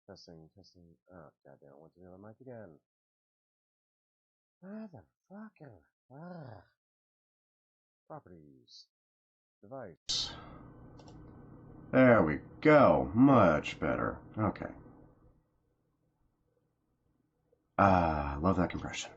Testing, testing. Oh, goddamn, I went to the other mic again. Motherfucker. Ah. Properties. Device. There we go. Much better. Okay. Ah, love that compression.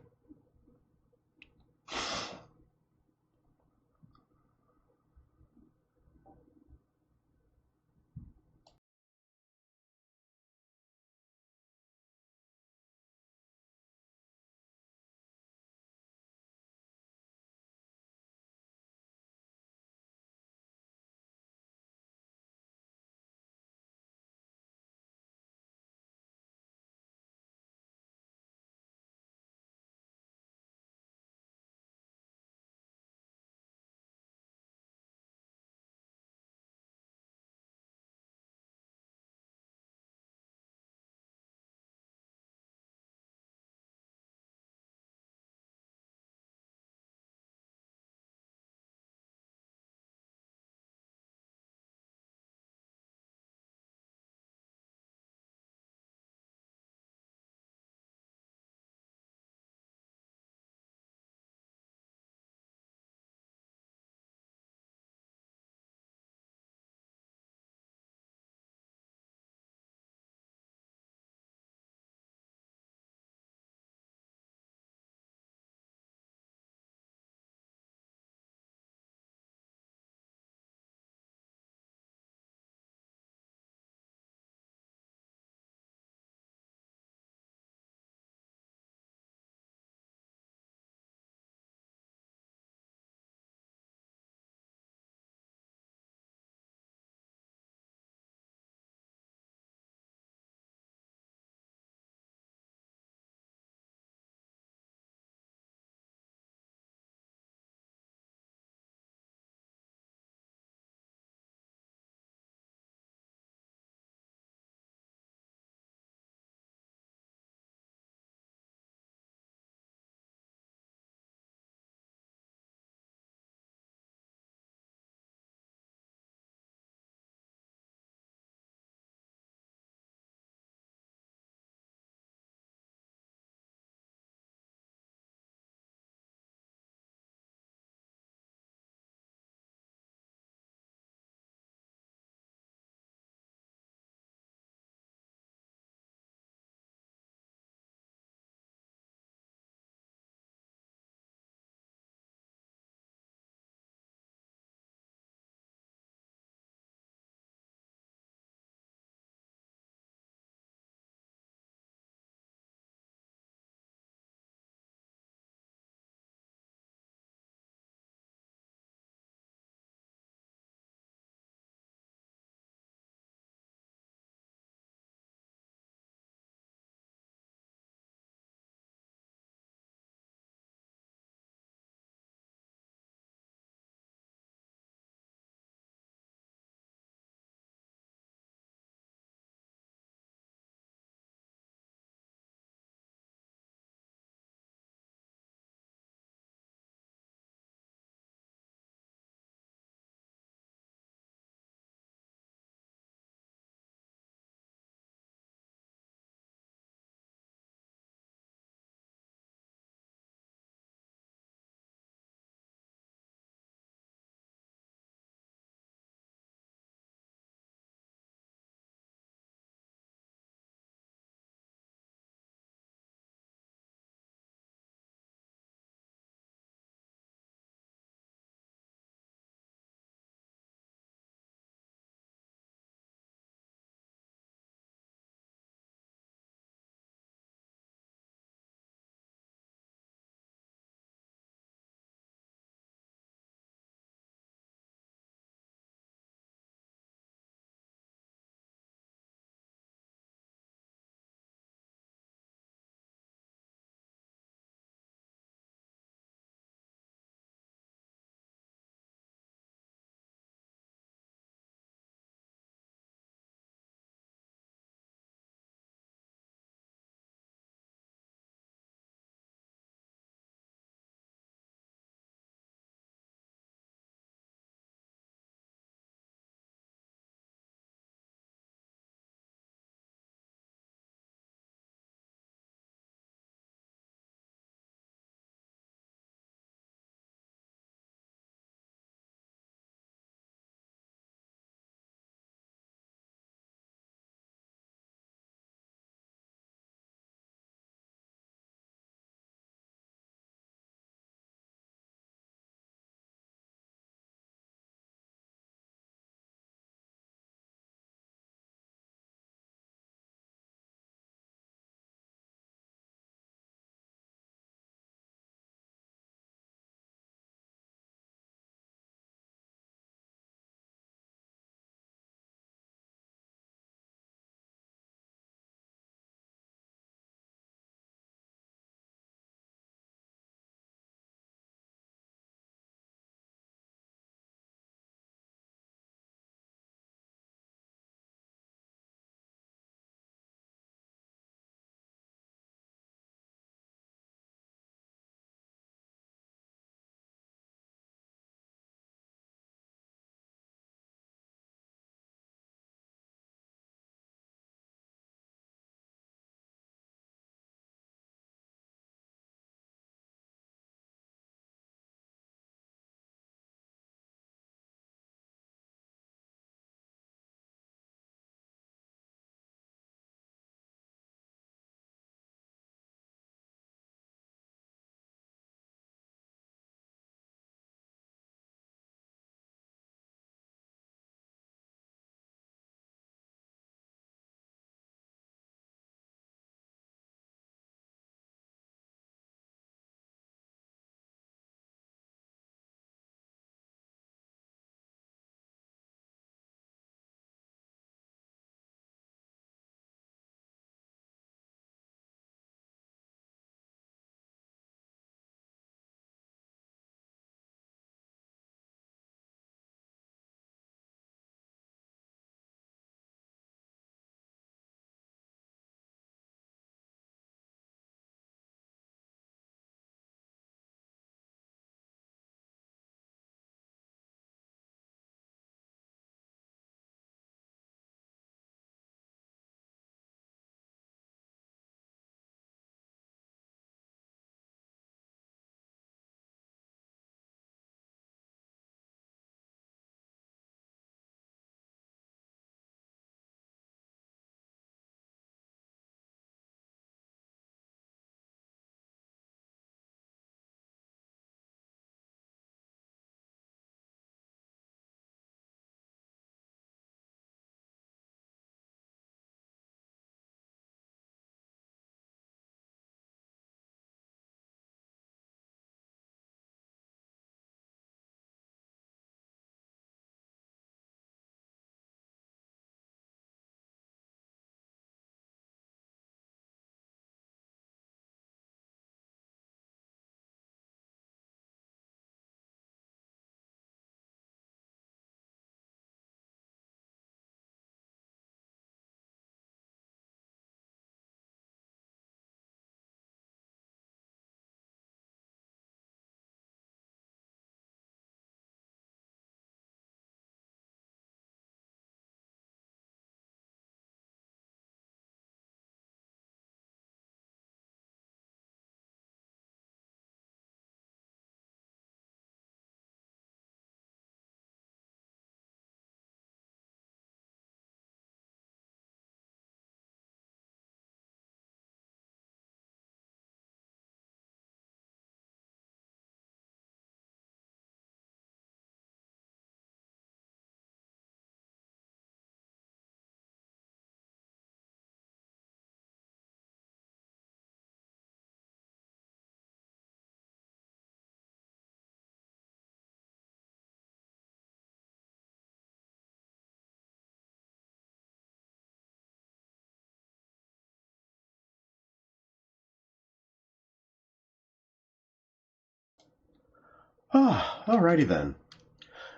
Alrighty then.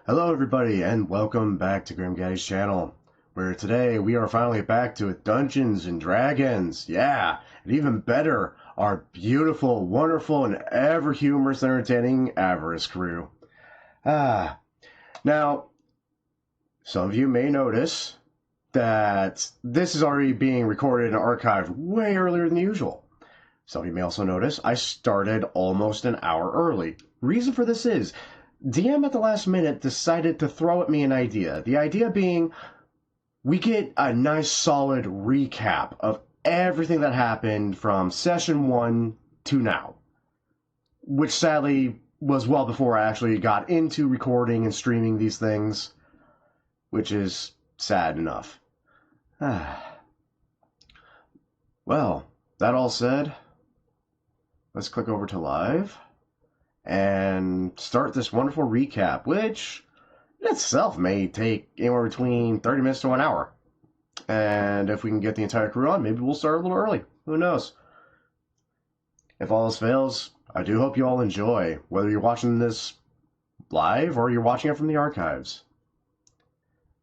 Hello everybody and welcome back to Grim Gaddy's channel, where today we are finally back to Dungeons and Dragons. Yeah, and even better, our beautiful, wonderful, and ever humorous and entertaining Avarice crew. Now, some of you may notice that this is already being recorded and archived way earlier than usual. Some of you may also notice I started almost an hour early. Reason for this is, DM at the last minute decided to throw at me an idea. The idea being, we get a nice solid recap of everything that happened from session 1 to now. Which sadly was well before I actually got into recording and streaming these things. Which is sad enough. Well, that all said, let's click over to live and start this wonderful recap, which in itself may take anywhere between 30 minutes to an hour. And if we can get the entire crew on, maybe we'll start a little early. Who knows? If all else fails, I do hope you all enjoy, whether you're watching this live or you're watching it from the archives.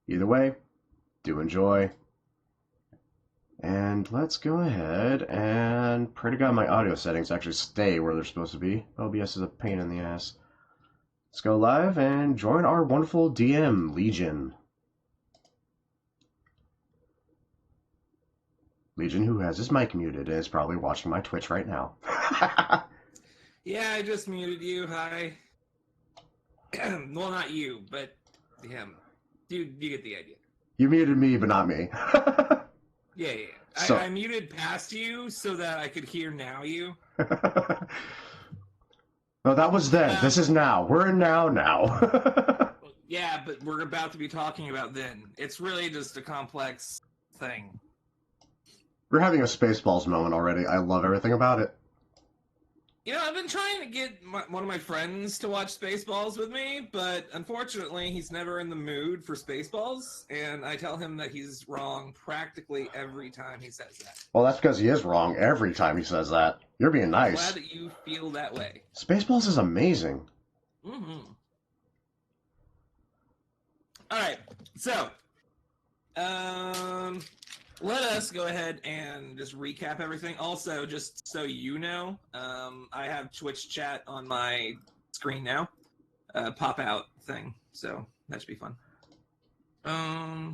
Either way, do enjoy. And let's go ahead and pray to God my audio settings actually stay where they're supposed to be. OBS is a pain in the ass. Let's go live and join our wonderful DM, Legion. Legion, who has his mic muted and is probably watching my Twitch right now. Yeah, I just muted you. Hi. Well, not you, but him. You get the idea. You muted me, but not me. Yeah. So, I muted past you so that I could hear now you. No, that was then. This is now. We're in now. Yeah, but we're about to be talking about then. It's really just a complex thing. We're having a Spaceballs moment already. I love everything about it. You know, I've been trying to get one of my friends to watch Spaceballs with me, but unfortunately he's never in the mood for Spaceballs, and I tell him that he's wrong practically every time he says that. Well, that's because he is wrong every time he says that. You're being nice. I'm glad that you feel that way. Spaceballs is amazing. Mm-hmm. Alright, so, let us go ahead and just recap everything. Also, just so you know, I have Twitch chat on my screen now. Pop out thing. So that should be fun. I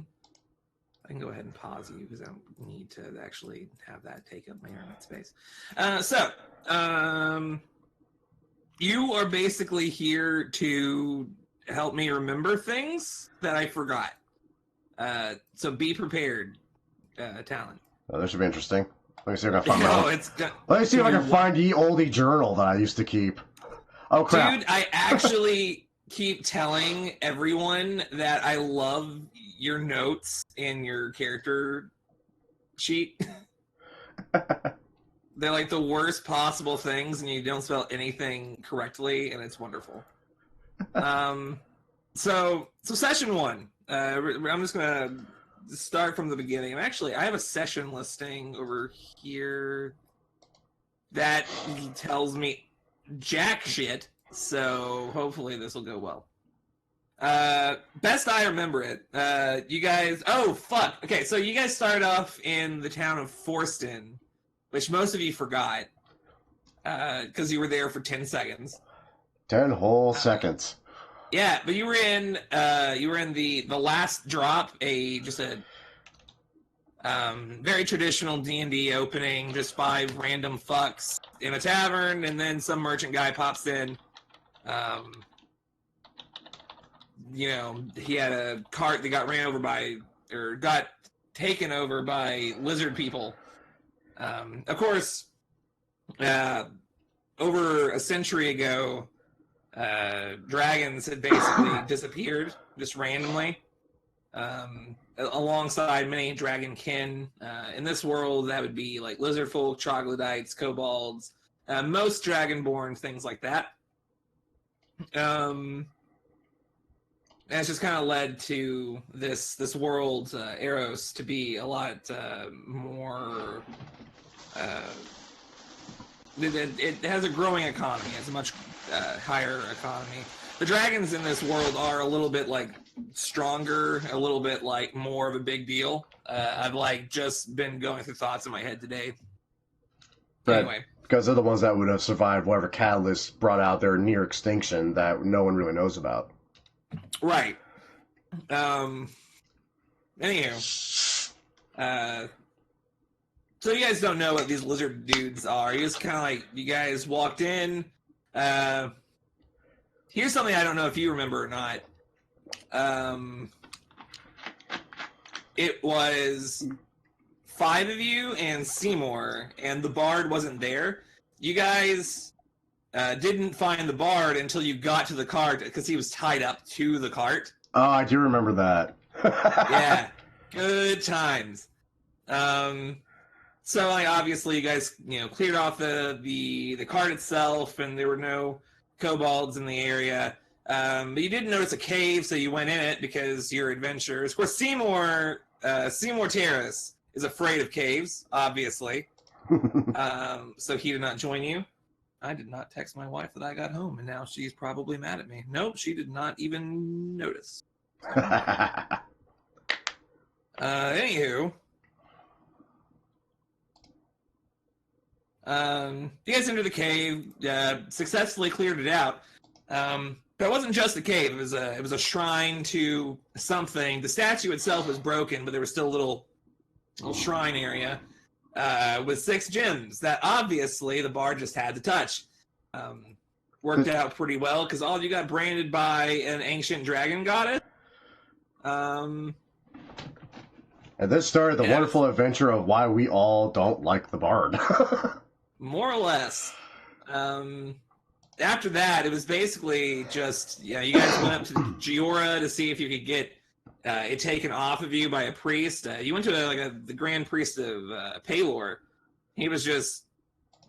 can go ahead and pause you because I don't need to actually have that take up my internet space. You are basically here to help me remember things that I forgot. So be prepared. Talent. Oh, this should be interesting. Let me see if I can find Let me see if I can find the oldie journal that I used to keep. Oh crap! Dude, I actually keep telling everyone that I love your notes in your character sheet. They're like the worst possible things, and you don't spell anything correctly, and it's wonderful. So session 1. I'm just gonna start from the beginning. Actually, I have a session listing over here that tells me jack shit, so hopefully this will go well. Best I remember it, you guys... Oh, fuck! Okay, so you guys started off in the town of Forston, which most of you forgot, because you were there for 10 seconds. 10 whole seconds. Yeah, but you were in the last drop, just a very traditional D&D opening, just 5 random fucks in a tavern, and then some merchant guy pops in. You know, he had a cart that got ran over by, or got taken over by lizard people. Of course, over a century ago, dragons had basically disappeared just randomly, alongside many dragon kin. In this world, that would be like lizard folk, troglodytes, kobolds, most dragonborn, things like that. And it's just kind of led to this world, Eros, to be a lot more it has a growing economy. It's a much higher economy. The dragons in this world are a little bit like stronger, a little bit like more of a big deal. I've like just been going through thoughts in my head today. But Anyway, because they're the ones that would have survived whatever catalyst brought out their near extinction that no one really knows about. right. Anywho, so you guys don't know what these lizard dudes are. You just kind of like, you guys walked in. Here's something I don't know if you remember or not. It was 5 of you and Seymour, and the bard wasn't there. You guys didn't find the bard until you got to the cart because he was tied up to the cart. Oh, I do remember that. Yeah, good times. So like obviously you guys cleared off the cart itself, and there were no kobolds in the area. But you did notice a cave, so you went in it because you're adventurers. Of course, Seymour Terrace is afraid of caves, obviously. So he did not join you. I did not text my wife that I got home, and now she's probably mad at me. Nope, she did not even notice. Anywho, you guys entered the cave, successfully cleared it out. But it wasn't just a cave; it was a shrine to something. The statue itself was broken, but there was still a little shrine area with 6 gems that obviously the bard just had to touch. Worked out pretty well because all of you got branded by an ancient dragon goddess. And this started the wonderful adventure of why we all don't like the bard. More or less. After that, it was basically just, you guys went up to Giora to see if you could get it taken off of you by a priest. You went to the Grand Priest of Paylor. He was just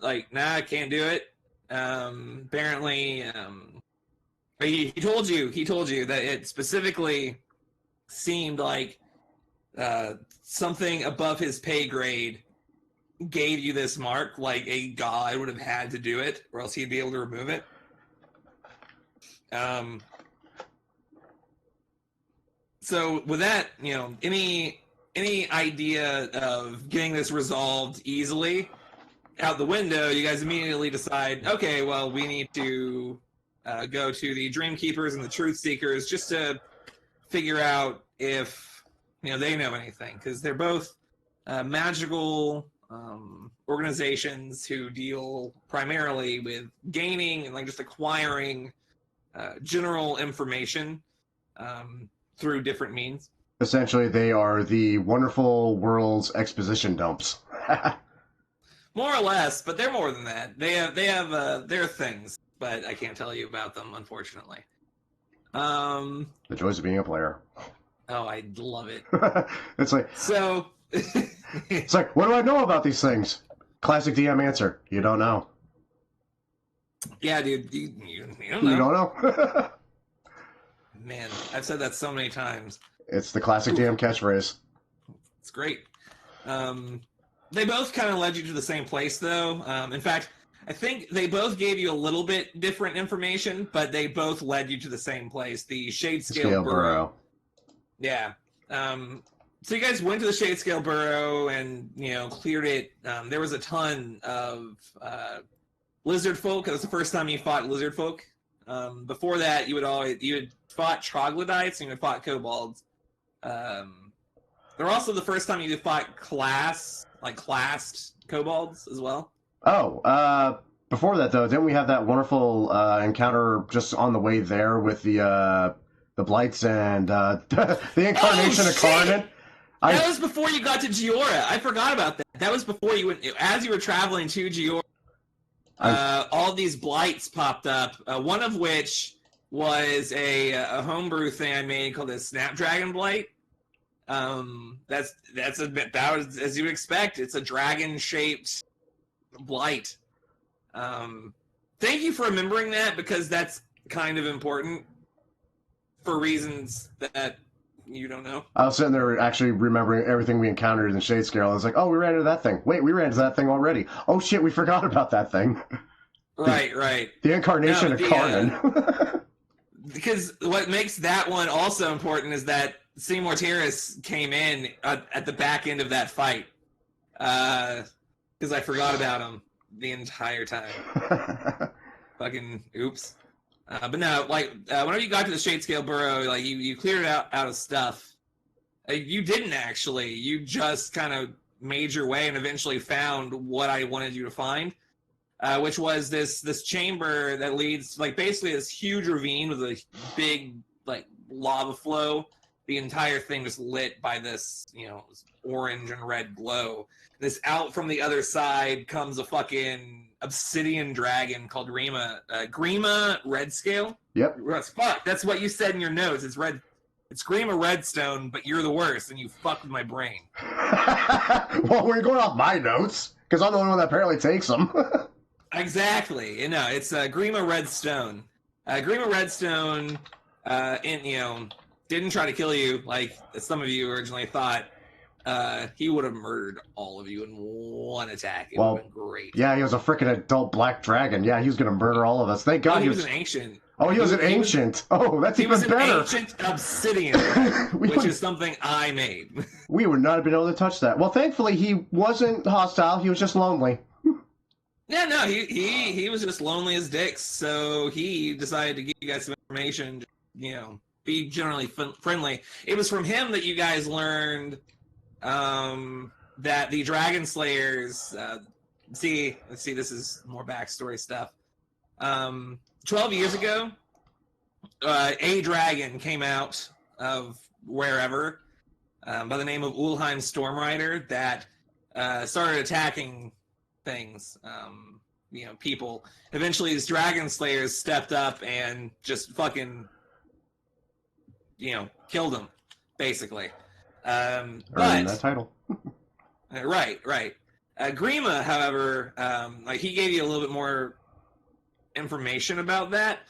like, nah, I can't do it. Apparently, he told you that it specifically seemed like something above his pay grade gave you this mark, like a god would have had to do it, or else he'd be able to remove it. So with that, any idea of getting this resolved easily out the window, you guys immediately decide, okay, well, we need to go to the Dream Keepers and the Truth Seekers just to figure out if they know anything, because they're both magical organizations who deal primarily with gaining and just acquiring general information through different means. Essentially, they are the wonderful world's exposition dumps. More or less, but they're more than that. They have their things, but I can't tell you about them, unfortunately. The joys of being a player. Oh, I love it. It's like so. It's like, what do I know about these things? Classic DM answer: you don't know. Yeah, dude, you don't know. You don't know. Man, I've said that so many times. It's the classic DM catchphrase. It's great. They both kind of led you to the same place, though. In fact, I think they both gave you a little bit different information, but they both led you to the same place, the Shadescale Burrow. Yeah. So you guys went to the Shadescale Burrow and, cleared it. There was a ton of lizard folk. That was the first time you fought lizard folk. Before that, you had fought troglodytes and you had fought kobolds. They were also the first time you fought classed kobolds as well. Oh, before that though, didn't we have that wonderful encounter just on the way there with the blights and the incarnation of Carnage? That was before you got to Giora. I forgot about that. That was before you went. As you were traveling to Giora, all these blights popped up. One of which was a homebrew thing I made called a Snapdragon Blight. That was as you would expect. It's a dragon-shaped blight. Thank you for remembering that, because that's kind of important for reasons that you don't know? I was sitting there actually remembering everything we encountered in the Shade Scale. I was like, oh, we ran into that thing. Wait, we ran into that thing already. Oh shit, we forgot about that thing. Right. The incarnation No, of Karnan. because what makes that one also important is that Seymour Terrace came in at the back end of that fight. Because I forgot about him the entire time. Fucking oops. But no, like whenever you got to the Shade Scale Burrow, like you cleared it out of stuff. You didn't actually. You just kind of made your way and eventually found what I wanted you to find, which was this chamber that leads like basically this huge ravine with a big like lava flow. The entire thing just lit by this orange and red glow. This out from the other side comes a fucking obsidian dragon called Grima. Grima Redscale? Yep. Fuck, that's what you said in your notes. It's red. It's Grima Redstone, but you're the worst, and you fucked with my brain. Well, we're going off my notes, because I'm the only one that apparently takes them. Exactly. It's Grima Redstone. Grima Redstone, didn't try to kill you like some of you originally thought. He would have murdered all of you in one attack. It would have been great. Yeah, he was a freaking adult black dragon. Yeah, he was going to murder all of us. Thank God he was an ancient. Oh, he was an ancient. That's even better. He was an ancient obsidian, which is something I made. We would not have been able to touch that. Well, thankfully, he wasn't hostile. He was just lonely. Yeah, no, he was just lonely as dicks. So he decided to give you guys some information. Be generally friendly. It was from him that you guys learned that the Dragon Slayers. Let's see, this is more backstory stuff. 12 years ago, a dragon came out of wherever by the name of Ulheim Stormrider that started attacking things, people. Eventually, these Dragon Slayers stepped up and just fucking, killed them, basically. Earned that title. Right. Grima, however, he gave you a little bit more information about that.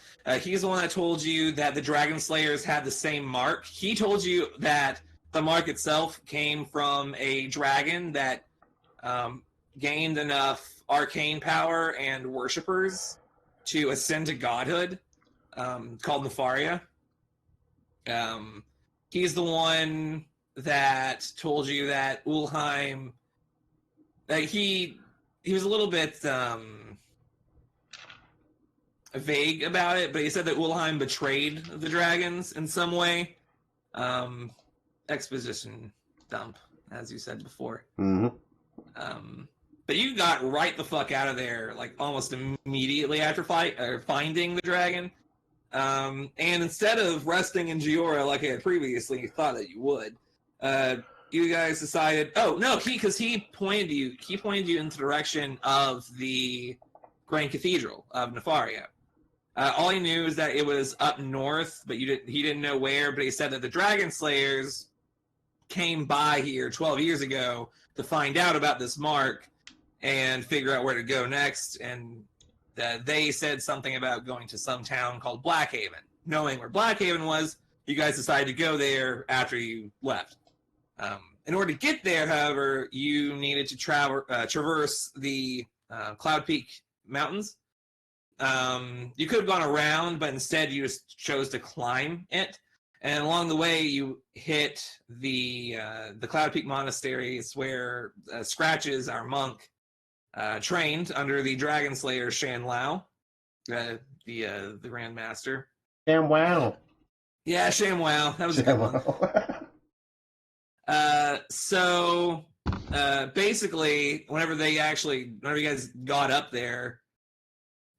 He's the one that told you that the Dragon Slayers had the same mark. He told you that the mark itself came from a dragon that gained enough arcane power and worshippers to ascend to godhood, called Nefaria. He's the one that told you that Ulheim, he was a little bit vague about it, but he said that Ulheim betrayed the dragons in some way. Exposition dump, as you said before. Mm-hmm. But you got right the fuck out of there, like almost immediately after finding the dragon. And instead of resting in Giora like I had previously thought that you would, you guys decided. Oh no, because he pointed you in the direction of the Grand Cathedral of Nefaria. All he knew is that it was up north, but he didn't know where. But he said that the Dragon Slayers came by here 12 years ago to find out about this mark and figure out where to go next. And they said something about going to some town called Blackhaven. Knowing where Blackhaven was, you guys decided to go there after you left. In order to get there, however, you needed to traverse the Cloud Peak Mountains. You could have gone around, but instead you just chose to climb it. And along the way, you hit the Cloud Peak Monasteries, where Scratches, our monk, trained under the Dragon Slayer Shan Lao, the Grand Master. Sham Wow. Yeah, Sham Wow. That was a good one. So basically, whenever you guys got up there,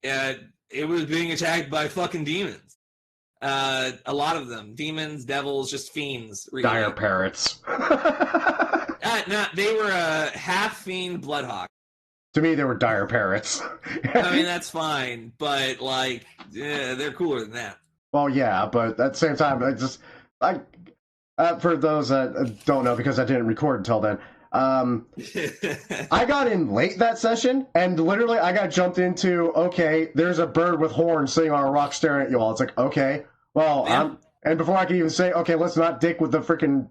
it was being attacked by fucking demons. A lot of them. Demons, devils, just fiends. Really. Dire parrots. No, they were half-fiend bloodhawk. To me, they were dire parrots. I mean, that's fine, but, they're cooler than that. Well, yeah, but at the same time, for those that don't know, because I didn't record until then, I got in late that session, and literally I got jumped into, okay, there's a bird with horns sitting on a rock staring at you all. It's like, okay, well, yeah. And before I can even say, okay, let's not dick with the freaking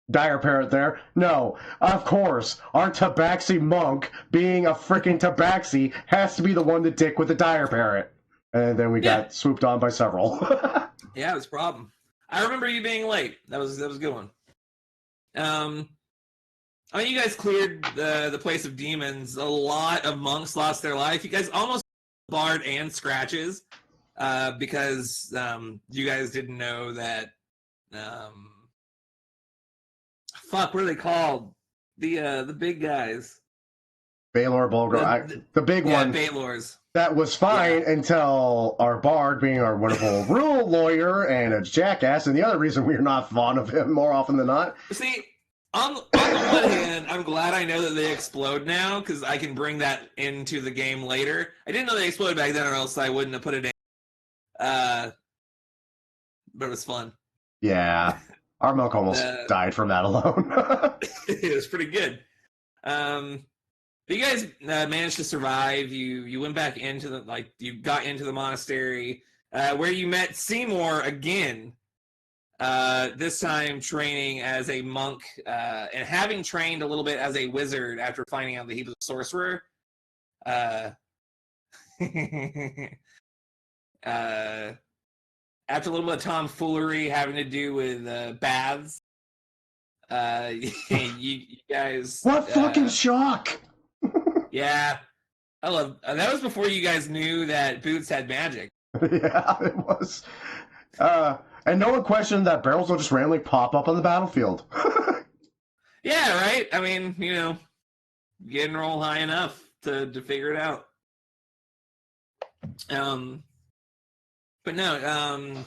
dire parrot there. No, of course, our tabaxi monk, being a freaking tabaxi, has to be the one to dick with the dire parrot. And then we got swooped on by several. Yeah, it was a problem. I remember you being late. That was a good one. I mean, you guys cleared the place of demons. A lot of monks lost their life. You guys almost barred and scratches because you guys didn't know that. Fuck, what are they called? The big guys. Baylor Bulgar, the big one. Yeah, Baylors. That was fine until our bard, being our wonderful rule lawyer and a jackass, and the other reason we're not fond of him more often than not. See, on the one hand, I'm glad I know that they explode now because I can bring that into the game later. I didn't know they exploded back then, or else I wouldn't have put it in. But it was fun. Yeah, our monk almost died from that alone. It was pretty good. But you guys managed to survive. You went back into you got into the monastery where you met Seymour again. This time training as a monk and having trained a little bit as a wizard after finding out that he was a sorcerer. After a little bit of tomfoolery having to do with baths. You guys. What fucking shock! Yeah, I love that. Was before you guys knew that boots had magic. Yeah, it was. And no one questioned that barrels will just randomly pop up on the battlefield. Yeah, right? I mean, getting roll high enough to figure it out. But no,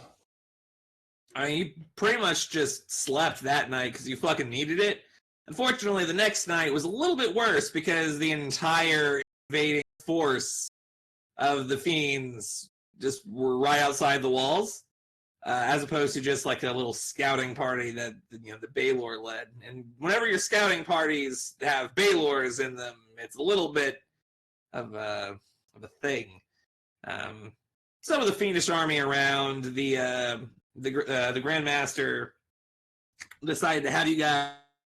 I mean, you pretty much just slept that night because you fucking needed it. Unfortunately, the next night was a little bit worse because the entire invading force of the fiends just were right outside the walls, as opposed to just like a little scouting party that the Baylor led. And whenever your scouting parties have Baylors in them, it's a little bit of a thing. Some of the fiendish army around the Grandmaster decided to have you guys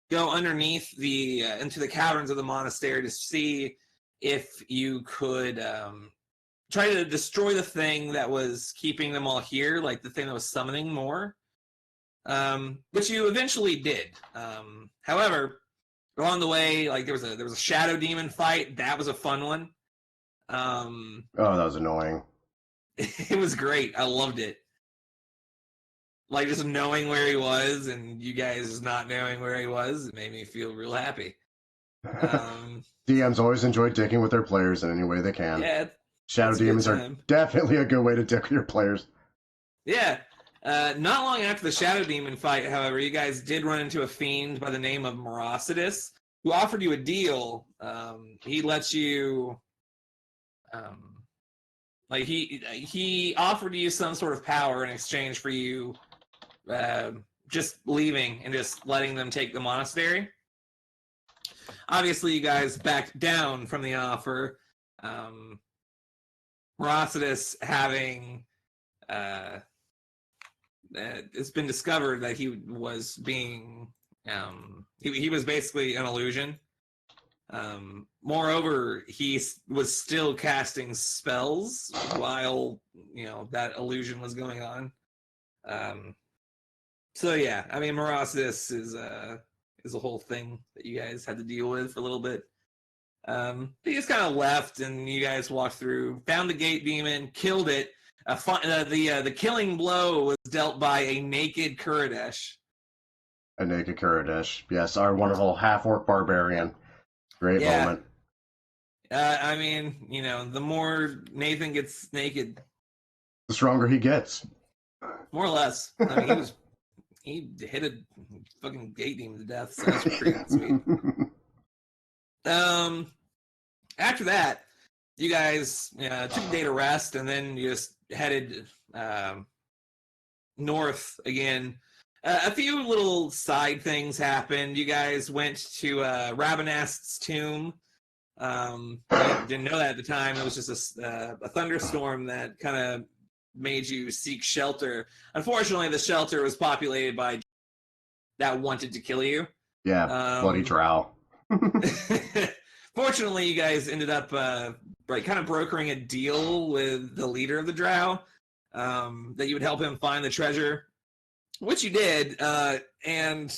go underneath into the caverns of the monastery to see if you could try to destroy the thing that was keeping them all here, like the thing that was summoning more, which you eventually did. However, along the way, like there was a shadow demon fight. That was a fun one. Oh, that was annoying. It was great. I loved it. Like just knowing where he was and you guys not knowing where he was, it made me feel real happy. DMs always enjoy dicking with their players in any way they can. Yeah, Shadow demons are definitely a good way to dick with your players. Yeah. Not long after the Shadow Demon fight, however, you guys did run into a fiend by the name of Morocitus, who offered you a deal. He lets you... he offered you some sort of power in exchange for you just leaving and just letting them take the monastery. Obviously, you guys backed down from the offer. Morocitus having it's been discovered that he was being he was basically an illusion. Moreover, he was still casting spells while that illusion was going on. So yeah, I mean, Morocitus is a whole thing that you guys had to deal with for a little bit. He just kind of left, and you guys walked through, found the gate demon, killed it. The killing blow was dealt by a naked Kuridesh. A naked Kuridesh, yes, our wonderful half-orc barbarian. Great moment. I mean, the more Nathan gets naked, the stronger he gets. More or less. I mean, he hit a fucking gate demon to death, so that's pretty sweet. After that, you guys took a day to rest, and then you just headed north again. A few little side things happened. You guys went to Rabanast's tomb. I didn't know that at the time. It was just a thunderstorm that kind of made you seek shelter. Unfortunately, the shelter was populated by that wanted to kill you. Yeah, bloody drow. Fortunately, you guys ended up kind of brokering a deal with the leader of the drow that you would help him find the treasure, which you did, and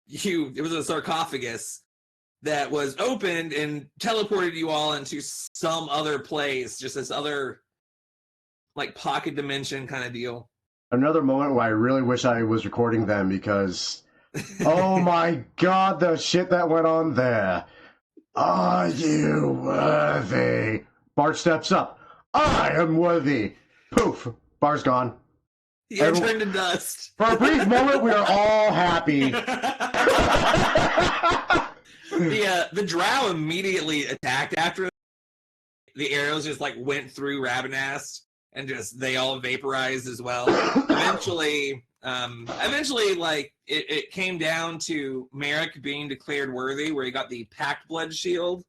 it was a sarcophagus that was opened and teleported you all into some other place, just this other like pocket dimension kind of deal. Another moment where I really wish I was recording them because, oh my god, the shit that went on there. Are you worthy? Bart steps up. I am worthy. Poof. Bar's gone. You turned to dust. For a brief moment, we are all happy. The drow immediately attacked after the arrows just like went through Ravenast and just they all vaporized as well. Eventually, like it came down to Merrick being declared worthy, where he got the Packed Blood Shield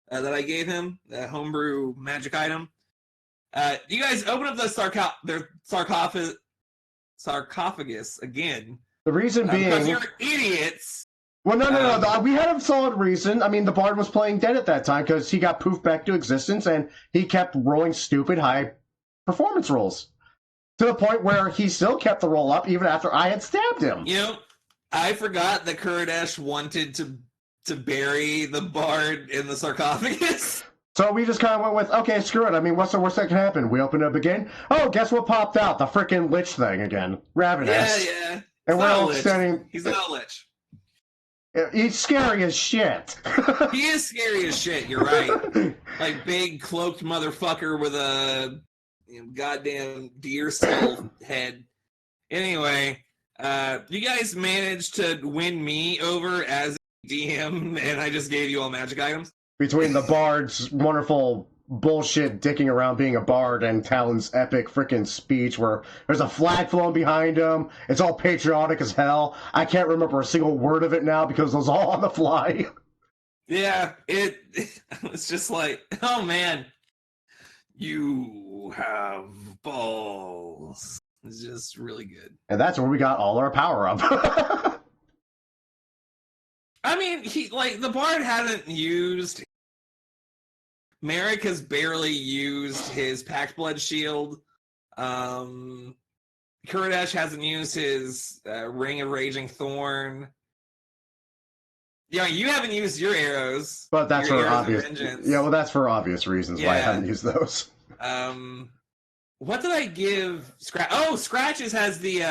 that I gave him, the homebrew magic item. You guys open up the sarcophagus again. The reason being, because you're idiots. Well, no. We had a solid reason. I mean, the Bard was playing dead at that time because he got poofed back to existence, and he kept rolling stupid high performance rolls to the point where he still kept the roll up even after I had stabbed him. You know, I forgot that Kurdish wanted to bury the Bard in the sarcophagus. So we just kind of went with, okay, screw it. I mean, what's the worst that can happen? We open up again. Oh, guess what popped out? The frickin' Lich thing again. Ravenous. Yeah. And we're all standing. He's not a Lich. He's scary as shit. He is scary as shit, you're right. Like, big, cloaked motherfucker with a goddamn deer skull head. Anyway, you guys managed to win me over as a DM, and I just gave you all magic items. Between the Bard's wonderful bullshit dicking around being a Bard and Talon's epic freaking speech where there's a flag flowing behind him, it's all patriotic as hell. I can't remember a single word of it now because it was all on the fly. Yeah, it was just like, oh man, you have balls. It's just really good. And that's where we got all our power up. I mean, the Bard hasn't used. Merrick has barely used his Packed Blood Shield. Kurdish hasn't used his Ring of Raging Thorn. Yeah, you haven't used your arrows. But that's for obvious. Yeah, well, that's for obvious reasons why I haven't used those. What did I give Scratch? Oh, Scratches has the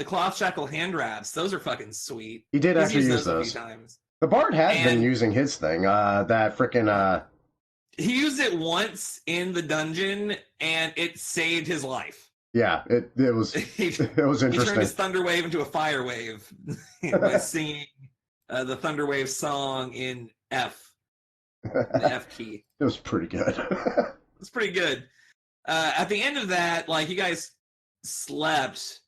cloth shackle hand wraps. Those are fucking sweet. He did actually use those. The Bard has been using his thing. That freaking. He used it once in the dungeon, and it saved his life. Yeah, it was it was interesting. He turned his thunder wave into a fire wave by singing the thunder wave song in F, the F key. It was pretty good. It's pretty good. At the end of that, like, you guys slept,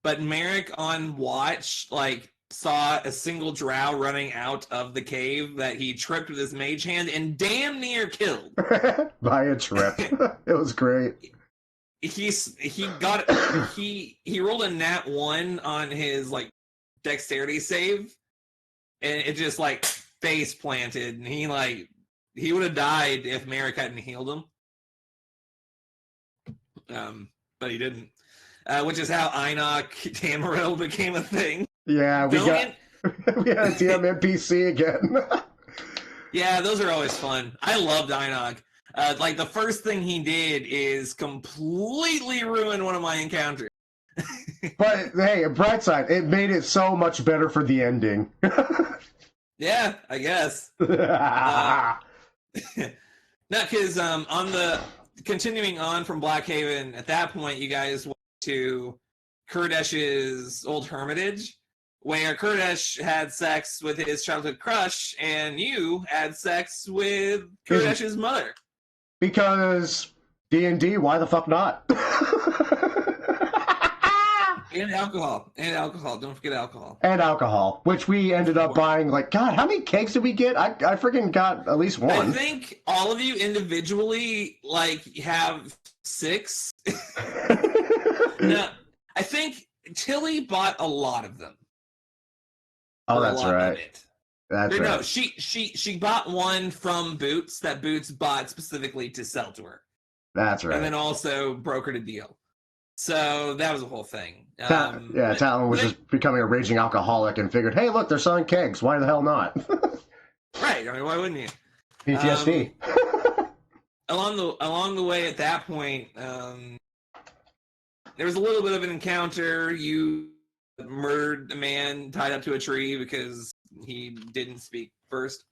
but Merrick on watch, like, saw a single drow running out of the cave that he tripped with his mage hand and damn near killed. By a trip. It was great. He rolled a nat 1 on his, like, dexterity save, and it just, like, face planted, and he would have died if Merrick hadn't healed him. But he didn't. Which is how Enoch Tamarill became a thing. Yeah, we had a DM NPC again. Yeah, those are always fun. I loved Enoch. Like, the first thing he did is completely ruin one of my encounters. But hey, bright side, it made it so much better for the ending. Yeah, I guess. No, because on the continuing on from Blackhaven, at that point, you guys went to Kurdesh's old hermitage, where Kurdesh had sex with his childhood crush, and you had sex with Kurdesh's mother. Because D&D, why the fuck not? And alcohol. Don't forget alcohol. And alcohol, which we ended up buying, like, God, how many kegs did we get? I freaking got at least one. I think all of you individually, like, have 6. No, I think Tilly bought a lot of them. Oh, For a that's lot right. of it. That's No, right. she bought one from Boots that Boots bought specifically to sell to her, That's and right. then also brokered a deal. So that was a whole thing. Yeah, Talon was just becoming a raging alcoholic and figured, hey, look, they're selling kegs. Why the hell not? Right. I mean, why wouldn't you? PTSD. Along the way, at that point, there was a little bit of an encounter. You murdered a man tied up to a tree because he didn't speak first.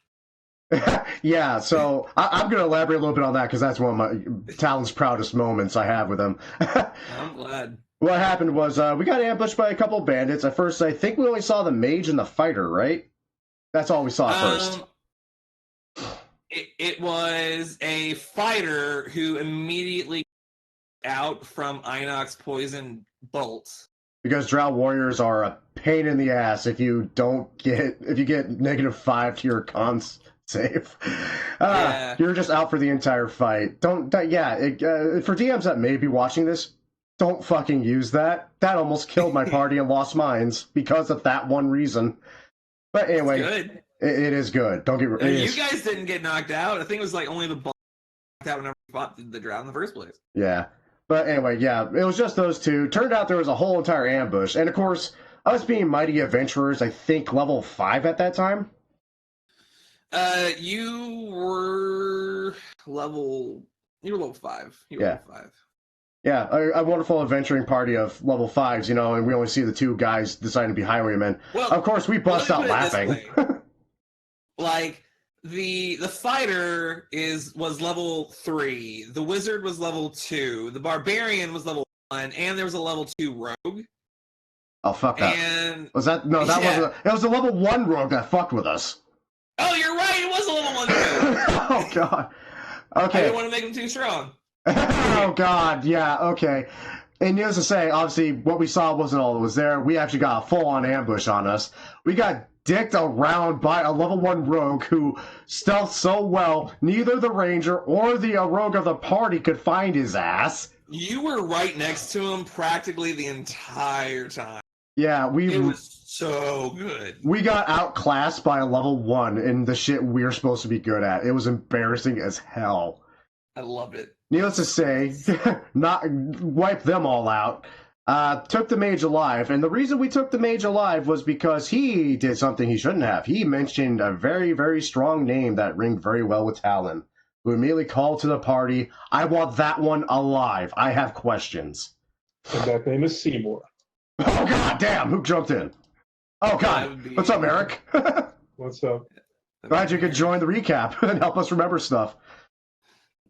Yeah, so I'm going to elaborate a little bit on that because that's one of my Talon's proudest moments I have with him. I'm glad. What happened was we got ambushed by a couple bandits. At first, I think we only saw the mage and the fighter, right? That's all we saw at first. It was a fighter who immediately out from Inox poison bolt. Because Drow warriors are a pain in the ass if you get -5 to your cons save. Yeah. You're just out for the entire fight. For DMs that may be watching this, don't fucking use that. That almost killed my party and lost mines because of that one reason. But anyway, it is good. Don't get you guys didn't get knocked out. I think it was like only the ball knocked out whenever we fought the Drow in the first place. Yeah. But anyway, yeah, it was just those two. Turned out there was a whole entire ambush. And of course, us being mighty adventurers, I think level 5 at that time. You were level 5. Level 5. Yeah, a wonderful adventuring party of level 5s, and we only see the two guys deciding to be highwaymen. Well, of course, we bust out laughing. Like, the fighter was level 3, the wizard was level 2, the barbarian was level 1, and there was a level 2 rogue. Oh, fuck that. And wasn't. It was the level 1 rogue that fucked with us. Oh, you're right, it was a level 1 rogue. Oh, God. Okay. I didn't want to make him too strong. Oh, God, yeah, okay. And needless to say, obviously, what we saw wasn't all that was there. We actually got a full-on ambush on us. We got dicked around by a level 1 rogue who stealthed so well, neither the ranger or the rogue of the party could find his ass. You were right next to him practically the entire time. Yeah, it was so good. We got outclassed by a level 1 in the shit we're supposed to be good at. It was embarrassing as hell. I love it. Needless to say, not wipe them all out. Took the mage alive, and the reason we took the mage alive was because he did something he shouldn't have. He mentioned a very, very strong name that ringed very well with Talon, who immediately called to the party, I want that one alive. I have questions. And that name is Seymour. Oh, God damn, who jumped in? Oh, God. What's up, Eric? What's up? Glad you could join the recap and help us remember stuff.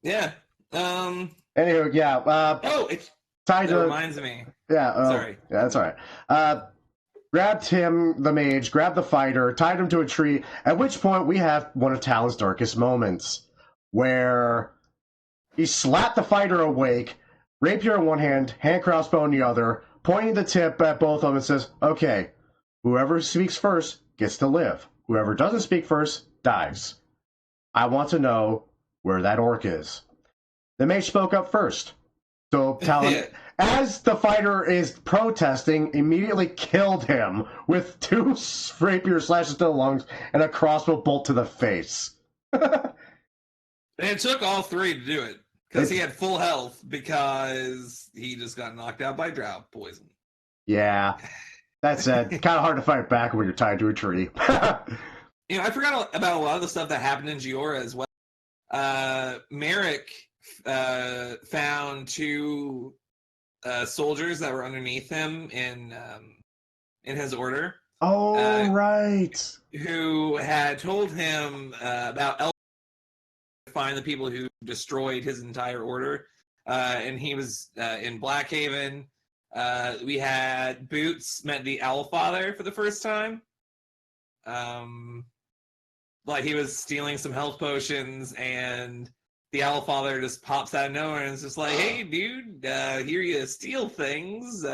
Yeah. Anywho, yeah. It tied to reminds me. Yeah. Sorry. Yeah, that's all right. Grabbed him, the mage, grabbed the fighter, tied him to a tree, at which point we have one of Talon's darkest moments, where he slapped the fighter awake, rapier in one hand crossbow in the other, pointing the tip at both of them and says, okay, whoever speaks first gets to live. Whoever doesn't speak first dies. I want to know where that orc is. The mage spoke up first. So Talon, as the fighter is protesting, immediately killed him with 2 rapier slashes to the lungs and a crossbow bolt to the face. And it took all 3 to do it. Because he had full health because he just got knocked out by drow poison. Yeah. That said, kind of hard to fight back when you're tied to a tree. I forgot about a lot of the stuff that happened in Giora as well. Merrick found 2 soldiers that were underneath him in his order. Oh, right. Who had told him about find the people who destroyed his entire order. And he was in Blackhaven. We had Boots met the Owlfather for the first time. Like he was stealing some health potions, and the Owlfather just pops out of nowhere and is just like, "Hey, dude, hear you steal things?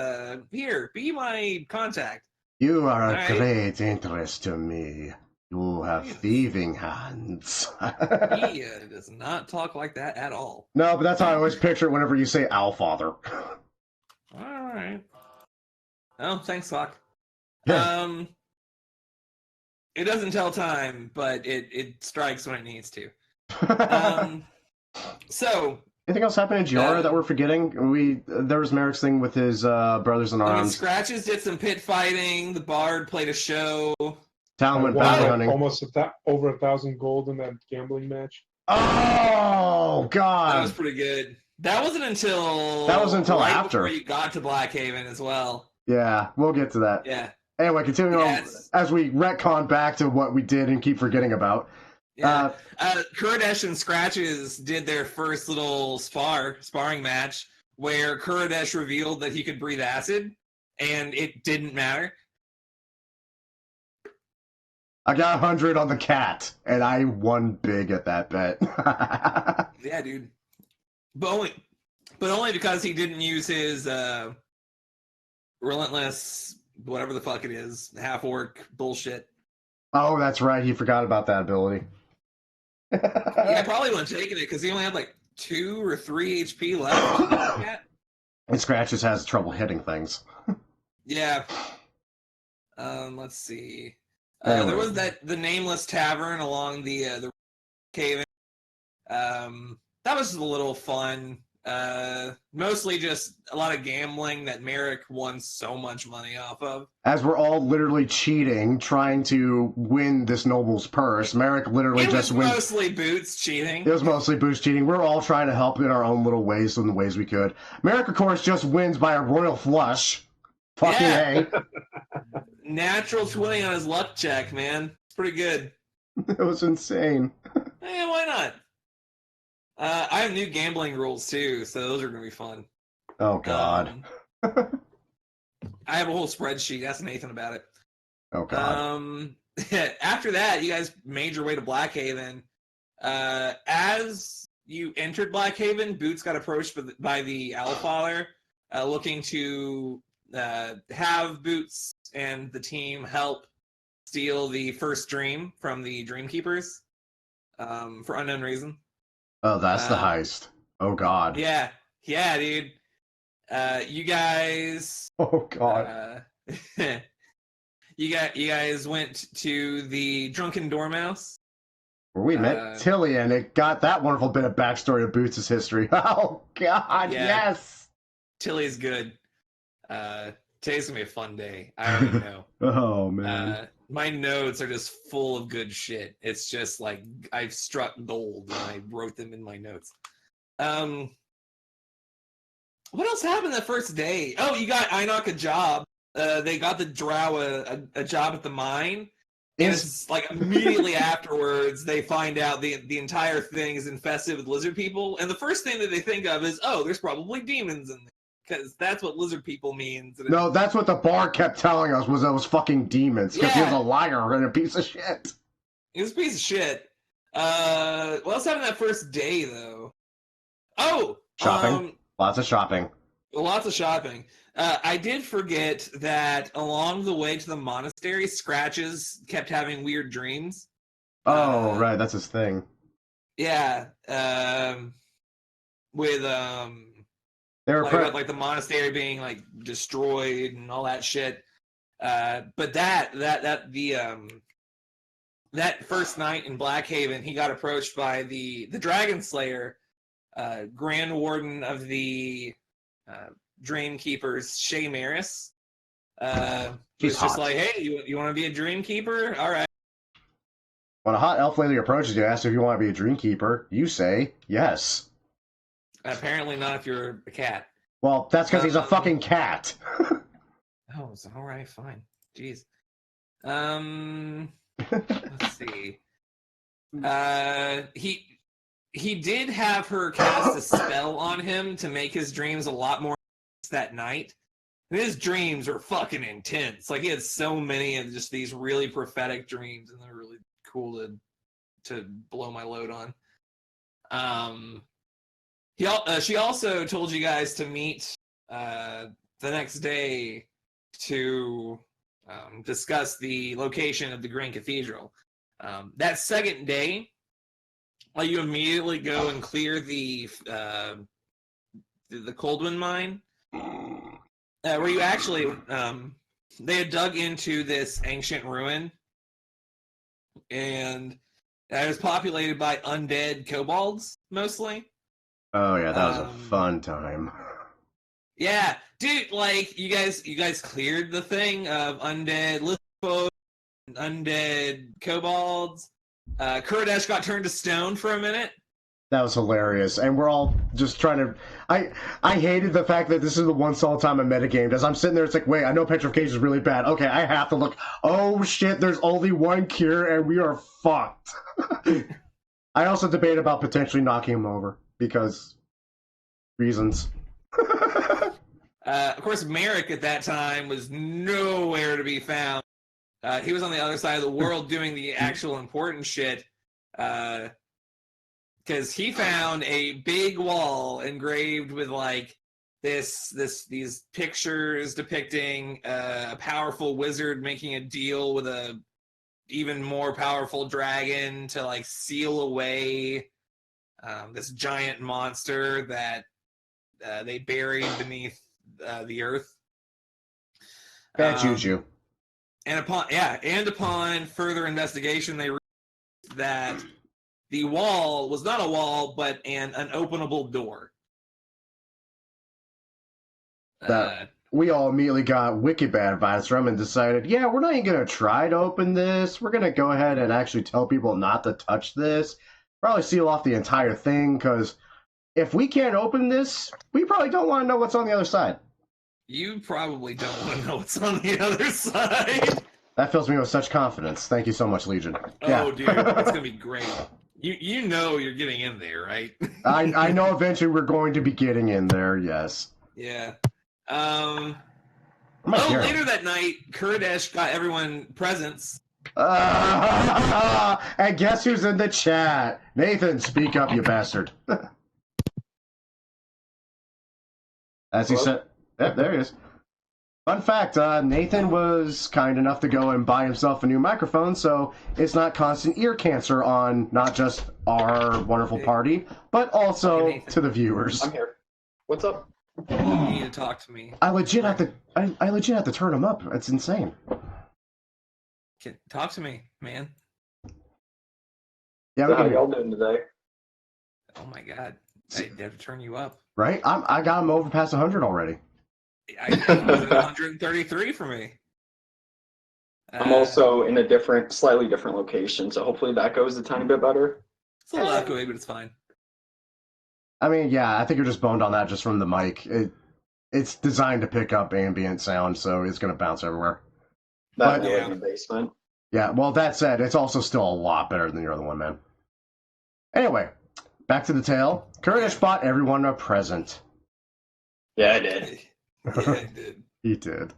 Here, be my contact." You are a great interest to me. You have thieving hands. He does not talk like that at all. No, but that's how I always picture it whenever you say Owlfather. right. Oh, thanks, Locke. Yeah. It doesn't tell time, but it strikes when it needs to. So anything else happened in Giora that we're forgetting? There was Merrick's thing with his brothers in I mean, arms. Scratches did some pit fighting. The Bard played a show. Talon I went won bounty like hunting. almost over 1,000 gold in that gambling match. Oh That God! was pretty good. That wasn't until right after before you got to Blackhaven as well. Yeah, we'll get to that. Yeah. Anyway, continuing on as we retcon back to what we did and keep forgetting about. Yeah. Kuridesh and Scratches did their first little sparring match where Kuridesh revealed that he could breathe acid, and it didn't matter. I got 100 on the cat, and I won big at that bet. Yeah, dude. But only because he didn't use his relentless, whatever the fuck it is, half-orc bullshit. Oh, that's right. He forgot about that ability. Yeah, I probably wouldn't have taken it because he only had like 2 or 3 HP left. And Scratches has trouble hitting things. Yeah. Let's see. Anyway. There was the nameless tavern along the cave. That was a little fun. Mostly just a lot of gambling that Merrick won so much money off of. As we're all literally cheating, trying to win this noble's purse, Merrick literally just wins. It was mostly Boots cheating. It was mostly Boots cheating. We're all trying to help in our own little ways, in the ways we could. Merrick, of course, just wins by a royal flush. Fucking A. Natural 20 on his luck check, man. It's pretty good. It was insane. Yeah, why not? I have new gambling rules too, so those are going to be fun. Oh, God. I have a whole spreadsheet. Ask Nathan about it. Oh, God. After that, you guys made your way to Blackhaven. As you entered Blackhaven, Boots got approached by the Owlfather, looking to have Boots and the team help steal the first dream from the Dreamkeepers for unknown reason. Oh, that's the heist. Oh, God. Yeah, dude. You guys. Oh, God. You guys went to the Drunken Dormouse. Where we met Tilly, and it got that wonderful bit of backstory of Boots' history. Oh, God, yes! Tilly's good. Today's gonna be a fun day. I already know. Oh, man. My notes are just full of good shit. It's just like I've struck gold and I wrote them in my notes. What else happened that first day? Oh, you got Einok a job. They got the drow a job at the mine. And it's like immediately afterwards they find out the entire thing is infested with lizard people. And the first thing that they think of is, oh, there's probably demons in there. Because that's what lizard people means. No, that's what the bar kept telling us, was those fucking demons. Because he was a liar and a piece of shit. He was a piece of shit. What else happened that first day, though? Oh! Shopping. Lots of shopping. Lots of shopping. I did forget that along the way to the monastery, Scratches kept having weird dreams. Oh, right, that's his thing. Yeah. With they were about, like the monastery being like destroyed and all that shit. But that first night in Blackhaven, he got approached by the Dragon Slayer, Grand Warden of the Dreamkeepers, Shay Maris. She's just like, hey, you want to be a Dreamkeeper? All right. When a hot elf lady approaches you, asks if you want to be a Dreamkeeper, you say yes. Apparently not if you're a cat. Well, that's because he's a fucking cat. Oh, it's all right, fine. Jeez. Let's see. He did have her cast a spell on him to make his dreams a lot more that night. And his dreams were fucking intense. Like, he had so many of just these really prophetic dreams, and they're really cool to blow my load on. She also told you guys to meet the next day to discuss the location of the Green Cathedral. That second day, you immediately go and clear the Coldwind mine. where you actually they had dug into this ancient ruin, and it was populated by undead kobolds mostly. Oh yeah, that was a fun time. Yeah, dude, like you guys cleared the thing of undead lithos, undead kobolds. Kurdish got turned to stone for a minute. That was hilarious, and we're all just trying to. I hated the fact that this is the one solid time I metagamed. As I'm sitting there, it's like, wait, I know petrification is really bad. Okay, I have to look. Oh shit, there's only one cure, and we are fucked. I also debate about potentially knocking him over because reasons. Of course, Merrick at that time was nowhere to be found. He was on the other side of the world doing the actual important shit. Because he found a big wall engraved with like these pictures depicting a powerful wizard making a deal with a even more powerful dragon to like seal away this giant monster that they buried beneath the earth. Bad juju. And upon further investigation, they realized that the wall was not a wall, but an openable door. We all immediately got wicked bad vibes from and decided, yeah, we're not even going to try to open this. We're going to go ahead and actually tell people not to touch this. Probably seal off the entire thing, because if we can't open this, we probably don't want to know what's on the other side. You probably don't want to know what's on the other side. That fills me with such confidence. Thank you so much, Legion. Oh, dude, it's going to be great. You know you're getting in there, right? I know eventually we're going to be getting in there, yes. Yeah. Later that night, Kurdish got everyone presents. And guess who's in the chat? Nathan, speak up, you bastard. As he said, yep, there he is. Fun fact, Nathan was kind enough to go and buy himself a new microphone, so it's not constant ear cancer on not just our wonderful party, but also to the viewers. I'm here. What's up? You need to talk to me. I legit have to turn him up. It's insane. Talk to me, man. Yeah, so how y'all doing today? Oh my god, I have to turn you up. Right? I got him over past 100 already. I was at 133 for me. I'm also in a slightly different location, so hopefully that goes a tiny bit better. It's a little echoey, but it's fine. I mean, yeah, I think you're just boned on that just from the mic. It's designed to pick up ambient sound, so it's going to bounce everywhere. That was in the basement. Yeah, well, that said, it's also still a lot better than your other one, man. Anyway, back to the tale. Kurdish bought everyone a present. Yeah, I did. Yeah, I did. He did.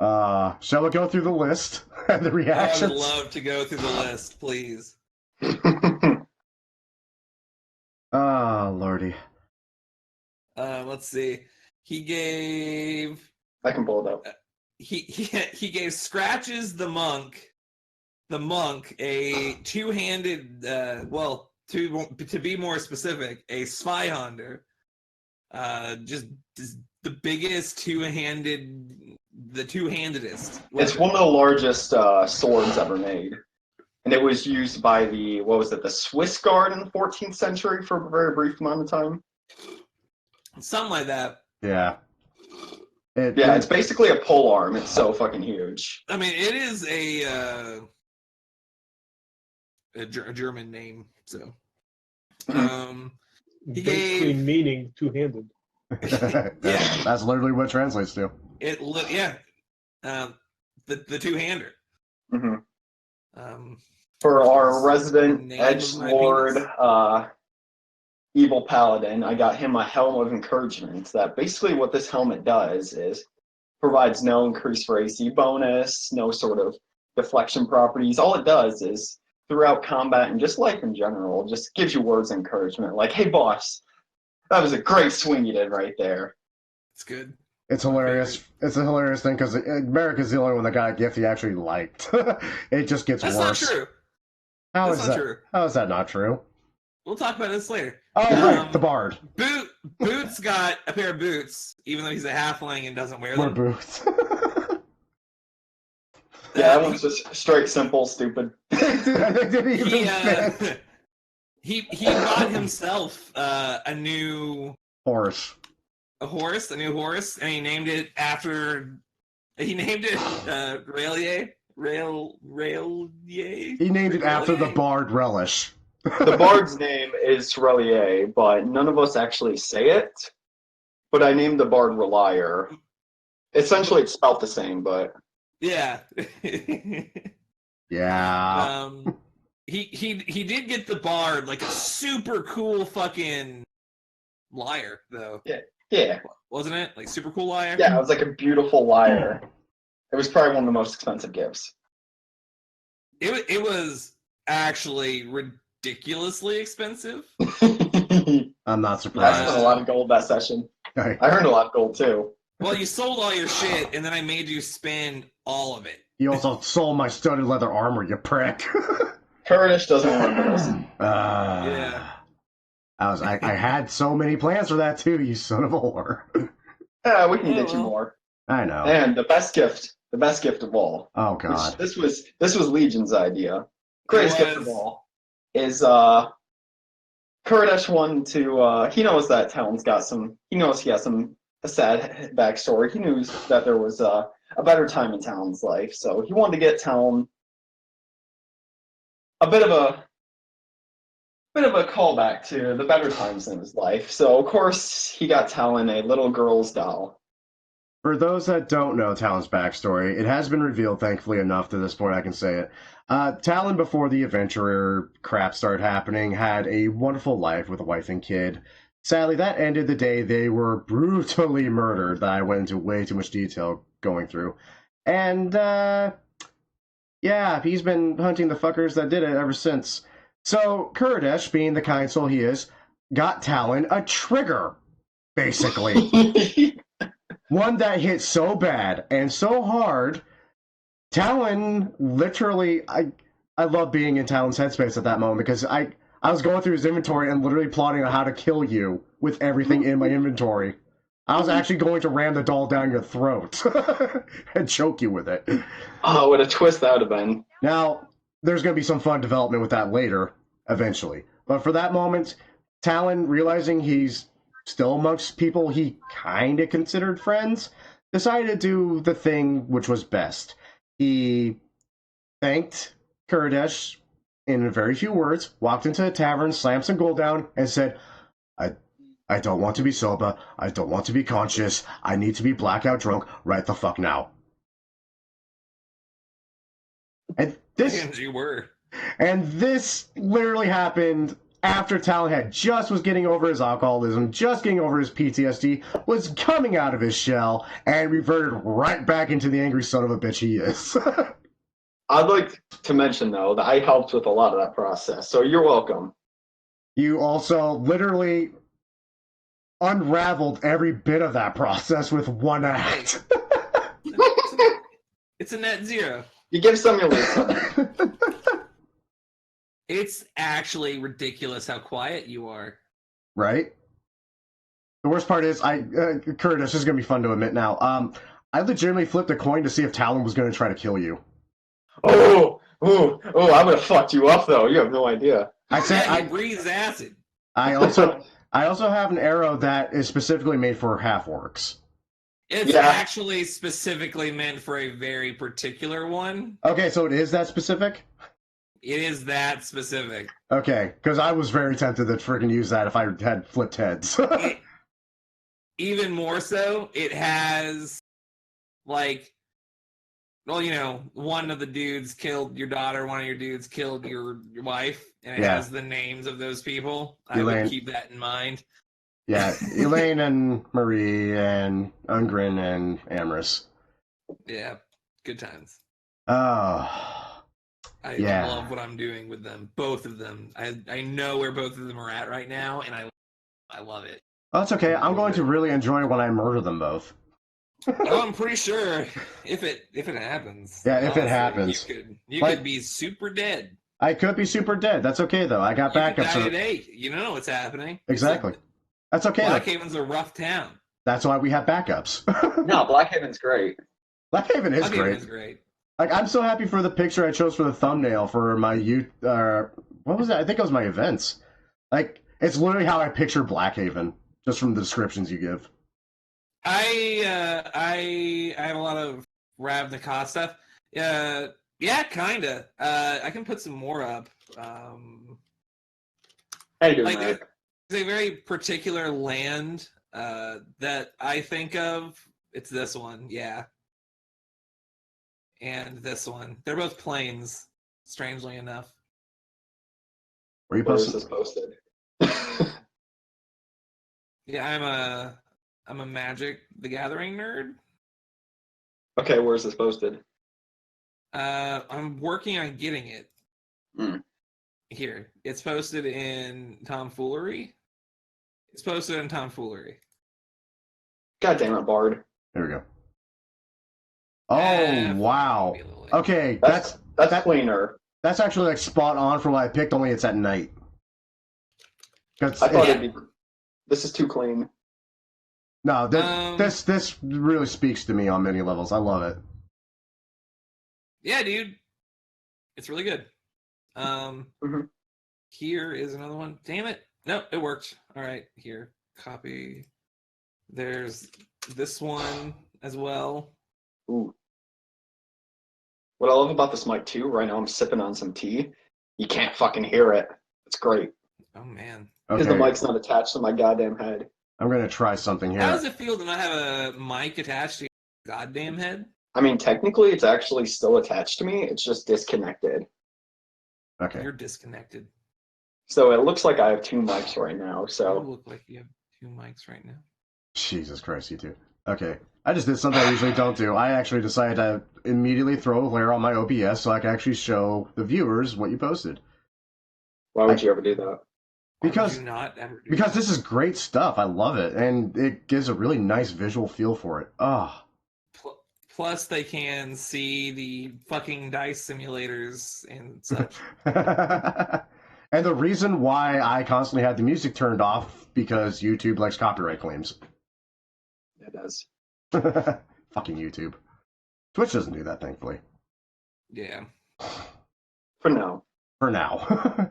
Shall we go through the list and the reactions? I would love to go through the list, please. Oh, lordy. Let's see. He gave... I can pull it up. He gave Scratches the monk a two-handed, to be more specific, a Zweihander. Just the biggest the two-handedest. It's one of the largest swords ever made. And it was used by the Swiss Guard in the 14th century for a very brief amount of time. Something like that. Yeah. It's basically a pole arm. It's so fucking huge. I mean, it is a German name, so. Basically meaning two-handed. That's literally what it translates to. The two-hander. Mm-hmm. For our resident edgelord, evil paladin, I got him a helm of encouragement. That basically what this helmet does is provides no increase for AC bonus, no sort of deflection properties. All it does is throughout combat and just life in general, just gives you words of encouragement like, "Hey, boss, that was a great swing you did right there." It's good. It's hilarious. It's a hilarious thing because Merrick is the only one that got a gift he actually liked. It just gets worse. That's not true. How is that not true? We'll talk about this later. Oh, right, the bard. Boot Boots got a pair of boots, even though he's a halfling and doesn't wear More them. boots. Yeah, that one's just straight, simple, stupid. He bought himself a new horse. A new horse, and he named it after. He named it Railier. He named it after the bard Relish. The bard's name is Relier, but none of us actually say it. But I named the bard Relier. Essentially, it's spelled the same, but yeah. Yeah. He did get the bard like a super cool fucking lyre though. Yeah. Wasn't it? Like super cool lyre? Yeah, it was like a beautiful lyre. It was probably one of the most expensive gifts. It was actually ridiculously expensive. I'm not I surprised. spent a lot of gold that session. I earned a lot of gold too. Well, you sold all your shit, and then I made you spend all of it. You also sold my studded leather armor, you prick. Kurdish doesn't remember this. Yeah. I had so many plans for that too, you son of a whore. Yeah, we can get you more. I know. And the best gift of all. Oh god. This was Legion's idea. Greatest gift of all is Kurdish wanted to he knows that Talon's got some he has a sad backstory. He knew that there was a better time in Talon's life, so he wanted to get Talon a bit of a callback to the better times in his life. So of course he got Talon a little girl's doll. For those that don't know Talon's backstory, it has been revealed, thankfully enough to this point I can say it. Talon, before the adventurer crap started happening, had a wonderful life with a wife and kid. Sadly, that ended the day they were brutally murdered, that I went into way too much detail going through. And, yeah, he's been hunting the fuckers that did it ever since. So, Kurdish, being the kind soul he is, got Talon a trigger, basically. One that hit so bad and so hard, Talon literally, I love being in Talon's headspace at that moment because I was going through his inventory and literally plotting on how to kill you with everything in my inventory. I was actually going to ram the doll down your throat and choke you with it. Oh, what a twist that would have been. Now, there's going to be some fun development with that later, eventually. But for that moment, Talon, realizing he's still amongst people he kind of considered friends, decided to do the thing which was best. He thanked Kurdish in very few words, walked into the tavern, slammed some gold down, and said, I don't want to be sober, I don't want to be conscious, I need to be blackout drunk right the fuck now. And this literally happened after Talon was getting over his alcoholism, just getting over his PTSD, was coming out of his shell, and reverted right back into the angry son of a bitch he is. I'd like to mention, though, that I helped with a lot of that process, so you're welcome. You also literally unraveled every bit of that process with one act. It's a net zero. You give some, you lose some. It's actually ridiculous how quiet you are. Right? The worst part is, Kurt, this is going to be fun to admit now. I legitimately flipped a coin to see if Talon was going to try to kill you. Oh, I would have fucked you up, though. You have no idea. I breathes acid. I also have an arrow that is specifically made for half-orcs. It's actually specifically meant for a very particular one. Okay, so it is that specific? It is that specific. Okay, because I was very tempted to freaking use that if I had flipped heads. Even more so, it has, like, well, you know, one of the dudes killed your daughter, one of your dudes killed your wife, and it has the names of those people. Elaine. I would keep that in mind. Yeah, Elaine and Marie and Ungrin and Amorous. Yeah, good times. Oh. I love what I'm doing with them, both of them. I know where both of them are at right now, and I love it. Oh, that's okay. I'm going to really enjoy when I murder them both. Oh, I'm pretty sure if it happens. Yeah, if it happens. You could be super dead. I could be super dead. That's okay though. I got backups. Die today. You know what's happening. Exactly. That's okay. Blackhaven's a rough town. That's why we have backups. No, Blackhaven's great. Blackhaven is great. Is great. Like, I'm so happy for the picture I chose for the thumbnail for my what was that? I think it was my events. Like, it's literally how I picture Blackhaven, just from the descriptions you give. I have a lot of Ravnica stuff. Yeah, kinda. I can put some more up. How you doing, Like, Mark? there's a very particular land that I think of. It's this one, yeah. And this one. They're both plains, strangely enough. Where you Where is posted? this posted? Yeah, I'm a Magic the Gathering nerd. Okay, where's this posted? I'm working on getting it. Mm. Here. It's posted in Tomfoolery. It's posted in Tomfoolery. God damn it, Bard. There we go. Oh, wow. Okay, That's cleaner. That's actually like spot on for what I picked, only it's at night. I thought it'd be. This is too clean. No, this really speaks to me on many levels. I love it. Yeah, dude. It's really good. Here is another one. Damn it. Nope, it worked. All right, here. Copy. There's this one as well. Ooh. What I love about this mic too, right now I'm sipping on some tea. You can't fucking hear it. It's great. Oh man. Because the mic's not attached to my goddamn head. I'm gonna try something here. How does it feel to not have a mic attached to your goddamn head? I mean, technically it's actually still attached to me. It's just disconnected. Okay. You're disconnected. So it looks like I have two mics right now. You So look like you have two mics right now. Jesus Christ, you two. Okay. I just did something I usually don't do. I actually decided to immediately throw a layer on my OBS so I can actually show the viewers what you posted. why would you ever do that? Because Why would you not ever do because that? this is great stuff. I love it, and it gives a really nice visual feel for it. Ah. Plus, they can see the fucking dice simulators and such. And the reason why I constantly had the music turned off because YouTube likes copyright claims. It does. Fucking YouTube. Twitch doesn't do that, thankfully. Yeah. For now. For now.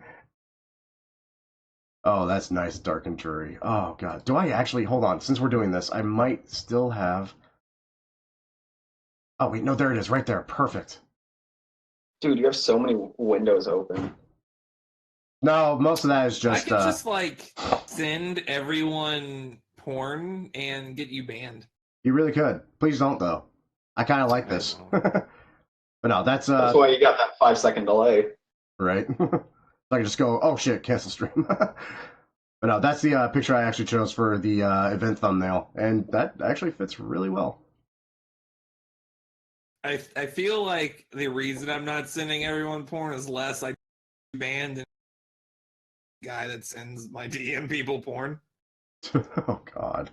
Oh, that's nice, dark and dreary. Oh, God. Do I actually... Hold on. Since we're doing this, I might still have... Oh, wait. No, there it is. Right there. Perfect. Dude, you have so many windows open. No, most of that is just... I could just, like, send everyone porn and get you banned. You really could. Please don't, though. I kind of like this. But no, that's... That's why you got that 5-second delay. Right? I can just go, oh shit, cancel stream. But no, that's the picture I actually chose for the event thumbnail, and that actually fits really well. I feel like the reason I'm not sending everyone porn is less I banned a guy that sends my DM people porn. Oh god.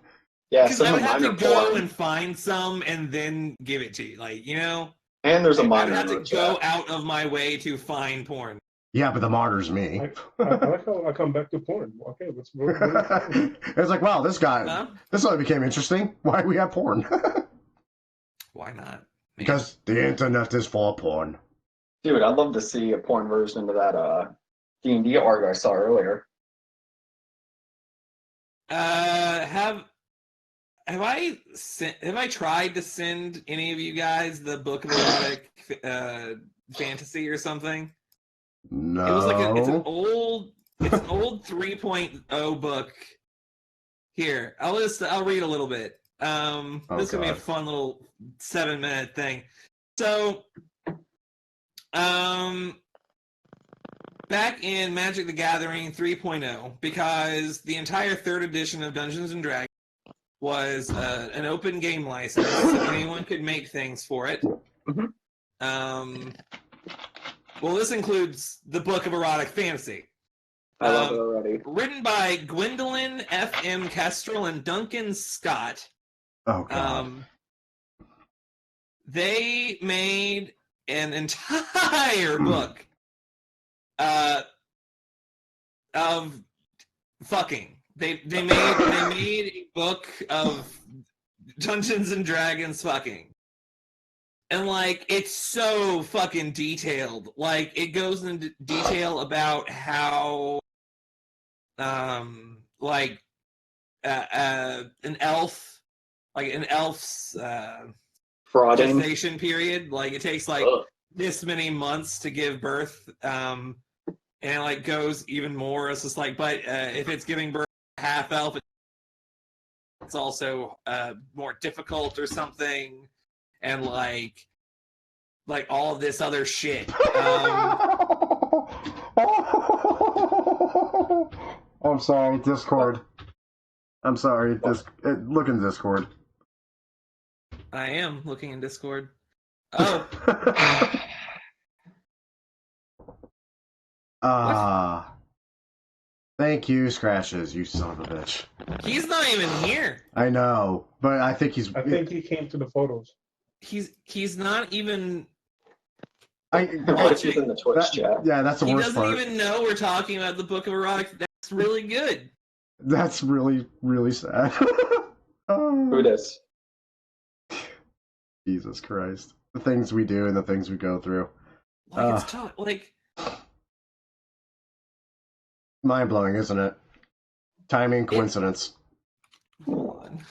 Yeah, Because I some would of have mine to are go porn. and find some and then give it to you. Like, you know? And there's a I minor would have in to the go chat. out of my way to find porn. Yeah, but the monitor's me. I like how I come back to porn. Okay, let's It's like, wow, this guy, Huh? this one became interesting. Why do we have porn? Why not? Because the internet is full of porn. Dude, I'd love to see a porn version of that D&D art I saw earlier. Have I tried to send any of you guys the book of erotic fantasy or something? No. It was like it's an old 3.0 book. Here, I'll read a little bit. This is gonna be a God. fun little 7-minute thing. So, back in Magic the Gathering 3.0, because the entire third edition of Dungeons and Dragons was an open game license, so anyone could make things for it. Well, this includes the Book of Erotic Fantasy. I love it already. Written by Gwendolyn F.M. Kestrel and Duncan Scott. Oh, God. They made an entire book of fucking. They made a book of Dungeons and Dragons fucking. And, like, it's so fucking detailed. Like, it goes into detail about how, like, an elf's, Frauding. gestation period. Like, it takes, like, this many months to give birth, and it, like, goes even more. It's just like, but if it's giving birth to half-elf, it's also more difficult or something. And, like all of this other shit. I'm sorry, Discord. I'm sorry. Look in Discord. I am looking in Discord. Oh. Thank you, Scratches, you son of a bitch. He's not even here. I know, but I think he's... I think he came to the photos. He's not even... He's in the Twitch chat. Yeah, that's the worst part. He doesn't even know we're talking about the Book of Erotic. That's really good. That's really, really sad. Who dis? Jesus Christ. The things we do and the things we go through. Like, it's tough. Like... Mind-blowing, isn't it? Timing, coincidence. Hold on.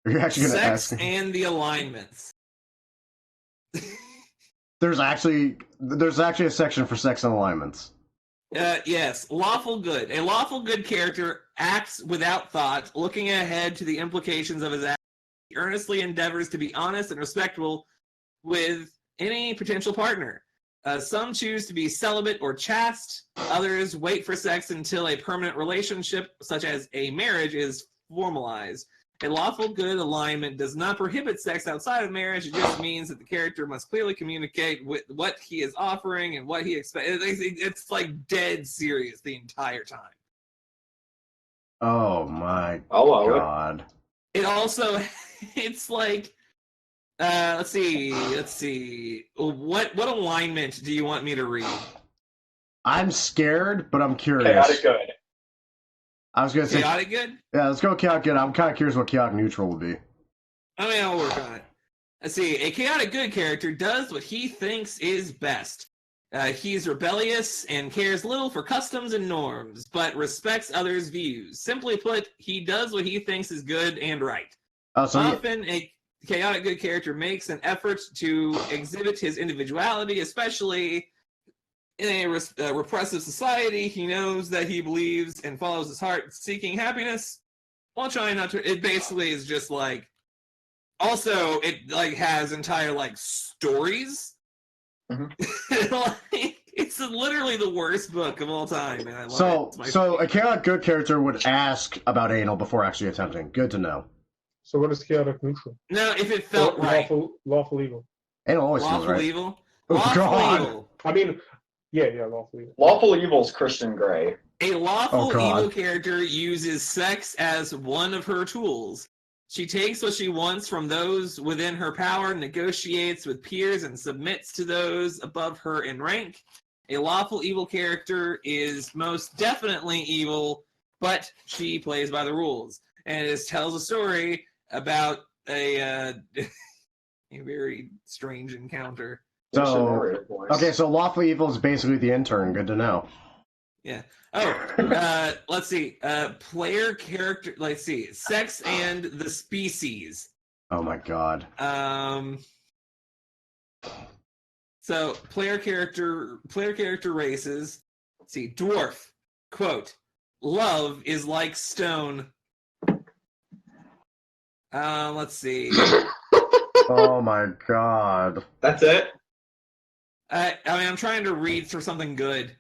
Are you actually going to ask Sex and the alignments. There's actually a section for sex and alignments. Yes, lawful good. A lawful good character acts without thought, looking ahead to the implications of his actions. He earnestly endeavors to be honest and respectful with any potential partner. Some choose to be celibate or chaste. Others wait for sex until a permanent relationship, such as a marriage, is formalized. A lawful good alignment does not prohibit sex outside of marriage. It just means that the character must clearly communicate with what he is offering and what he expects. It's like dead serious the entire time. Oh my god. It also, it's like, let's see. What alignment do you want me to read? I'm scared, but I'm curious. Chaotic good. I was gonna say chaotic good. Yeah, let's go chaotic good. I'm kind of curious what chaotic neutral would be. I mean, I'll work on it. Let's see. A chaotic good character does what he thinks is best. He's rebellious and cares little for customs and norms, but respects others' views. Simply put, he does what he thinks is good and right. Often, a chaotic good character makes an effort to exhibit his individuality, especially in a repressive society. He knows that he believes and follows his heart, seeking happiness, while trying not to. It basically is just like. Also, it like has entire like stories. Mm-hmm. Like, it's literally the worst book of all time, and I love it. So a chaotic good character would ask about anal before actually attempting. Good to know. So what is chaotic neutral? No, if it felt right. Lawful evil. Anal always feels right. Evil. Oh, lawful God. evil. I mean, yeah, lawful evil. Lawful evil is Christian Grey. A lawful evil character uses sex as one of her tools. She takes what she wants from those within her power, negotiates with peers, and submits to those above her in rank. A lawful evil character is most definitely evil, but she plays by the rules. And it tells a story about a very strange encounter. So, okay, so lawful evil is basically the intern. Good to know. Yeah. Let's see. Player character. Let's see. Sex and the species. Oh my god. So player character races. Let's see. Dwarf. Quote. Love is like stone. Let's see. Oh my god. That's it? I mean, I'm trying to read through something good.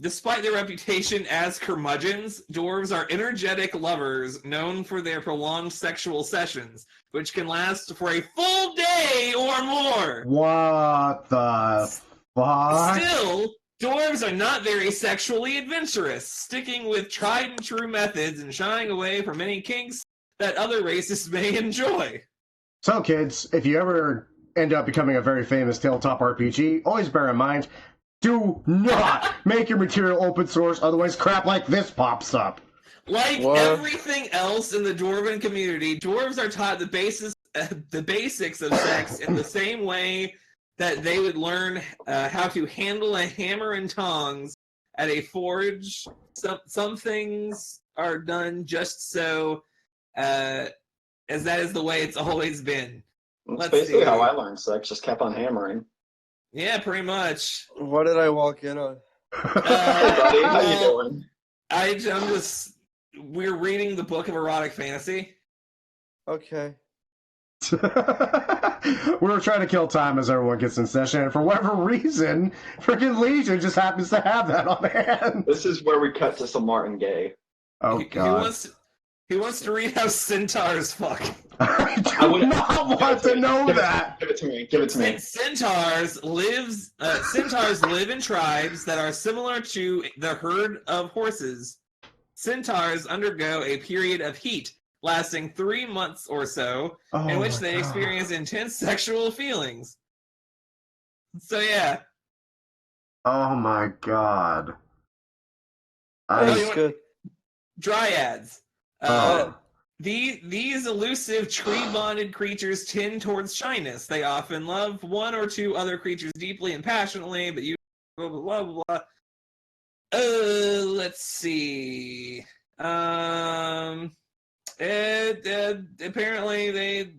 Despite their reputation as curmudgeons, dwarves are energetic lovers known for their prolonged sexual sessions, which can last for a full day or more. What the fuck? Still, dwarves are not very sexually adventurous, sticking with tried and true methods and shying away from any kinks that other races may enjoy. So, kids, if you ever end up becoming a very famous tabletop RPG, always bear in mind, Do not make your material open source, otherwise crap like this pops up. Like What? everything else in the dwarven community, dwarves are taught the basics of sex in the same way that they would learn how to handle a hammer and tongs at a forge. Some things are done just so, as that is the way it's always been. That's Let's basically see. how I learned sex. Just kept on hammering. Yeah, pretty much. What did I walk in on? Hey, buddy, how you doing? I'm just. We're reading the book of erotic fantasy. Okay. We were trying to kill time as everyone gets in session, and for whatever reason, freaking Legion just happens to have that on hand. This is where we cut to some Martin Gaye. Oh, Who God. wants to read how centaurs fuck? I do not want to know that. Give it to me. Give it to me. Centaurs live in tribes that are similar to the herd of horses. Centaurs undergo a period of heat lasting 3 months or so, in which they experience intense sexual feelings. So yeah. Oh my God. That's good. Dryads. Oh. These elusive tree-bonded creatures tend towards shyness. They often love one or two other creatures deeply and passionately, but you blah blah blah blah. Let's see. Apparently they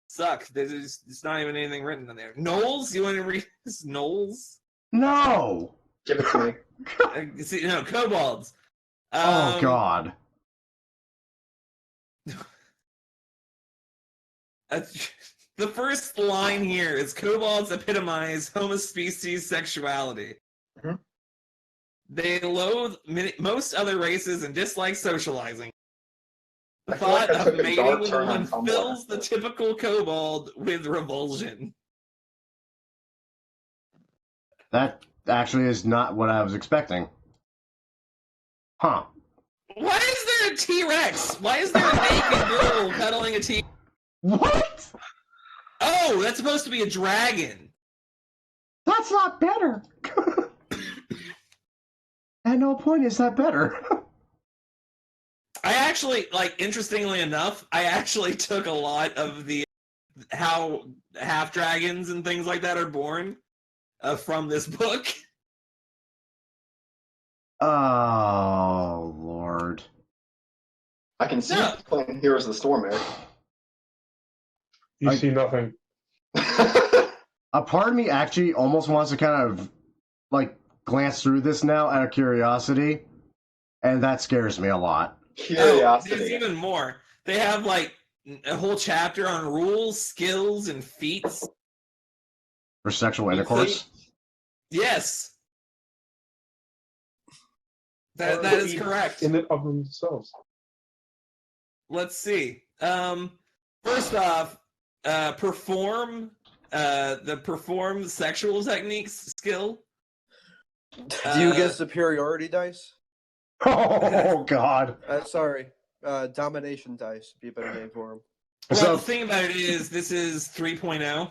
suck. It's not even anything written in there. Knolls? You want to read this? Knolls? No. Give it to me. See, no, kobolds. Oh God. The first line here is kobolds epitomize homospecies sexuality. Mm-hmm. They loathe most other races and dislike socializing. The I feel like thought I of took a mating dark with turn one on Tumblr. fills the typical kobold with revulsion. That actually is not what I was expecting. Huh. Why is there a T-Rex? Why is there a naked girl cuddling a T? What? Oh, that's supposed to be a dragon. That's not better. At no point is that better. I actually, interestingly enough, I actually took a lot of the how half dragons and things like that are born from this book. Oh, Lord. I can see No. you playing Heroes of the Storm, Eric. You see nothing. A part of me actually almost wants to kind of, glance through this now out of curiosity, and that scares me a lot. Curiosity. There's even more. They have, a whole chapter on rules, skills, and feats. For sexual intercourse? Yes. That is correct. In and of themselves. Let's see. First off, perform sexual techniques skill. Do you get superiority dice? Oh, God. Sorry. Domination dice would be a better name for them. Well, So- the thing about it is, this is 3.0,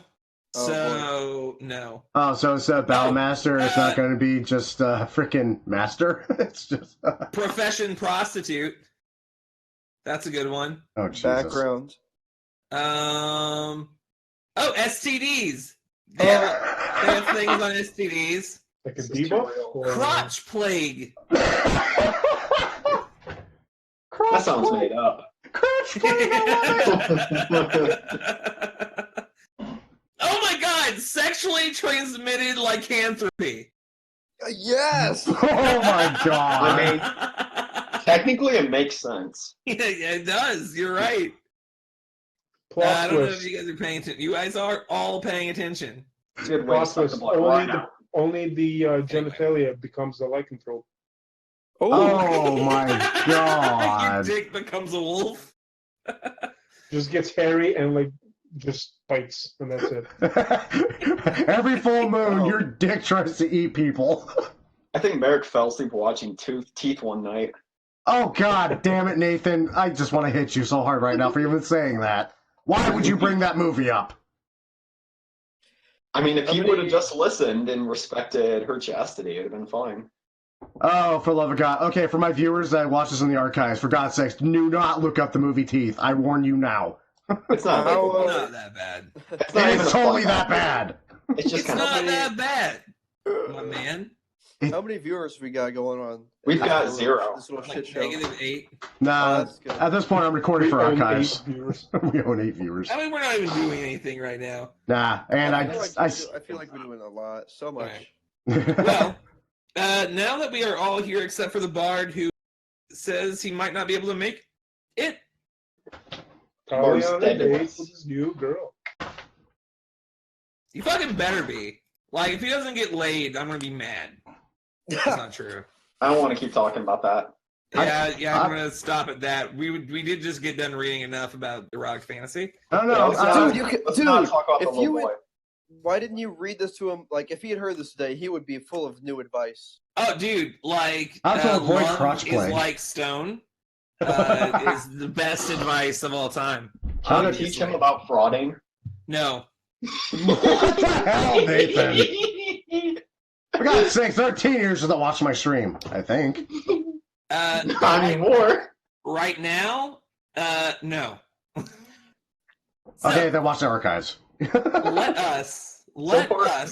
so no. Oh, so instead of Battlemaster, it's not going to be just freaking Master? It's just... Profession prostitute. That's a good one. Oh, Jesus. Background. STDs. They have things on STDs. Like a This is too debuff? real. Or... Crotch plague. That sounds made up. Oh my God! Sexually transmitted lycanthropy. Yes! Oh, my God. I mean, technically it makes sense. Yeah, it does. You're right. Plot I don't know twist. if you guys are paying attention. You guys are all paying attention. It's a good way to Plot suck the twist. blood right out. Only the genitalia becomes the lycanthrope. Oh, my Your God. dick becomes a wolf. Just gets hairy and just bites, and that's it. Every full moon, your dick tries to eat people. I think Merrick fell asleep watching Teeth one night. Oh, God damn it, Nathan. I just want to hit you so hard right now for even saying that. Why would you bring that movie up? I mean, if How he many- would have just listened and respected her chastity, it would have been fine. Oh, for love of God. Okay, for my viewers that watch this in the archives, for God's sakes, do not look up the movie Teeth. I warn you now. It's not How, like It's not that bad. it's not It even is a totally fun that movie. bad. It's just It's kind not of. that bad, my man. How many viewers we got going on? We've got This 0. This little Like shit show. -8. Nah, that's good. at this point, I'm recording We for own archives. 8 viewers. We own 8 viewers. I mean, we're not even doing anything right now. Nah, and I feel like I I feel like we're doing a lot, so much. Well, now that we are all here except for the bard who says he might not be able to make it. Probably Bard's on a dead to date us. with his new girl. You fucking better be. Like, if he doesn't get laid, I'm gonna be mad. That's not true. I don't want to keep talking about that. I'm gonna stop at that. We did just get done reading enough about erotic fantasy. I don't know. Yeah, let's not talk about the if you little boy. Why didn't you read this to him? Like, if he had heard this today, he would be full of new advice. Oh, dude, like How to avoid love crotch is play. like stone. Is the best advice of all time. How to teach him about frauding? No. What the hell, Nathan? For God's sake, 13 years without watching my stream, I think. Not anymore. Right now, no. Okay, then watch the archives. let us far-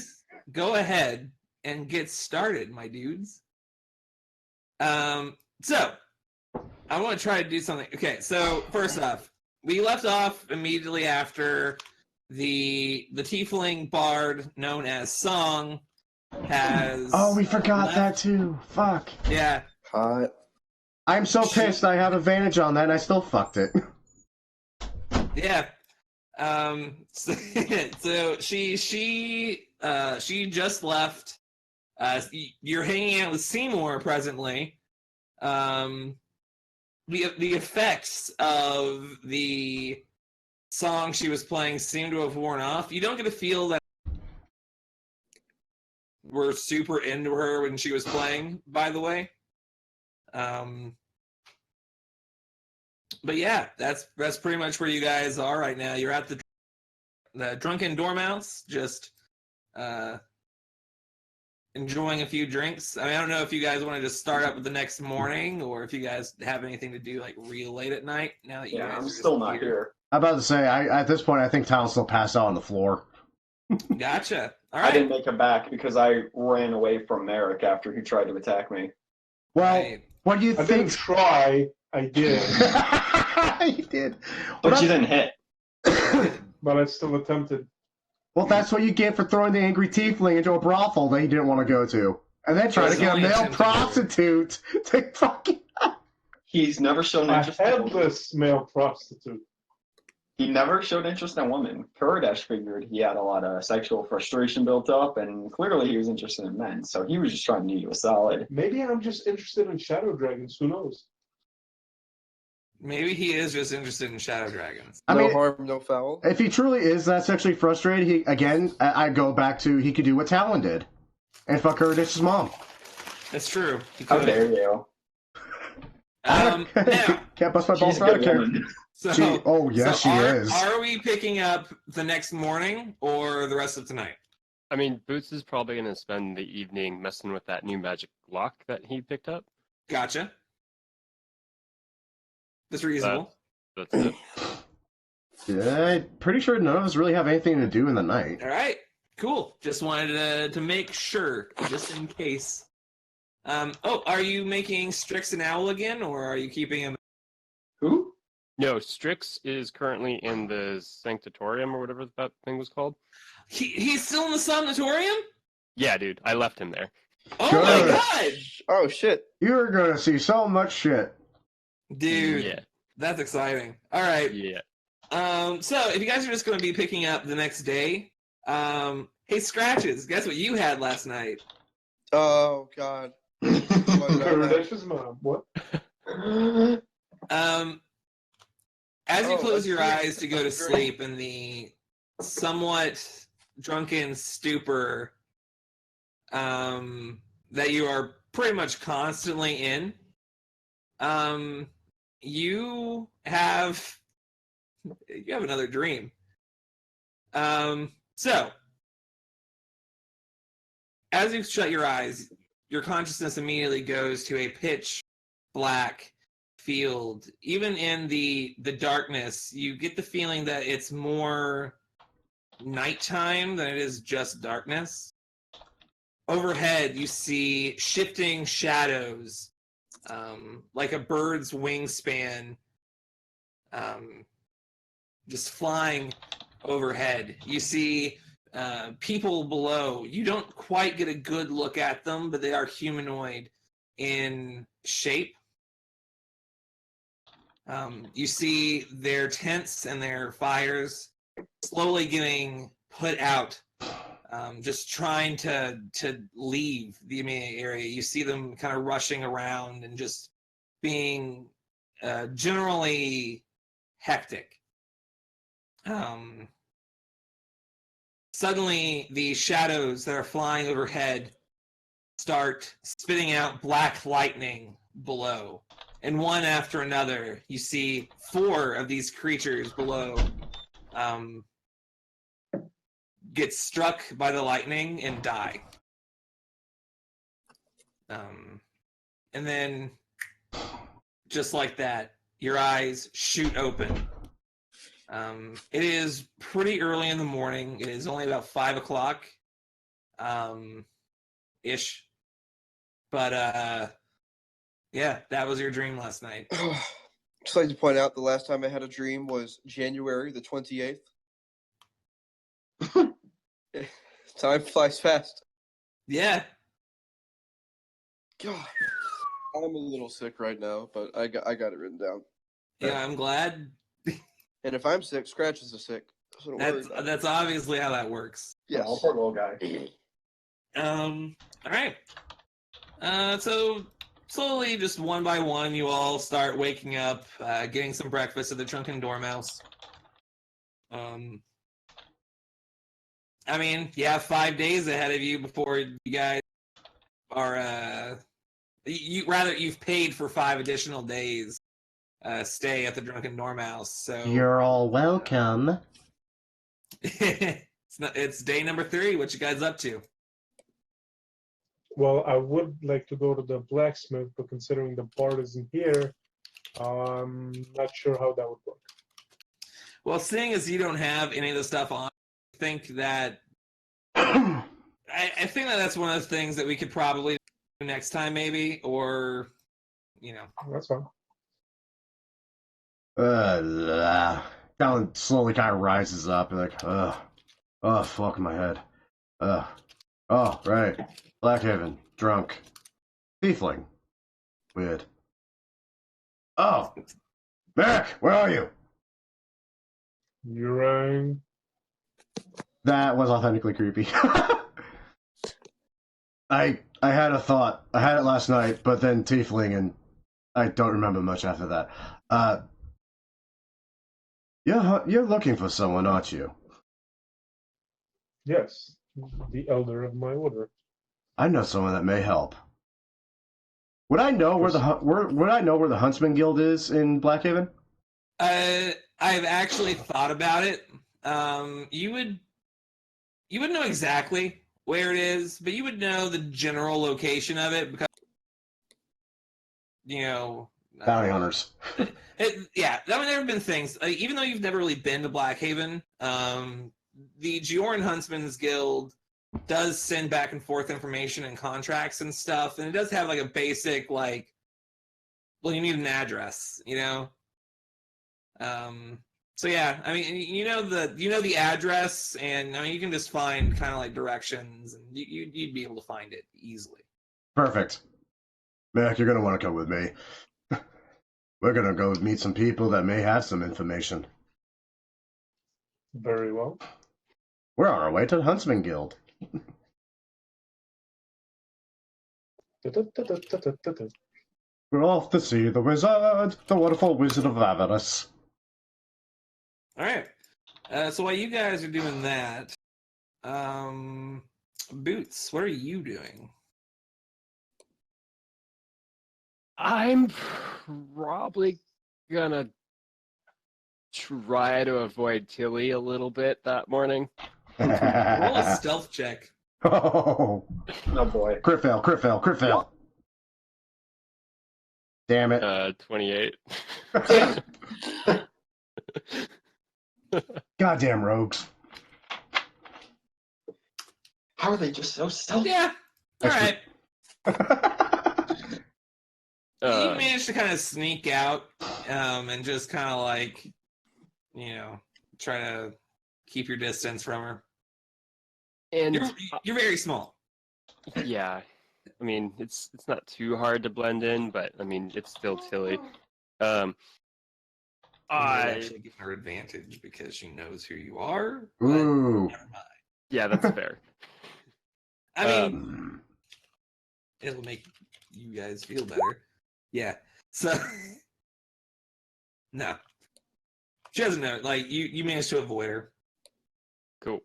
go ahead and get started, my dudes. So I want to try to do something. Okay, so first off, we left off immediately after the tiefling bard known as Song has. Oh, we forgot left. that too. Fuck. Yeah. Hot. I'm so pissed I have advantage on that and I still fucked it. Yeah. So she just left. You're hanging out with Seymour presently. The effects of the song she was playing seem to have worn off. You don't get to feel that we're super into her when she was playing, by the way. But yeah, that's pretty much where you guys are right now. You're at the Drunken Dormouse, just enjoying a few drinks. I mean, I don't know if you guys want to just start up with the next morning, or if you guys have anything to do like real late at night. Now that you guys Yeah, are I'm just still not here. I'm about to say, at this point, I think Talon's still passed out on the floor. Gotcha. All I right. didn't make it back because I ran away from Merrick after he tried to attack me. Well, Right. what do you I didn't think? try. I did, You did. But you didn't hit. but I still attempted. Well, that's what you get for throwing the angry tiefling into a brothel that he didn't want to go to. And then trying to It's get a only male attempted prostitute to fucking... He's never shown A interest in women. headless male prostitute. He never showed interest in women. Kuradesh figured he had a lot of sexual frustration built up, and clearly he was interested in men, so he was just trying to do you a solid. Maybe I'm just interested in shadow dragons. Who knows? Maybe he is just interested in shadow dragons. I No mean, harm, no foul. if he truly is that sexually frustrated, I go back to he could do what Talon did. And fuck Kuradish's mom. That's true. He How could. dare you? Now, Can't bust my balls She's a for out of good character. woman. so, She is. Are we picking up the next morning or the rest of tonight? I mean, Boots is probably going to spend the evening messing with that new magic lock that he picked up. Gotcha. That's reasonable. That's it. Yeah, I'm pretty sure none of us really have anything to do in the night. All right. Cool. Just wanted to make sure, just in case. Are you making Strix an owl again, or are you keeping him? Who? No, Strix is currently in the Sanctatorium or whatever that thing was called. He's still in the Somnatorium? Yeah, dude, I left him there. Oh Good. my god! Oh shit! You're gonna see so much shit. Dude, Yeah, that's exciting. All right. yeah. So if you guys are just going to be picking up the next day, hey Scratches, guess what you had last night? Oh god. Kuradesh's mom. What? As you Oh, close your that's eyes to go to very- sleep in the somewhat drunken stupor that you are pretty much constantly in, you have another dream. So as you shut your eyes, your consciousness immediately goes to a pitch black field. Even in the darkness, you get the feeling that it's more nighttime than it is just darkness. Overhead, you see shifting shadows, like a bird's wingspan, just flying overhead. You see people below. You don't quite get a good look at them, but they are humanoid in shape. You see their tents and their fires slowly getting put out, just trying to leave the immediate area. You see them kind of rushing around and just being generally hectic. Suddenly, the shadows that are flying overhead start spitting out black lightning below. And one after another, you see 4 of these creatures below get struck by the lightning and die. And then, just like that, your eyes shoot open. It is pretty early in the morning. It is only about 5 o'clock ish. But yeah, that was your dream last night. Just like to point out, the last time I had a dream was January the 28th. Time flies fast. Yeah. God, I'm a little sick right now, but I got it written down. Yeah, I'm glad. And if I'm sick, Scratches are sick. So That's obviously how that works. Yes. Oh, poor little guy. All right. So slowly, just one by one, you all start waking up, getting some breakfast at the Drunken Dormouse. I mean, you have 5 days ahead of you before you guys are. You've paid for 5 additional days. Stay at the Drunken Dormouse. So You're all welcome. it's day number 3. What you guys up to? Well, I would like to go to the blacksmith, but considering the bard isn't here, I'm not sure how that would work. Well, seeing as you don't have any of the stuff on, I think that I think that that's one of the things that we could probably do next time, maybe, or That's fine. Colin slowly kind of rises up and like, oh, fuck my head. Oh, right. Blackhaven, drunk. Tiefling. Weird. Oh, Mac, where are you? You're right. That was authentically creepy. I had a thought. I had it last night, but then Tiefling, and I don't remember much after that. You're looking for someone, aren't you? Yes, the elder of my order. I know someone that may help. Would I know where the Huntsman Guild is in Blackhaven? I've actually thought about it. You would know exactly where it is, but you would know the general location of it because Bounty hunters. Yeah, I mean, there have been things. Even though you've never really been to Blackhaven, the Georan Huntsman's Guild does send back and forth information and contracts and stuff, and it does have like a basic you need an address, So yeah, I mean, you know the address, and I mean you can just find kind of like directions, and you'd be able to find it easily. Perfect. Mac, you're gonna want to come with me. We're gonna go meet some people that may have some information. Very well. We're on our way to the Huntsman Guild. We're off to see the wizard, the wonderful Wizard of Avarice. All right. So while you guys are doing that, Boots, what are you doing? I'm probably gonna try to avoid Tilly a little bit that morning. Roll a stealth check. Oh, Oh boy. crit fail, crit fail, crit fail. Damn it. 28. Goddamn rogues. How are they just so stealthy? Yeah. All Expert. right. You Uh, managed to kind of sneak out and just kind of like, try to keep your distance from her. and You're very small. yeah, I mean it's not too hard to blend in, but I mean it's still Tilly. You might I actually give her advantage because she knows who you are. But Ooh. never mind. yeah, that's fair. I mean, Hmm. it'll make you guys feel better. Yeah. So no, she doesn't know. Like you managed to avoid her. Cool.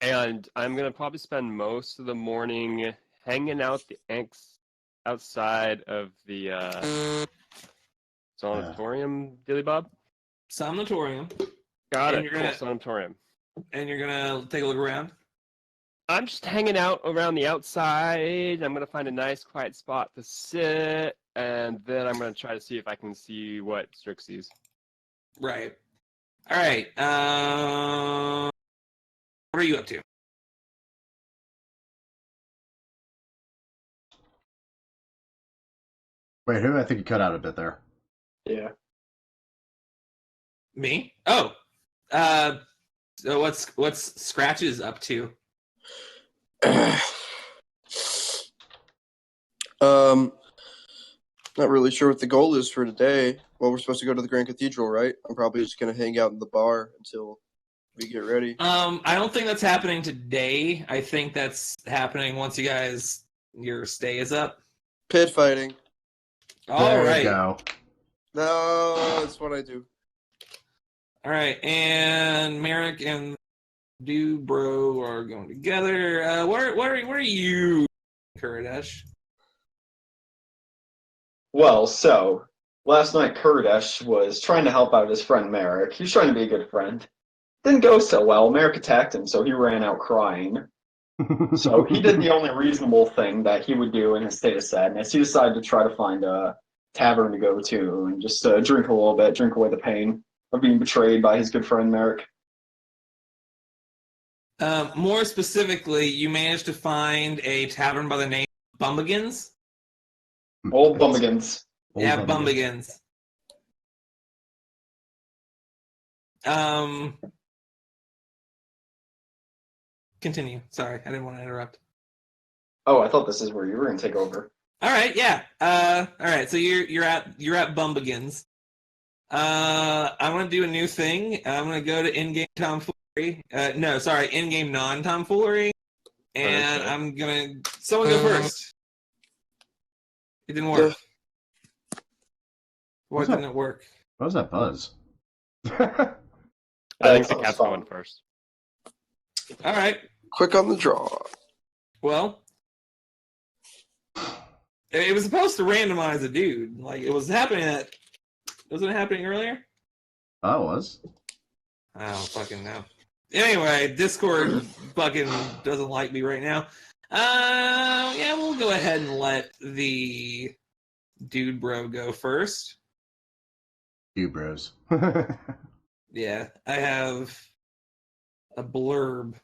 And I'm gonna probably spend most of the morning hanging out outside of the sanatorium, Dilly Bob. Somnatorium, Got and it. Cool. Sanatorium. you're gonna take a look around. I'm just hanging out around the outside. I'm gonna find a nice, quiet spot to sit, and then I'm gonna try to see if I can see what Strix sees. Right. All right. What are you up to? Wait, who? I think you cut out a bit there. Yeah. Me? Oh. So what's Scratches up to? Not really sure what the goal is for today. Well, we're supposed to go to the Grand Cathedral, right? I'm probably just gonna hang out in the bar until we get ready. I don't think that's happening today. I think that's happening once your stay is up. Pit fighting. All There right. you go. No, that's what I do. All right, and Merrick and Bro are going together. What are you, Kurdish? Well, so last night Kurdish was trying to help out his friend Merrick. He was trying to be a good friend. Didn't go so well. Merrick attacked him, so he ran out crying. So he did the only reasonable thing that he would do in his state of sadness. He decided to try to find a tavern to go to and just drink a little bit, drink away the pain of being betrayed by his good friend Merrick. More specifically, you managed to find a tavern by the name of Bumbagins. Old Bummigans. Old Yeah, Bummigans. Bumbagins. Continue. Sorry, I didn't want to interrupt. Oh, I thought this is where you were going to take over. All right, yeah. All right. So you're at Bumbagins. I'm gonna do a new thing. I'm gonna go to in-game tomfoolery. No, sorry, in-game non-tomfoolery, and Okay. I'm gonna someone go first. It didn't work. Why didn't it work? What was that buzz? I think the cat's going first. All right. Quick on the draw. Well, it was supposed to randomize a dude. Like it was happening wasn't it happening earlier? Oh, it was? I don't fucking know. Anyway, Discord fucking doesn't like me right now. Yeah, we'll go ahead and let the dude bro go first. You bros. Yeah, I have a blurb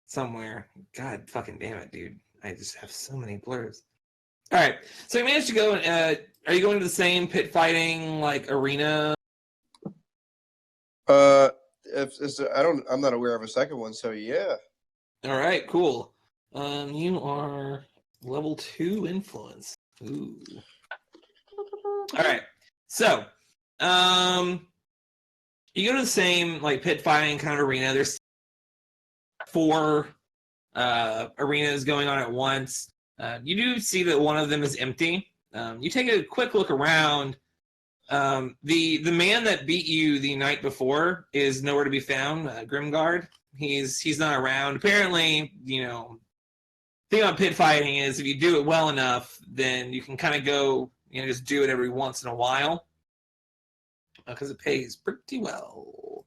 somewhere. God fucking damn it, dude. I just have so many blurbs. All right, so you managed to go. Are you going to the same pit fighting like arena? I'm not aware of a second one, so yeah. All right, cool. You are level 2 influence. Ooh. All right, so you go to the same like pit fighting kind of arena. There's 4 arenas going on at once. You do see that one of them is empty. You take a quick look around. The man that beat you the night before is nowhere to be found. Grimguard. He's not around. Apparently, thing about pit fighting is if you do it well enough, then you can kind of go, just do it every once in a while because it pays pretty well.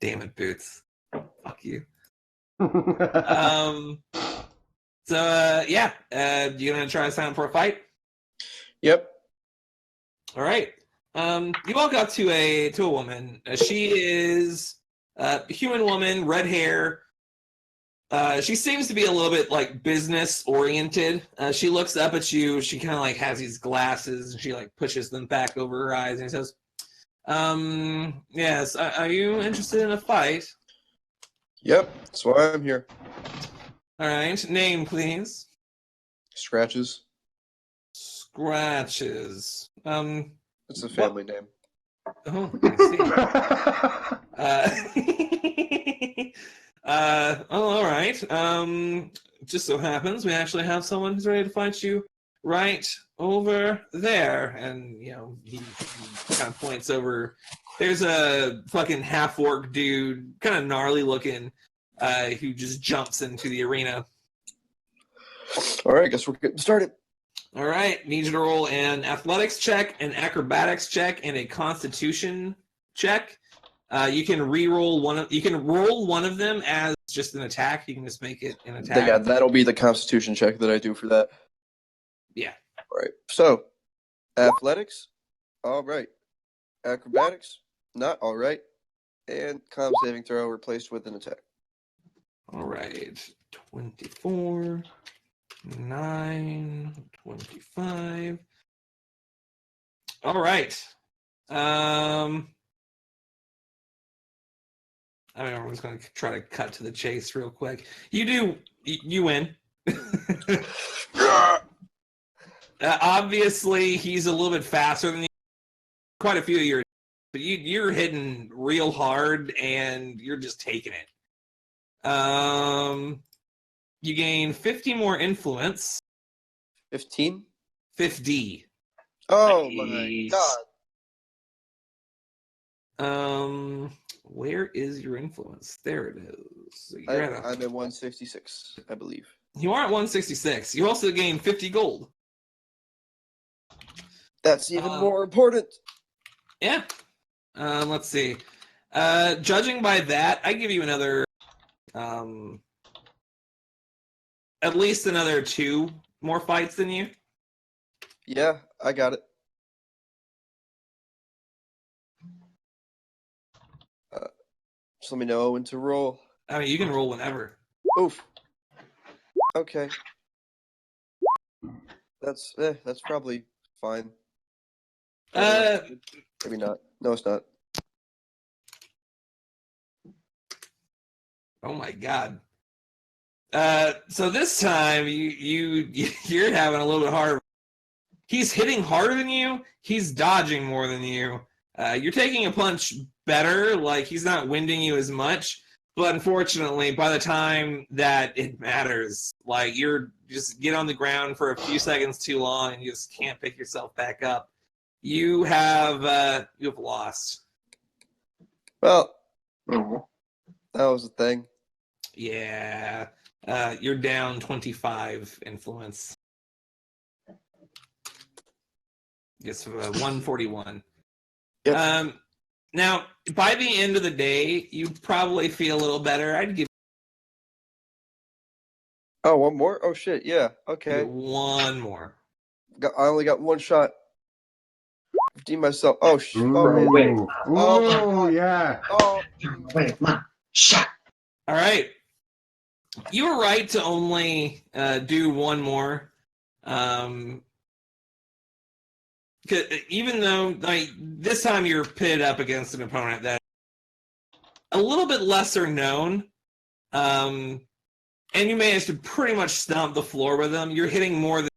Damn it, Boots. Fuck you. Yeah. You gonna try to sign up for a fight? Yep. All right. You walk up to a woman. She is a human woman, red hair. She seems to be a little bit like business oriented. She looks up at you. She kind of like has these glasses, and she like pushes them back over her eyes, and says, yes. Are you interested in a fight? Yep. That's why I'm here. All right. Name, please. Scratches. Scratches. It's a family name. Oh, I see. All right. Just so happens we actually have someone who's ready to fight you right over there. And, he kind of points over. There's a fucking half-orc dude, kind of gnarly looking, who just jumps into the arena. All right, guess we're getting started. All right, need you to roll an athletics check, an acrobatics check, and a constitution check. You can re-roll you can roll one of them as just an attack. You can just make it an attack. Yeah, that'll be the constitution check that I do for that. Yeah. All right. So, athletics, all right. Acrobatics, not all right. And con saving throw replaced with an attack. All right. 24, 9, 25. All right. I'm just going to try to cut to the chase real quick. You win. Obviously, he's a little bit faster than you. Quite a few of your, but you're hitting real hard and you're just taking it. You gain 50 more influence. 15? 50. Oh Nice. my god. Where is your influence? There it is. So you're I'm at 166, I believe. You are at 166. You also gain 50 gold. That's even more important. Yeah. Let's see. Judging by that, I give you another, at least another 2 more fights than you. Yeah, I got it. Just let me know when to roll. I mean, you can roll whenever. Oof. Okay. That's probably fine. Maybe not. No, it's not. Oh my god. So this time you're having a little bit harder. He's hitting harder than you. He's dodging more than you. You're taking a punch better. Like, he's not winding you as much. But unfortunately, by the time that it matters, like, you're just get on the ground for a few seconds too long and you just can't pick yourself back up. You have lost. Well, that was the thing. Yeah. You're down 25 influence. It's 141. Yep. Now, by the end of the day, you probably feel a little better. I'd give Oh, one more? Oh, shit, yeah. Okay. you one more. I only got one shot. Redeem myself. Oh, Ooh, wait. Oh, my God. yeah. Oh. Wait, ma. Shut. All right. You were right to only do one more. Even though this time you're pitted up against an opponent that a little bit lesser known, and you managed to pretty much stomp the floor with them. You're hitting more than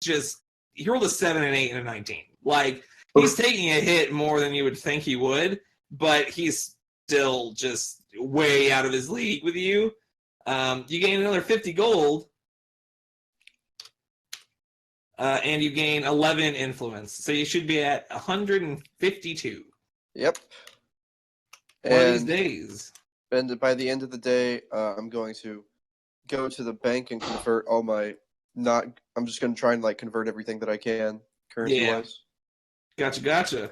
just he rolled a 7, an 8, and a 19. Like, he's taking a hit more than you would think he would, but he's still just way out of his league with you. You gain another 50 gold. And you gain 11 influence. So you should be at 152. Yep. One of these days. And by the end of the day, I'm going to go to the bank and convert all my I'm just going to try and convert everything that I can currency-wise. Gotcha.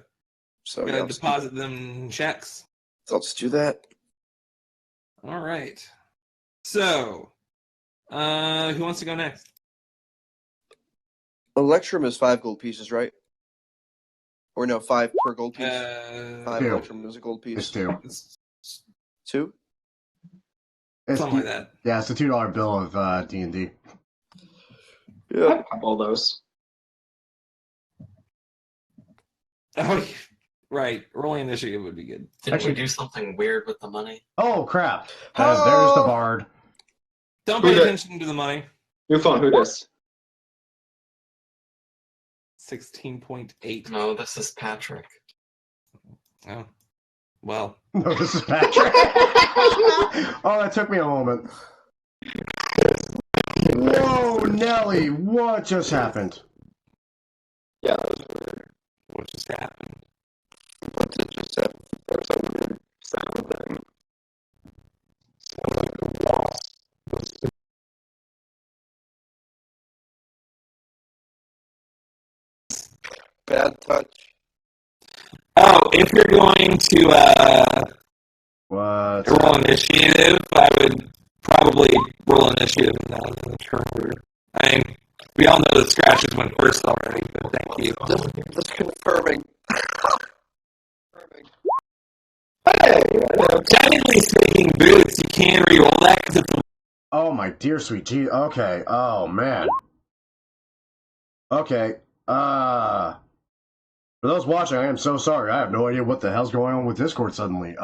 So I'm going to deposit them checks. I'll just do that. All right. So, who wants to go next? Electrum is 5 gold pieces, right? Or no, 5 per gold piece. 5 Two. Electrum is a gold piece. It's 2. 2? Something like that. Yeah, it's a $2 bill of D&D. Yeah. All those. Oh, right. Rolling initiative would be good. Didn't we do something weird with the money? Oh, crap. There's the bard. Don't pay attention to the money. New phone, who this? 16.8. No, this is Patrick. Oh. Well. No, this is Patrick. Oh, that took me a moment. Whoa, Nelly, what just happened? Yeah, that was weird. What just happened? What did just happen? There was a weird sound thing. Sounds like a wasp. Bad touch. Oh, if you're going to What? roll initiative, I would probably roll initiative now in the turn order. I mean, we all know the scratches went first already, but thank you. Just confirming. Hey! Technically speaking, boots, you can re-roll that because it's a... Oh, my dear sweet G. Okay. Oh, man. Okay. For those watching, I am so sorry. I have no idea what the hell's going on with Discord suddenly.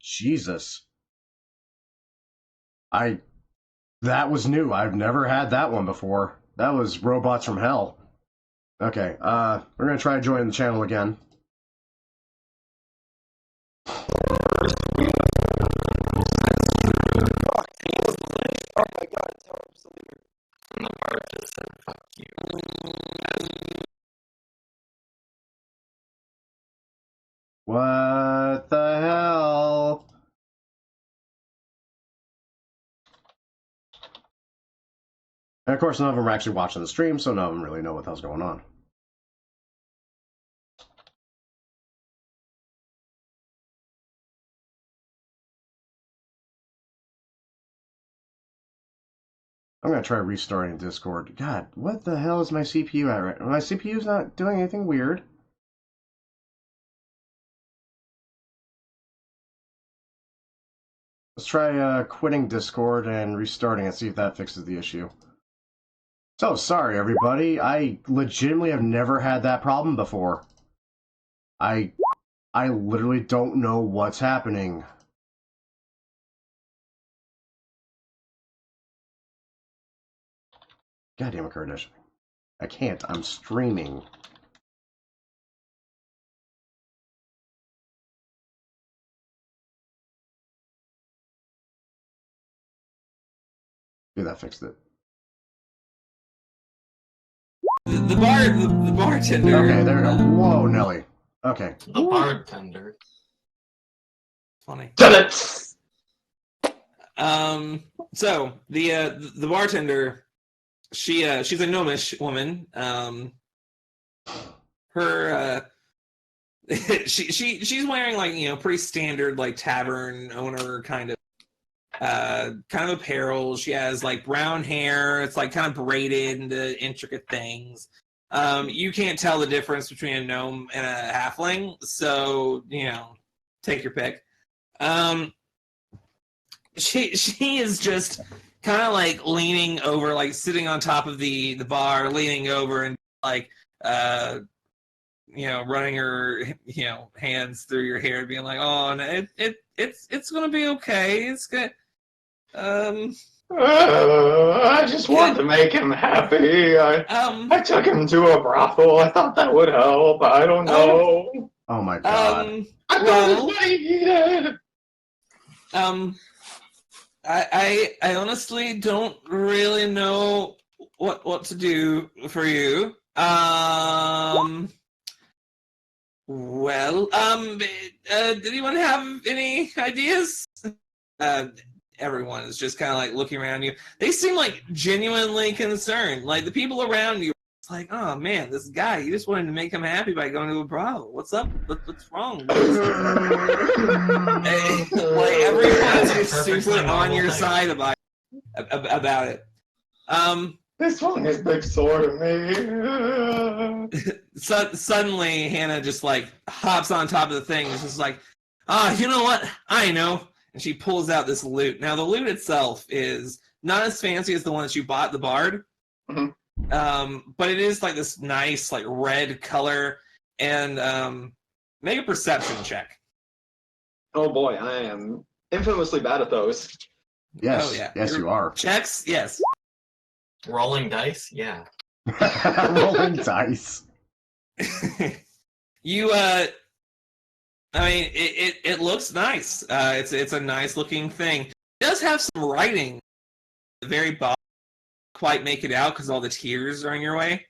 Jesus. That was new. I've never had that one before. That was Robots from Hell. Okay, we're gonna try to join the channel again. Oh my god, tell him to leave. And the bard just said, fuck you. What the hell? And of course, none of them are actually watching the stream, so none of them really know what the hell's going on. I'm gonna try restarting Discord. God, what the hell is my CPU at right now? My CPU's not doing anything weird. Let's try quitting Discord and restarting and see if that fixes the issue. So, sorry everybody, I legitimately have never had that problem before. I literally don't know what's happening. Goddamn it, Kurdish. I can't, I'm streaming. Yeah, that fixed it. The bartender. Okay, there we go. Whoa, Nelly. Okay. The bartender. Funny. Done it! So the bartender, she's a gnomish woman. Her she's wearing like pretty standard like tavern owner kind of apparel. She has like brown hair. It's like kind of braided into intricate things. You can't tell the difference between a gnome and a halfling, so take your pick. She is just kind of like leaning over, like sitting on top of the bar, leaning over and like running her hands through your hair, being like, "Oh, no, it's gonna be okay. It's good." I just wanted to make him happy. I took him to a brothel. I thought that would help. I don't know. Oh my god. I got what he needed. I honestly don't really know what to do for you. Well, did anyone have any ideas? Everyone is just kind of like looking around you. They seem like genuinely concerned. Like the people around you, it's like, oh man, this guy, you just wanted to make him happy by going to a brothel. What's up? What's wrong? Like everyone's just super on your side about it. about it. This one is big sore to me. Suddenly, Hannah just like hops on top of the thing. It's just like, you know what? I know. And she pulls out this loot. Now, the loot itself is not as fancy as the one that you bought at the Bard, but it is like this nice, like red color. And make a perception check. Oh boy, I am infamously bad at those. Yes, Oh, yeah. yes, you are. Checks, yes. Rolling dice? Yeah. Rolling dice. You, I mean, it looks nice. It's a nice looking thing. It does have some writing at the very bottom. Quite make it out because all the tears are in your way.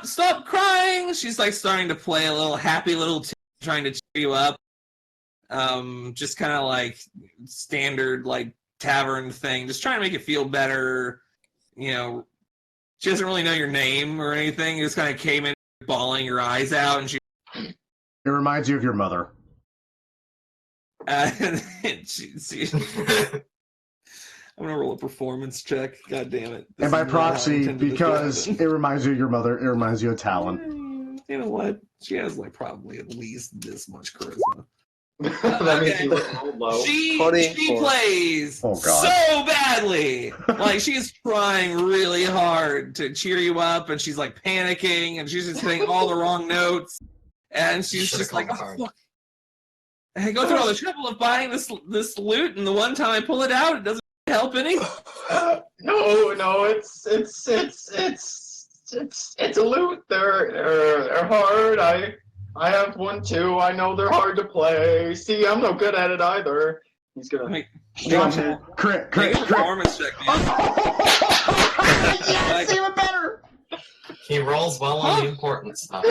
Stop crying. She's like starting to play a little happy little tune, trying to cheer you up. Just kind of like standard like tavern thing, just trying to make it feel better. You know, she doesn't really know your name or anything. You just kind of came in bawling your eyes out, and she. It reminds you of your mother. She I'm gonna roll a performance check. God damn it! And by proxy, because it reminds you of your mother, it reminds you of Talon. You know what? She has like probably at least this much charisma. That means you look real low. She 24. plays Oh, God. so badly. Like she's trying really hard to cheer you up, and she's like panicking, and she's just hitting all the wrong notes, and she's Should've just like, called "Oh, hard. fuck." I go through all the trouble of buying this loot, and the one time I pull it out, it doesn't help any. No, it's a loot. They're hard. I have one too. I know they're hard to play. See, I'm no good at it either. He's gonna Make Crit. a performance check, man. Yes, even better. He rolls well on the important stuff.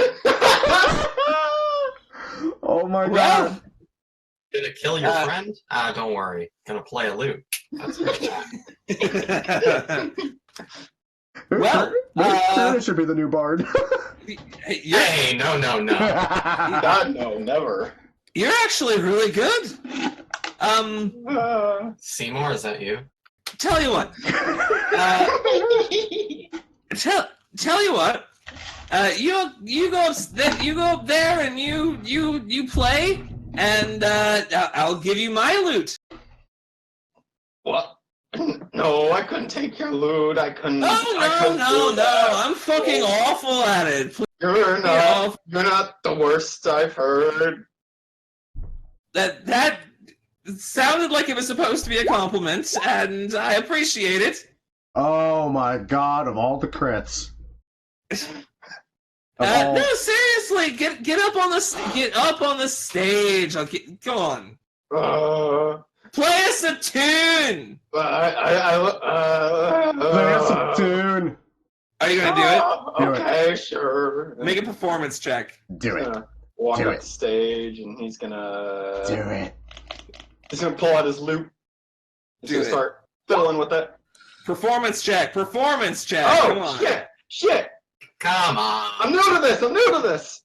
Oh my Well, god. Gonna kill your friend? Don't worry. Gonna play a loot. That's right. Well, Crit should be the new bard. Hey, no. God, no, never. You're actually really good. Seymour, is that you? Tell you what. Tell you what. You go up there and you play, and I'll give you my loot. What? No, I couldn't take your loot. I couldn't. Oh I couldn't do no! that. I'm fucking awful at it. Please, You're not the worst I've heard. that sounded like it was supposed to be a compliment, and I appreciate it. Oh my god, of all the crits. No, seriously, get up on the stage. Go on. Play us a tune. Play us a tune. Are you gonna do it? Do Okay, sure. Make a performance check. Do it. Walk Do up it. the stage, and he's gonna. Do it. He's gonna pull out his loot. He's Do gonna it. start fiddling with it. Performance check. Come Oh on. shit! Come on. I'm new to this.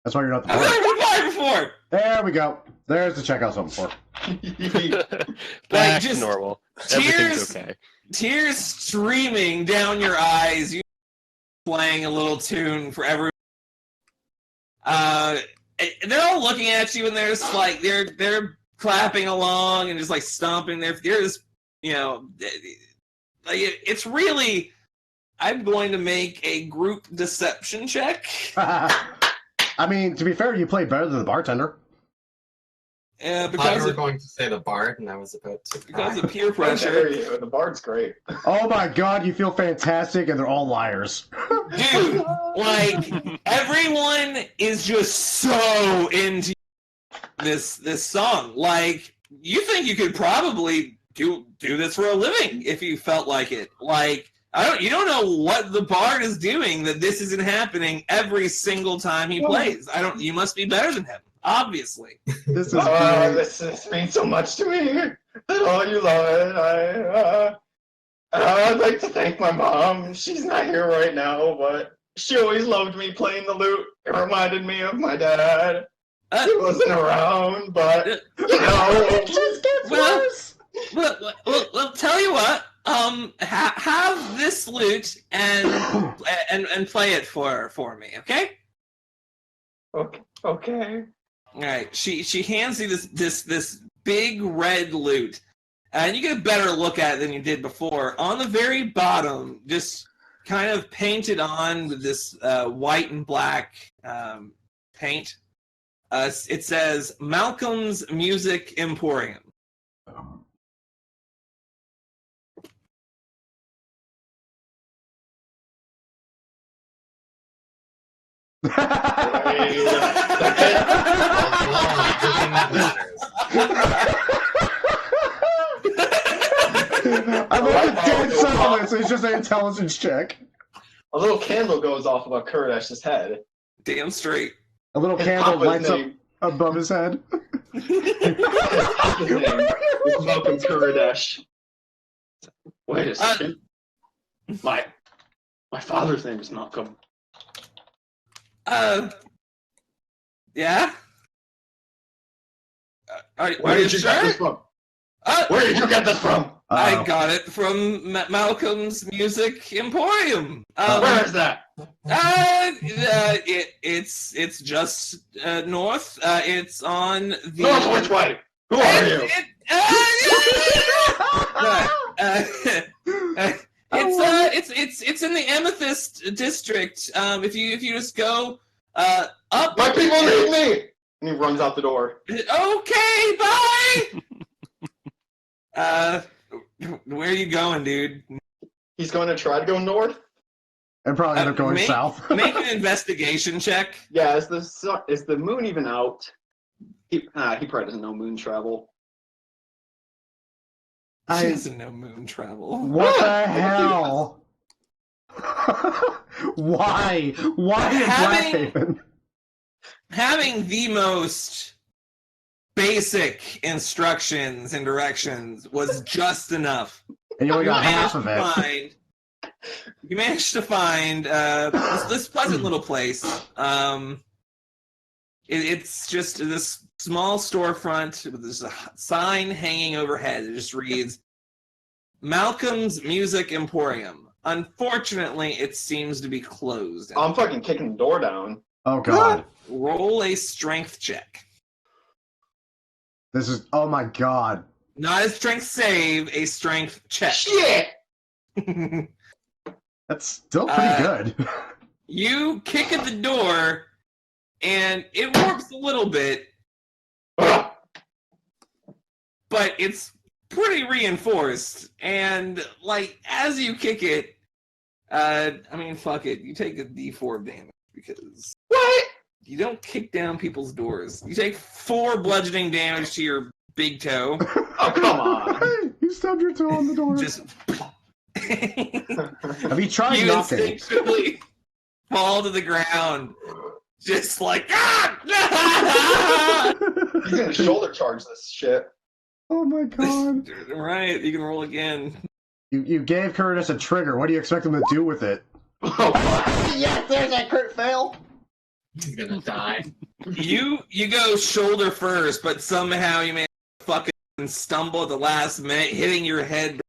That's why you're not the I've bard. never played before. There we go. There's the checkout something for. Back just to normal. tears- Everything's okay. Tears streaming down your eyes. You playing a little tune for everyone. They're all looking at you, and they're just like they're clapping along and just like stomping their. They're just like it's really. I'm going to make a group deception check. I mean, to be fair, you played better than the bartender. I thought Because you were of, going to say the bard, and I was about to cry. because of peer There pressure. you go. The bard's great. Oh my god, you feel fantastic, and they're all liars. Dude, like everyone is just so into this song. Like you think you could probably do this for a living if you felt like it. Like you don't know what the bard is doing that this isn't happening every single time he plays. You must be better than him, obviously. This is great. This means so much to me. That all you love it. I'd like to thank my mom. She's not here right now, but she always loved me playing the lute. It reminded me of my dad. He wasn't around, but you know. It just gets Well- worse. Well, tell you what. Have this loot and play it for me, okay? Okay. All right. She hands you this big red loot, and you get a better look at it than you did before. On the very bottom, just kind of painted on with this white and black paint. It says Malcolm's Music Emporium. I'm like a dead silence. It's just an intelligence check. A little candle goes off above Kurdash's head. Damn straight. A little His candle papa's lights up name- above his head. His papa's name is Malcolm Kurdash. Wait a second. My father's name is Malcolm. Yeah? Are Where you did you sure? get this from? Where did you get this from? I got it from Malcolm's Music Emporium. Where is that? It's just north. It's on the North which way? Who are you? It's in the Amethyst district. If you just go up. My people need me! And he runs out the door. Okay, bye. Where are you going, dude? He's going to try to go north? And probably end up going make, south. Make an investigation check. Yeah, is the moon even out? He probably doesn't know moon travel. He doesn't know moon travel. What the hell? Why? Why in Blackhaven? Having the most basic instructions and directions was just enough. And you only got half of it. You managed to find this pleasant little place. It's just this small storefront with this sign hanging overhead. It just reads, Malcolm's Music Emporium. Unfortunately, it seems to be closed. I'm fucking kicking the door down. Oh god. Roll a strength check. This is, oh my god. Not a strength save, a strength check. Shit! That's still pretty good. You kick at the door, and it warps a little bit, but it's pretty reinforced. And, like, as you kick it, fuck it. You take a d4 of damage, because... What? You don't kick down people's doors. You take 4 bludgeoning damage to your big toe. Oh, come on. You stubbed your toe on the door. Just... Have you tried you knocking? instinctually fall to the ground. Just like, He's gonna shoulder charge this shit. Oh my god. Right, you can roll again. You gave Curtis a trigger. What do you expect him to do with it? Oh, fuck. Yes, there's that crit fail. He's gonna die. You go shoulder first, but somehow you manage to fucking stumble at the last minute, hitting your head.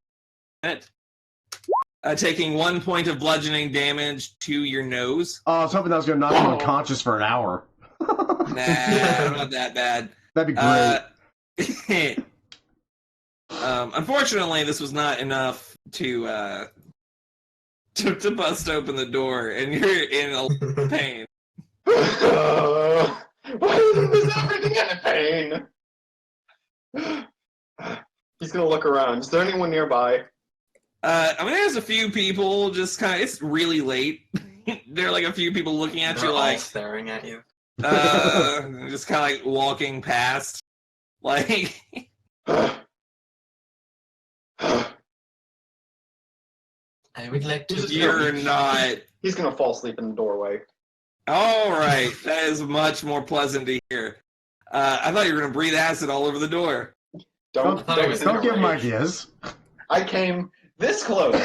Taking 1 point of bludgeoning damage to your nose. Oh, I was hoping that was going to knock him unconscious for an hour. Nah, not that bad. That'd be great. Unfortunately, this was not enough to bust open the door, and you're in a pain. Why is everything in pain? He's gonna look around. Is there anyone nearby? There's a few people just kind of... It's really late. There are, like, a few people looking at They're you, all like... staring at you. Just kind of, like, walking past. Like... I would like to... You're not... He's gonna fall asleep in the doorway. Alright, that is much more pleasant to hear. I thought you were going to breathe acid all over the door. Don't Don't give him ideas. I came this close.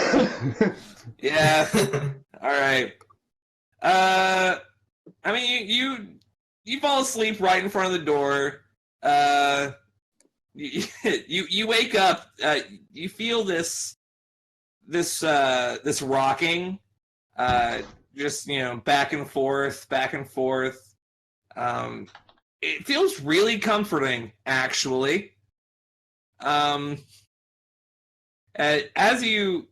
Yeah. Alright. You you fall asleep right in front of the door. You wake up. You feel this rocking, just back and forth, back and forth. It feels really comforting, actually. As you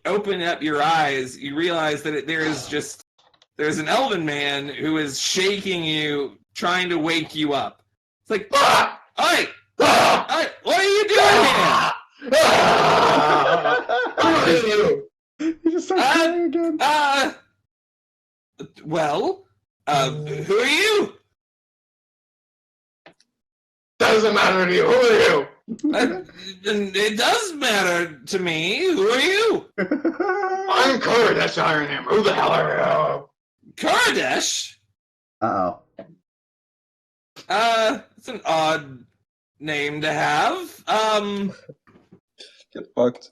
open up your eyes, you realize that there's an elven man who is shaking you, trying to wake you up. It's like, hey, what are you doing here? You just start crying again. Well, who are you? Doesn't matter to you. Who are you? It does matter to me. Who are you? I'm Kurdish Iron Hammer. Who the hell are you? Kurdish? Uh-oh. It's an odd name to have. Get fucked.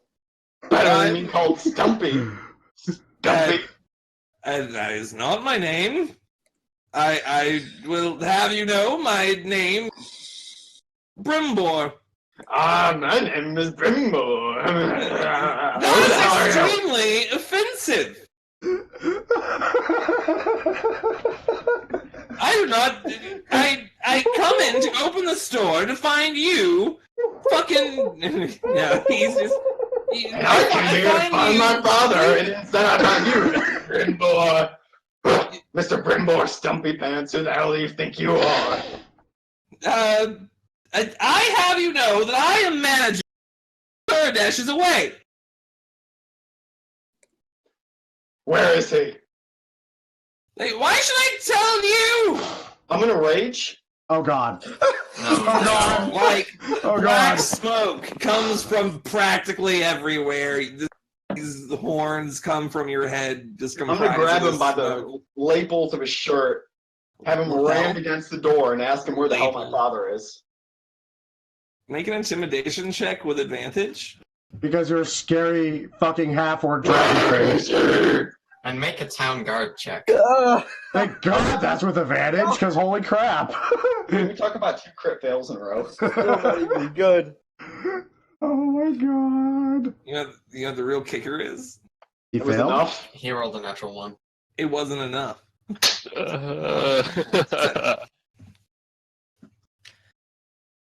Better than me called Stumpy. Stumpy. That is not my name. I will have you know my name, Brimbor. My name is Brimbor. That is extremely offensive. I do not. I come in to open the store to find you. Fucking. No, he's just. I came here to find my father, and instead I found you, Mr. Brimbor. Mr. Brimbor Stumpy Pants, who the hell do you think you are? I have you know that I am manager. Kurdish is away. Where is he? Hey, why should I tell you? I'm gonna rage. Oh God. No, like Oh black God. smoke comes from practically everywhere. These horns come from your head. Just I'm gonna grab him by the lapels of his shirt, have him rammed against the door, and ask him where the hell my father is. Make an intimidation check with advantage. Because you're a scary fucking half-orc dragon face. And make a town guard check. Thank God that's with advantage, because holy crap. Can we talk about 2 crit fails in a row? Still not even good. Oh my God. You know the real kicker is You It was failed? enough. He rolled a natural 1. it wasn't enough.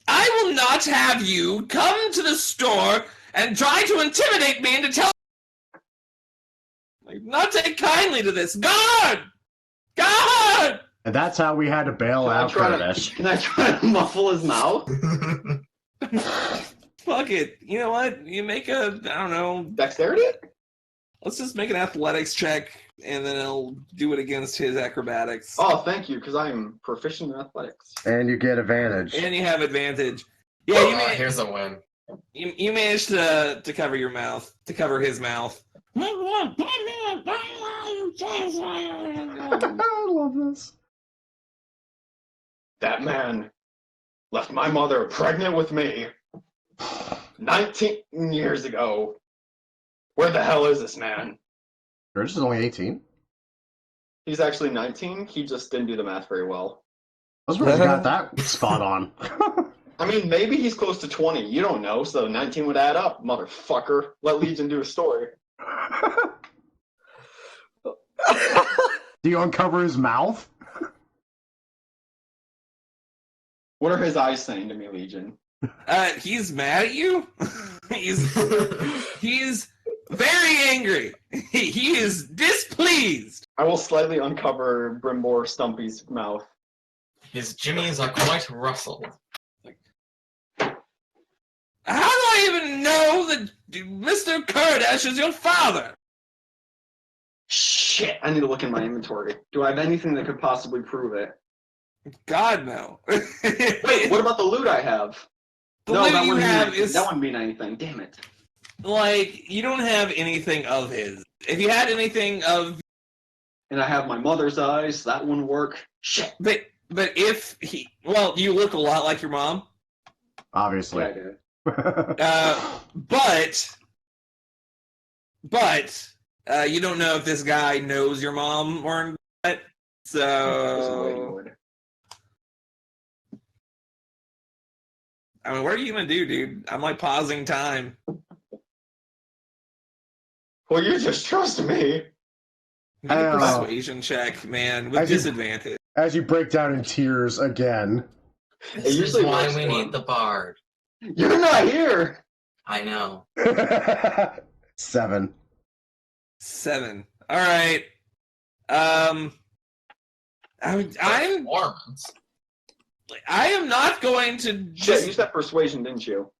I will not have you come to the store and try to intimidate me into telling. I do not take kindly to this. God! And that's how we had to bail out Kurdish. Can I try to muffle his mouth? Fuck it. You know what? You make a, I don't know. Dexterity? Let's just make an athletics check, and then I'll do it against his acrobatics. Oh, thank you, because I am proficient in athletics. And you get advantage. And you have advantage. Yeah, Here's a win. you managed to cover your mouth, to cover his mouth. I love this. That man left my mother pregnant with me 19 years ago. Where the hell is this man? Kurdish is only 18. He's actually 19. He just didn't do the math very well. I was surprised you got that spot on. I mean, maybe he's close to 20. You don't know, so 19 would add up, motherfucker. Let Legion do a story. Do you uncover his mouth? What are his eyes saying to me, Legion? He's mad at you. He's very angry. He is displeased. I will slightly uncover Brimbor Stumpy's mouth. His jimmies are quite rustled. How do I even know that Mr. Kurdish is your father? Shit, I need to look in my inventory. Do I have anything that could possibly prove it? God, no. Wait, what about the loot I have? The loot you have that wouldn't mean anything. Damn it. Like, you don't have anything of his. If you had anything of... And I have my mother's eyes. That wouldn't work. Shit. But if he... Well, you look a lot like your mom. Obviously. Yeah, I did. But you don't know if this guy knows your mom or not. There's no way he So... would. I mean, what are you gonna do, dude? I'm like pausing time. Well, you just trust me. Make a persuasion check, man, with disadvantage. As you break down in tears again. This is why we need the bard. You're not here. I know. 7. 7. All right. I'm Performance. I am not going to just. You said persuasion, didn't you?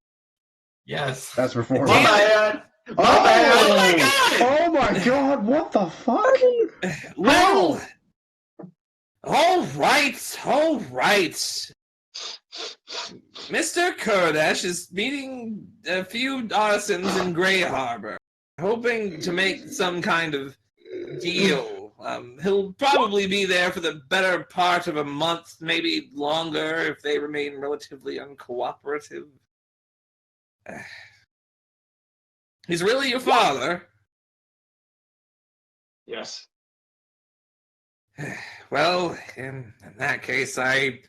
Yes. That's performance. My bad. Oh my god! Oh my god! What the fuck? Well, all right. Mr. Kodesh is meeting a few artisans in Grey Harbor, hoping to make some kind of deal. He'll probably be there for the better part of a month, maybe longer, if they remain relatively uncooperative. He's really your father? Yes. Well, in that case, I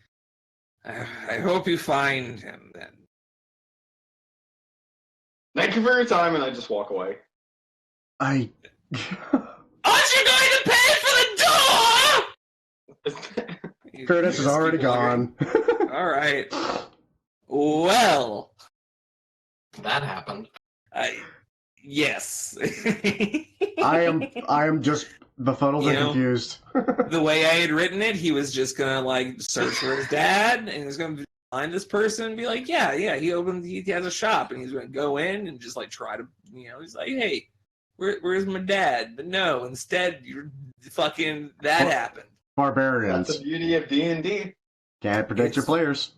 hope you find him then. Thank you for your time, and I just walk away. Aren't you going to pay for the door? Curtis is already gone. All right. Well, that happened. Yes. I am just befuddled and confused. The way I had written it, he was just gonna like search for his dad, and he was gonna find this person and be like, yeah, he has a shop, and he's gonna go in and just like try to, he's like, hey, where's my dad? But no, instead you're fucking happened. Barbarians. That's the beauty of D&D. Can't predict your players.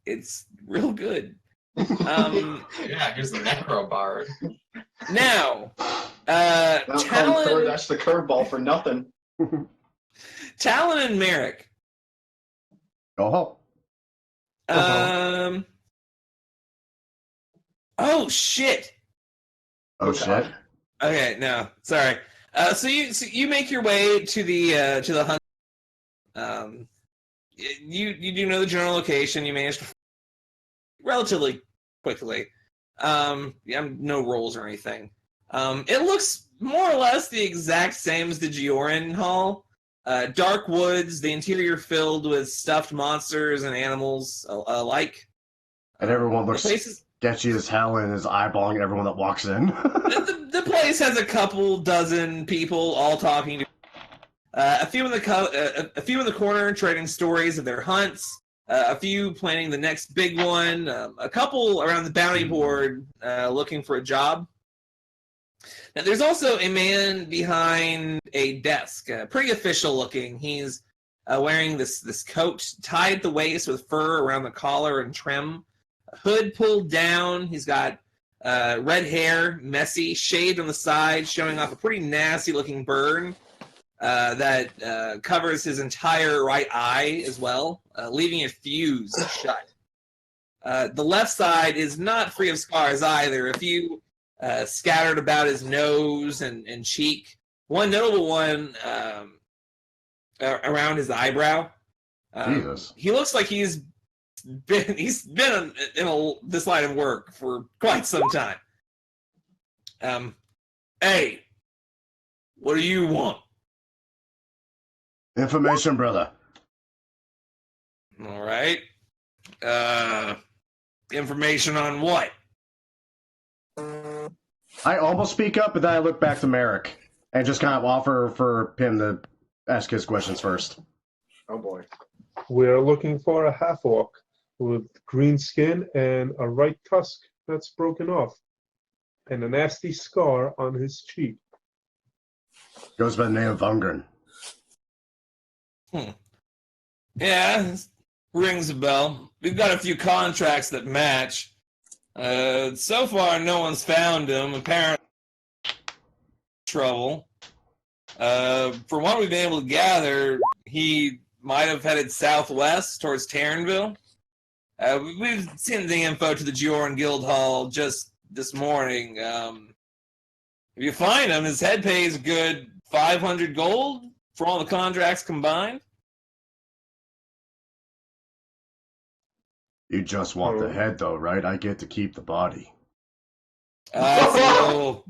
It's real good. Yeah, here's the Necro Bard. Now, Talon. That's the curveball for nothing. Talon and Merrick. Oh. Oh shit. Oh shit. Okay, no, sorry. So you make your way to the hunt. You do know the general location. You managed to relatively quickly. No rolls or anything. It looks more or less the exact same as the Gioran Hall. Dark woods, the interior filled with stuffed monsters and animals alike. And everyone looks sketchy as hell and is eyeballing everyone that walks in. The place has a couple dozen people all talking to a few in the corner trading stories of their hunts. A few planning the next big one. A couple around the bounty board looking for a job. Now, there's also a man behind a desk, pretty official looking. He's wearing this coat tied at the waist with fur around the collar and trim. A hood pulled down. He's got red hair, messy, shaved on the side, showing off a pretty nasty looking burn that covers his entire right eye as well, leaving it fused shut. The left side is not free of scars either. A few scattered about his nose and cheek. One notable one around his eyebrow. Jesus. He looks like he's been in this line of work for quite some time. Hey, what do you want? Information, brother. All right. Information on what? I almost speak up, but then I look back to Merrick and just kind of offer for him to ask his questions first. Oh boy. We're looking for a half-orc with green skin and a right tusk that's broken off, and a nasty scar on his cheek. Goes by the name of Ungren. Yeah, rings a bell. We've got a few contracts that match. So far, no one's found him. Apparently, trouble. From what we've been able to gather, he might have headed southwest towards Tarrenville. We've sent the info to the Gioran Guild Hall just this morning. If you find him, his head pays a good 500 gold for all the contracts combined. You just want the head, though, right? I get to keep the body. That's a little.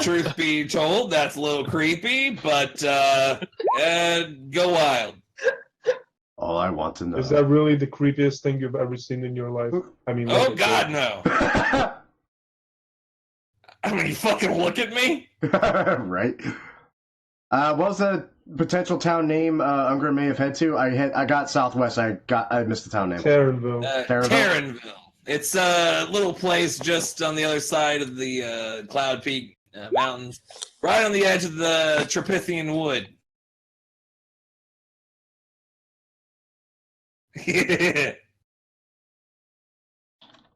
Truth be told, that's a little creepy, but go wild. All I want to know. Is that really the creepiest thing you've ever seen in your life? I mean, oh God, no. I mean, you fucking look at me. Right. What was the potential town name Ungrim may have head to? I got Southwest. I missed the town name. Taranville. Taranville. It's a little place just on the other side of the Cloud Peak Mountains, right on the edge of the Trapithian Wood.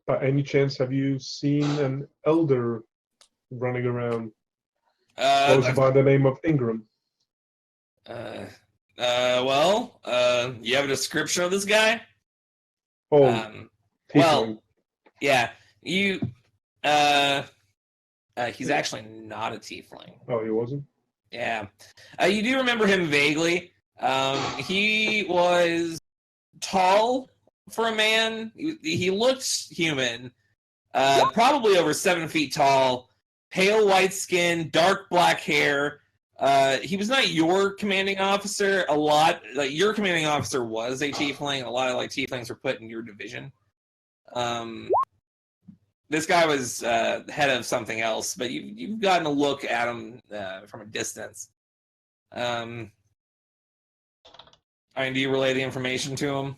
By any chance, have you seen an elder running around? Goes by the name of Ingram. Well, you have a description of this guy? Oh, well, yeah, you, he's actually not a tiefling. Oh, he wasn't? Yeah. You do remember him vaguely. He was tall for a man. He looked human, probably over 7 feet tall, pale white skin, dark black hair. He was not your commanding officer. A lot, like your commanding officer was a tiefling. A lot of like tieflings were put in your division. This guy was head of something else, but you've gotten a look at him from a distance. I mean, do you relay the information to him?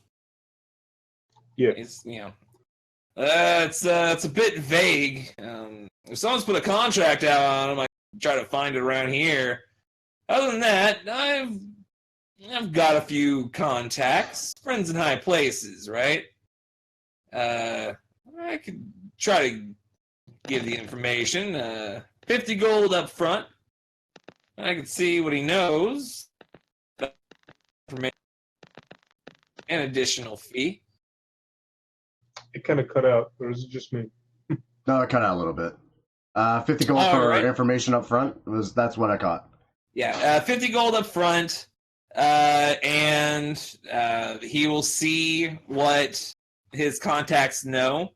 Yeah. It's, it's a bit vague. If someone's put a contract out on him, I can try to find it around here. Other than that, I've got a few contacts, friends in high places, right? I could try to give the information. 50 gold up front. I can see what he knows. An additional fee. It kind of cut out, or is it just me? No, it cut out a little bit. 50 gold for information up front. That's what I caught. Yeah, 50 gold up front, and he will see what his contacts know,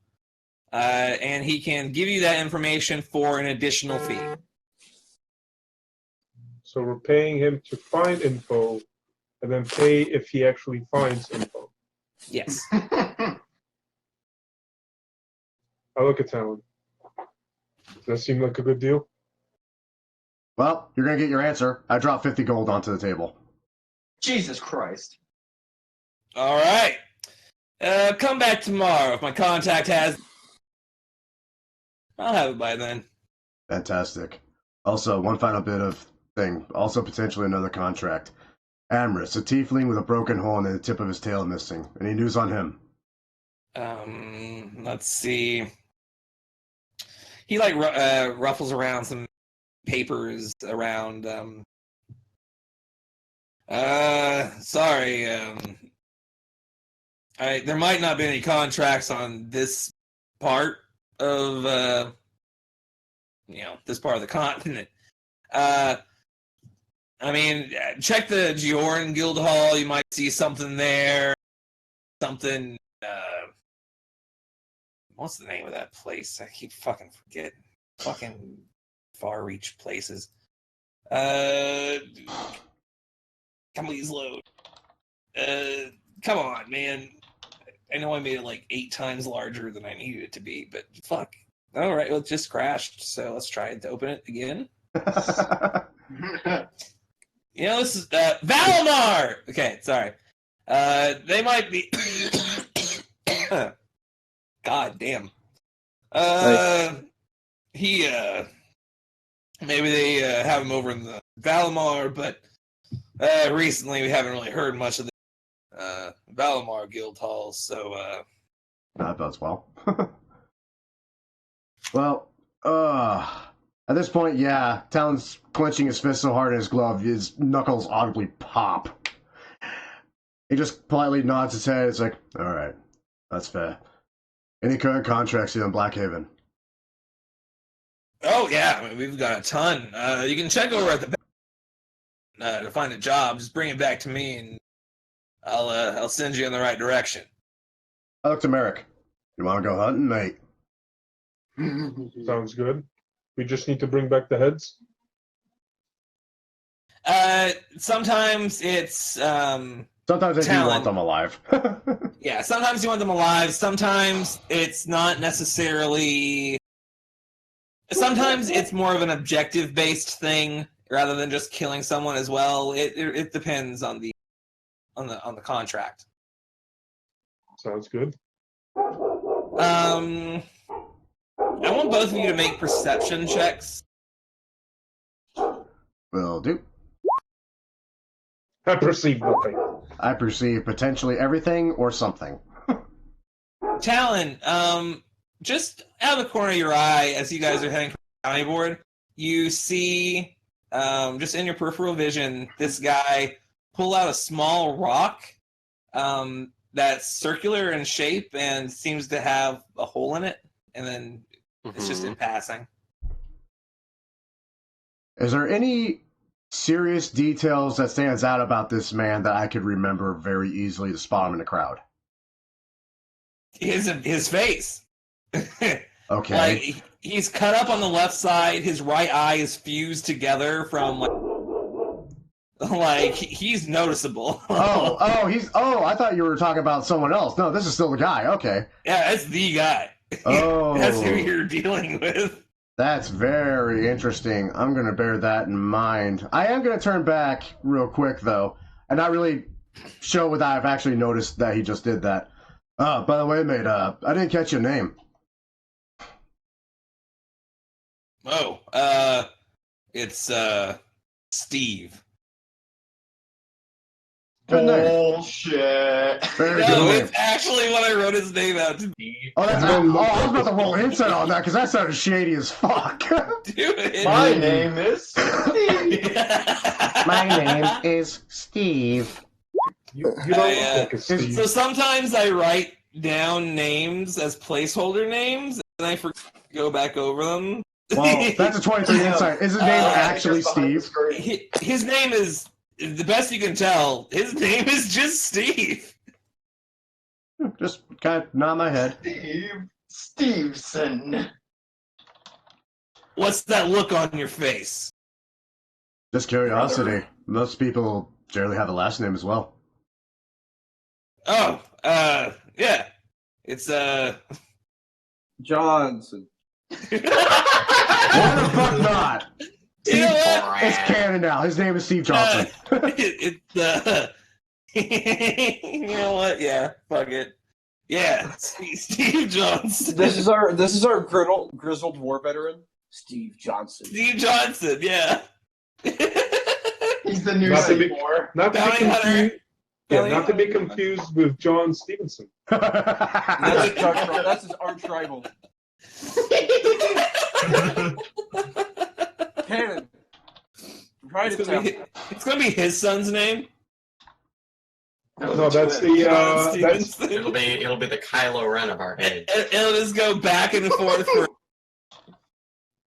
and he can give you that information for an additional fee. So we're paying him to find info, and then pay if he actually finds info. Yes. I look at Talon. Does that seem like a good deal? Well, you're going to get your answer. I dropped 50 gold onto the table. Jesus Christ. All right. Come back tomorrow. If my contact has... I'll have it by then. Fantastic. Also, one final bit of thing. Also, potentially another contract. Avarice, a tiefling with a broken hole in the tip of his tail missing. Any news on him? Let's see. He ruffles around some papers around. Sorry. There might not be any contracts on this part of this part of the continent. I mean, check the Gioran Guild Hall. You might see something there. Something. What's the name of that place? I keep fucking forgetting. Fucking far reach places. Come please load. Come on, man. I know I made it like 8 times larger than I needed it to be, but fuck. All right, well, it just crashed, so let's try to open it again. This is Valimar. Okay, sorry. They might be. God damn. He maybe they have him over in the Valimar, but recently we haven't really heard much of the Valimar guild halls, so that bodes well. Well, at this point, yeah, Talon's clenching his fist so hard in his glove, his knuckles audibly pop. He just politely nods his head. It's like, all right, that's fair. Any current contracts here in Blackhaven? Oh yeah, I mean, we've got a ton. You can check over at the to find a job. Just bring it back to me, and I'll send you in the right direction. I look to Merrick. You want to go hunting, mate? Sounds good. We just need to bring back the heads. Sometimes it's Sometimes I do Talon. want them alive. Yeah, sometimes you want them alive. Sometimes it's not necessarily. Sometimes it's more of an objective-based thing rather than just killing someone as well. It depends on the contract. Sounds good. I want both of you to make perception checks. Will do. I perceive nothing. I perceive potentially everything or something. Talon, just out of the corner of your eye, as you guys are heading to the county board, you see, just in your peripheral vision, this guy pull out a small rock that's circular in shape and seems to have a hole in it, and then it's just in passing. Is there any serious details that stands out about this man that I could remember very easily to spot him in the crowd? His face. Okay. Like, he's cut up on the left side. His right eye is fused together from like he's noticeable. I thought you were talking about someone else. No, this is still the guy. Okay. Yeah, that's the guy. Oh. That's who you're dealing with. That's very interesting. I'm going to bear that in mind. I am going to turn back real quick, though, and not really show what I've actually noticed that he just did that. By the way, mate, I didn't catch your name. Oh, it's Steve. Good name. Bullshit. Very No, good name. it's actually what I wrote his name out to be. Oh, I was about to roll insight on that because that sounded shady as fuck. Dude, My name is Steve. My name is Steve. You don't look like a Steve. So sometimes I write down names as placeholder names, and I forget to go back over them. Well, that's a 23 insight. Is his name actually Steve? His name is, the best you can tell, his name is just Steve. Just kind of nod my head. Stevenson. What's that look on your face? Just curiosity. Most people generally have a last name as well. Oh, yeah. It's, Johnson. Why the fuck not? You know what? It's canon now. His name is Steve Johnson. You know what? Yeah, fuck it. Yeah, Steve Johnson. This is our grizzled war veteran, Steve Johnson. Steve Johnson, yeah. He's the new Not to be- Seymour. Not to be Bounty hunter. confused. Yeah, not to be confused with John Stevenson. That's his arch rival. Cannon. Write it down. It's gonna be his son's name. No, that's John the that's Stevenson. It'll be the Kylo Ren of our age. It'll just go back and forth for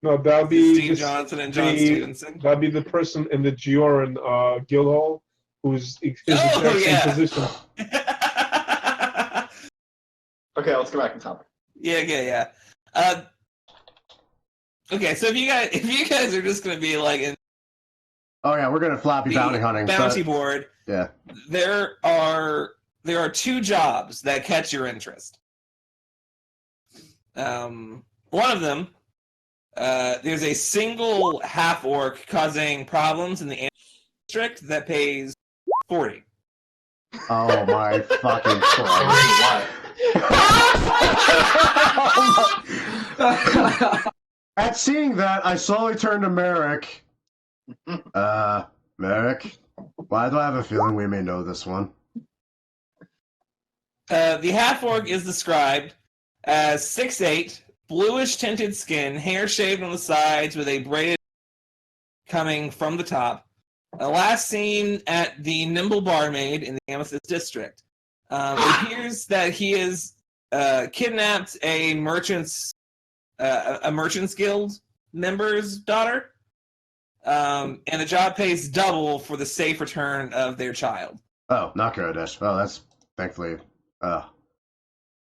no, that'll be Steve Johnson and John Stevenson. That'll be the person in the Gioran Guildhall who's his exact same position. Okay, let's go back to topic. Yeah. Okay, so if you guys are just gonna be like in Oh yeah, we're gonna floppy bounty hunting. bounty board, Yeah. there are two jobs that catch your interest. One of them, there's a single half orc causing problems in the district that pays 40. Oh my fucking Christ. At seeing that, I slowly turned to Merrick. Merrick, why do I have a feeling we may know this one? The half orc is described as 6'8", bluish tinted skin, hair shaved on the sides with a braided coming from the top. Last seen at the Nimble Barmaid in the Amethyst District. It appears that he has kidnapped a merchant's guild member's daughter, and the job pays double for the safe return of their child. Oh, not Kodesh. Oh, that's thankfully.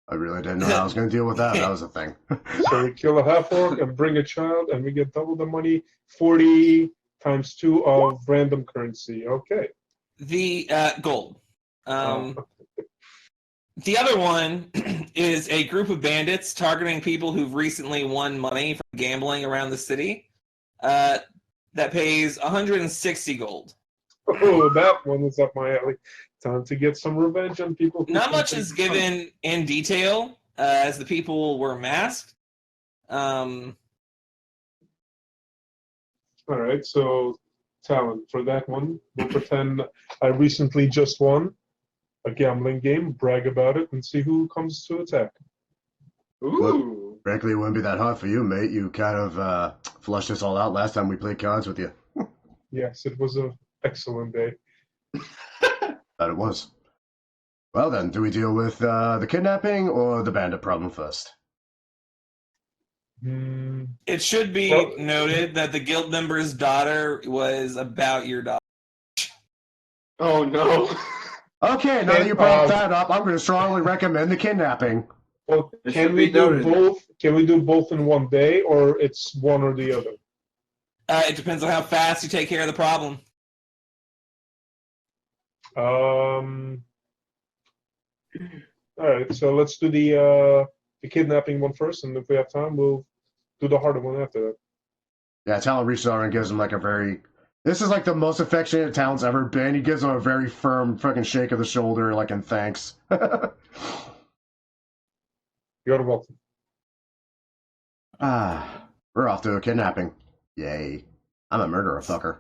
I really didn't know how I was going to deal with that. That was a thing. So we kill a half-orc and bring a child, and we get double the money, 40 times 2 of random currency. Okay. The gold. The other one is a group of bandits targeting people who've recently won money from gambling around the city. That pays 160 gold. Oh, that one is up my alley. Time to get some revenge on people. Not much is given in detail, as the people were masked. All right, so Talon, for that one, we'll pretend I recently just won a gambling game, brag about it, and see who comes to attack. Ooh. Well, frankly, it wouldn't be that hard for you, mate. You kind of flushed us all out last time we played cards with you. Yes, it was an excellent day. That it was. Well then, do we deal with the kidnapping or the bandit problem first? It should be noted that the guild member's daughter was about your daughter. Oh no. Okay, now that you brought that up, I'm going to strongly recommend the kidnapping. Well, It can should we be do noted. both? Can we do both in one day, or it's one or the other? It depends on how fast you take care of the problem. All right, so let's do the kidnapping one first, and if we have time, we'll do the harder one after that. Yeah, Talon reaches over and gives him like a very... This is like the most affectionate Talon's ever been. He gives him a very firm fucking shake of the shoulder, like in thanks. You're welcome. We're off to a kidnapping. Yay. I'm a murderer, fucker.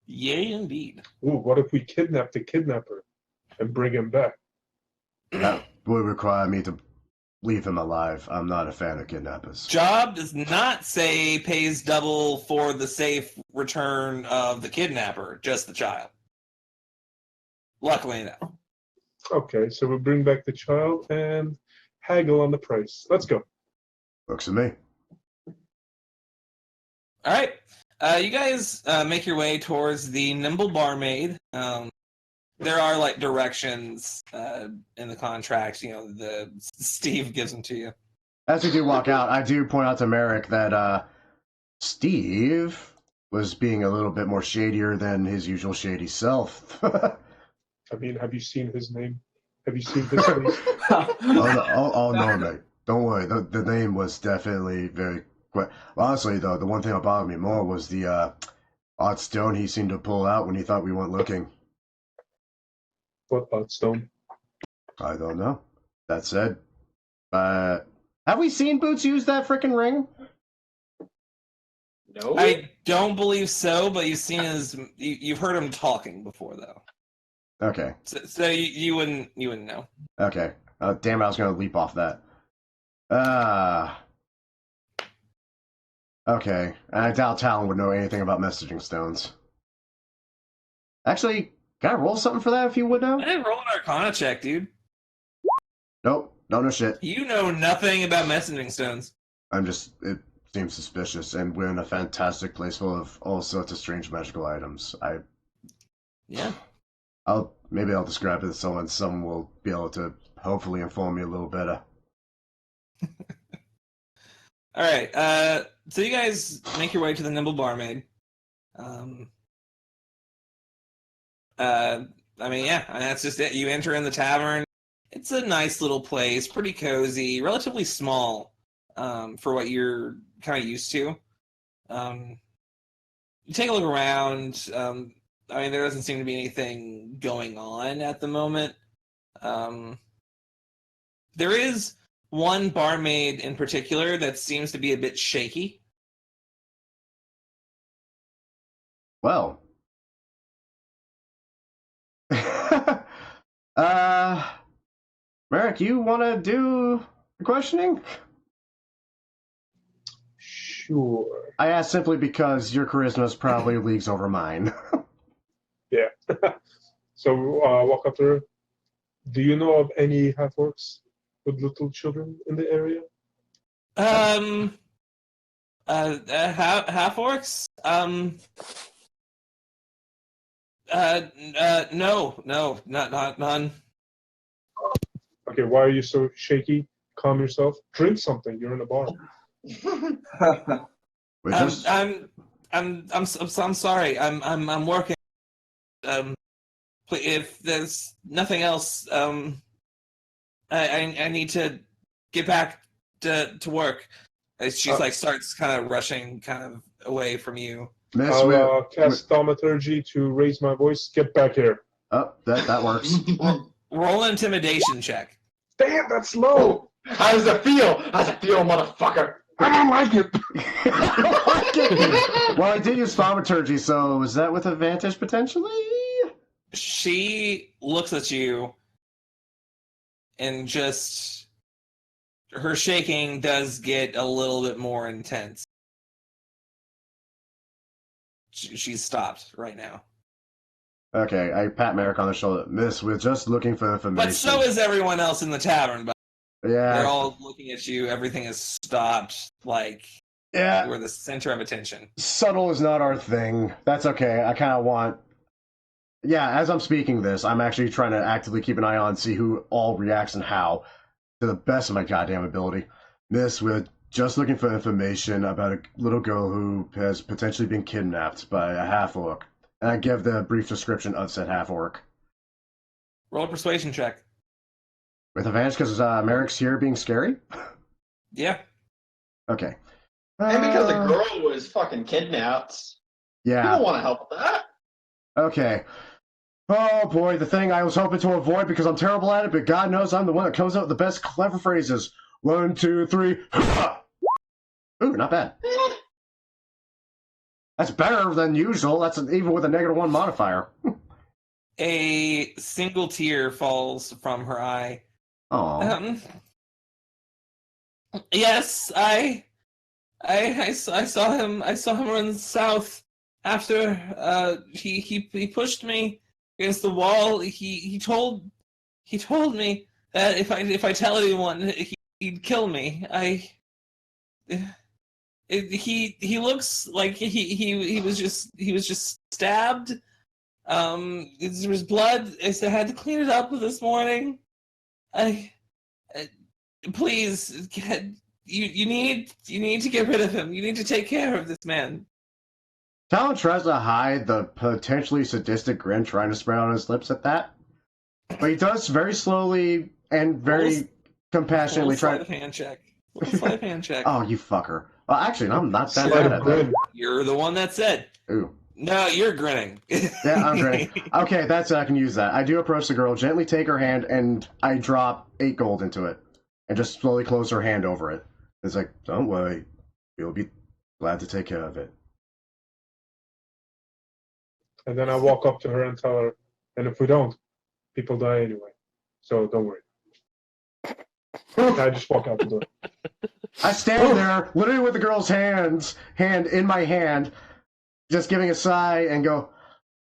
Yay, indeed. Ooh, what if we kidnap the kidnapper and bring him back? That would require me to leave him alive. I'm not a fan of kidnappers. Job does not say pays double for the safe return of the kidnapper, just the child. Luckily, no. Okay, so we'll bring back the child and haggle on the price. Let's go. Works for me. All right. You guys make your way towards the Nimble Barmaid. There are like directions in the contract. You know, the Steve gives them to you. As we do walk out, I do point out to Merrick that Steve was being a little bit more shadier than his usual shady self. I mean, have you seen his name? Have you seen his face? Oh, no, mate. Don't worry. The name was definitely very... Well, honestly, though, the one thing that bothered me more was the odd stone he seemed to pull out when he thought we weren't looking. What odd stone? I don't know. That said, have we seen Boots use that frickin' ring? No. I don't believe so, but you've heard him talking before, though. Okay. So you wouldn't know. Okay. Damn it, I was gonna leap off that. Okay. I doubt Talon would know anything about messaging stones. Actually, can I roll something for that if you would know? Hey, roll an Arcana check, dude. Nope. Don't know shit. You know nothing about messaging stones. It seems suspicious, and we're in a fantastic place full of all sorts of strange magical items. Yeah. Maybe I'll describe it to someone. Someone will be able to hopefully inform me a little better. All right. So you guys make your way to the Nimble Barmaid. That's just it. You enter in the tavern. It's a nice little place, pretty cozy, relatively small for what you're kind of used to. You take a look around. There doesn't seem to be anything going on at the moment. There is one barmaid in particular that seems to be a bit shaky. Well. Merrick, you want to do the questioning? Sure. I asked simply because your charisma is probably leagues over mine. Yeah. So walk up to her. Do you know of any half-orcs with little children in the area? Half-orcs? No, not none. Okay, why are you so shaky? Calm yourself. Drink something. You're in a bar. We just I'm sorry. I'm working. If there's nothing else, I need to get back to work. She's like starts kind of rushing kind of away from you. Miss. I'll cast thaumaturgy to raise my voice. Get back here. Oh, that works. Roll an intimidation check. Damn, that's low. How does it feel? How does it feel, motherfucker? I don't like it. Well, I did use thaumaturgy, so is that with advantage potentially? She looks at you and just her shaking does get a little bit more intense. She's stopped right now. Okay, I pat Merrick on the shoulder. Miss, we're just looking for information. But so is everyone else in the tavern. But yeah, they're all looking at you. Everything is stopped. Like yeah, you are the center of attention. Subtle is not our thing. That's okay. I kind of want. Yeah, as I'm speaking this, I'm actually trying to actively keep an eye on, see who all reacts and how, to the best of my goddamn ability. Miss, we're just looking for information about a little girl who has potentially been kidnapped by a half-orc. And I give the brief description of said half-orc. Roll a persuasion check. With advantage because Merrick's here being scary? Yeah. Okay. And because a girl was fucking kidnapped. Yeah. You don't want to help with that. Okay. Oh boy, the thing I was hoping to avoid because I'm terrible at it, but God knows I'm the one that comes up with the best clever phrases. 1, 2, 3. Ooh, not bad. That's better than usual. That's even with a -1 modifier. A single tear falls from her eye. Oh. Yes, I saw him. I saw him run south after he pushed me against the wall. He told me that if I tell anyone, he'd kill me. He looks like he was just stabbed. There was blood. I had to clean it up this morning. Please, you need to get rid of him. You need to take care of this man. Talon tries to hide the potentially sadistic grin trying to spread on his lips at that, but he does very slowly and very compassionately try. Sleight of hand check. Sleight of hand check. Oh, you fucker! Well, actually, I'm not that bad at that. You're the one that said. Ooh. No, you're grinning. Yeah, I'm grinning. Okay, that's I can use that. I do approach the girl, gently take her hand, and I drop 8 gold into it, and just slowly close her hand over it. It's like, don't worry, we'll be glad to take care of it. And then I walk up to her and tell her, and if we don't, people die anyway. So don't worry. I just walk out the door. I stand there, literally with the girl's hand in my hand, just giving a sigh and go,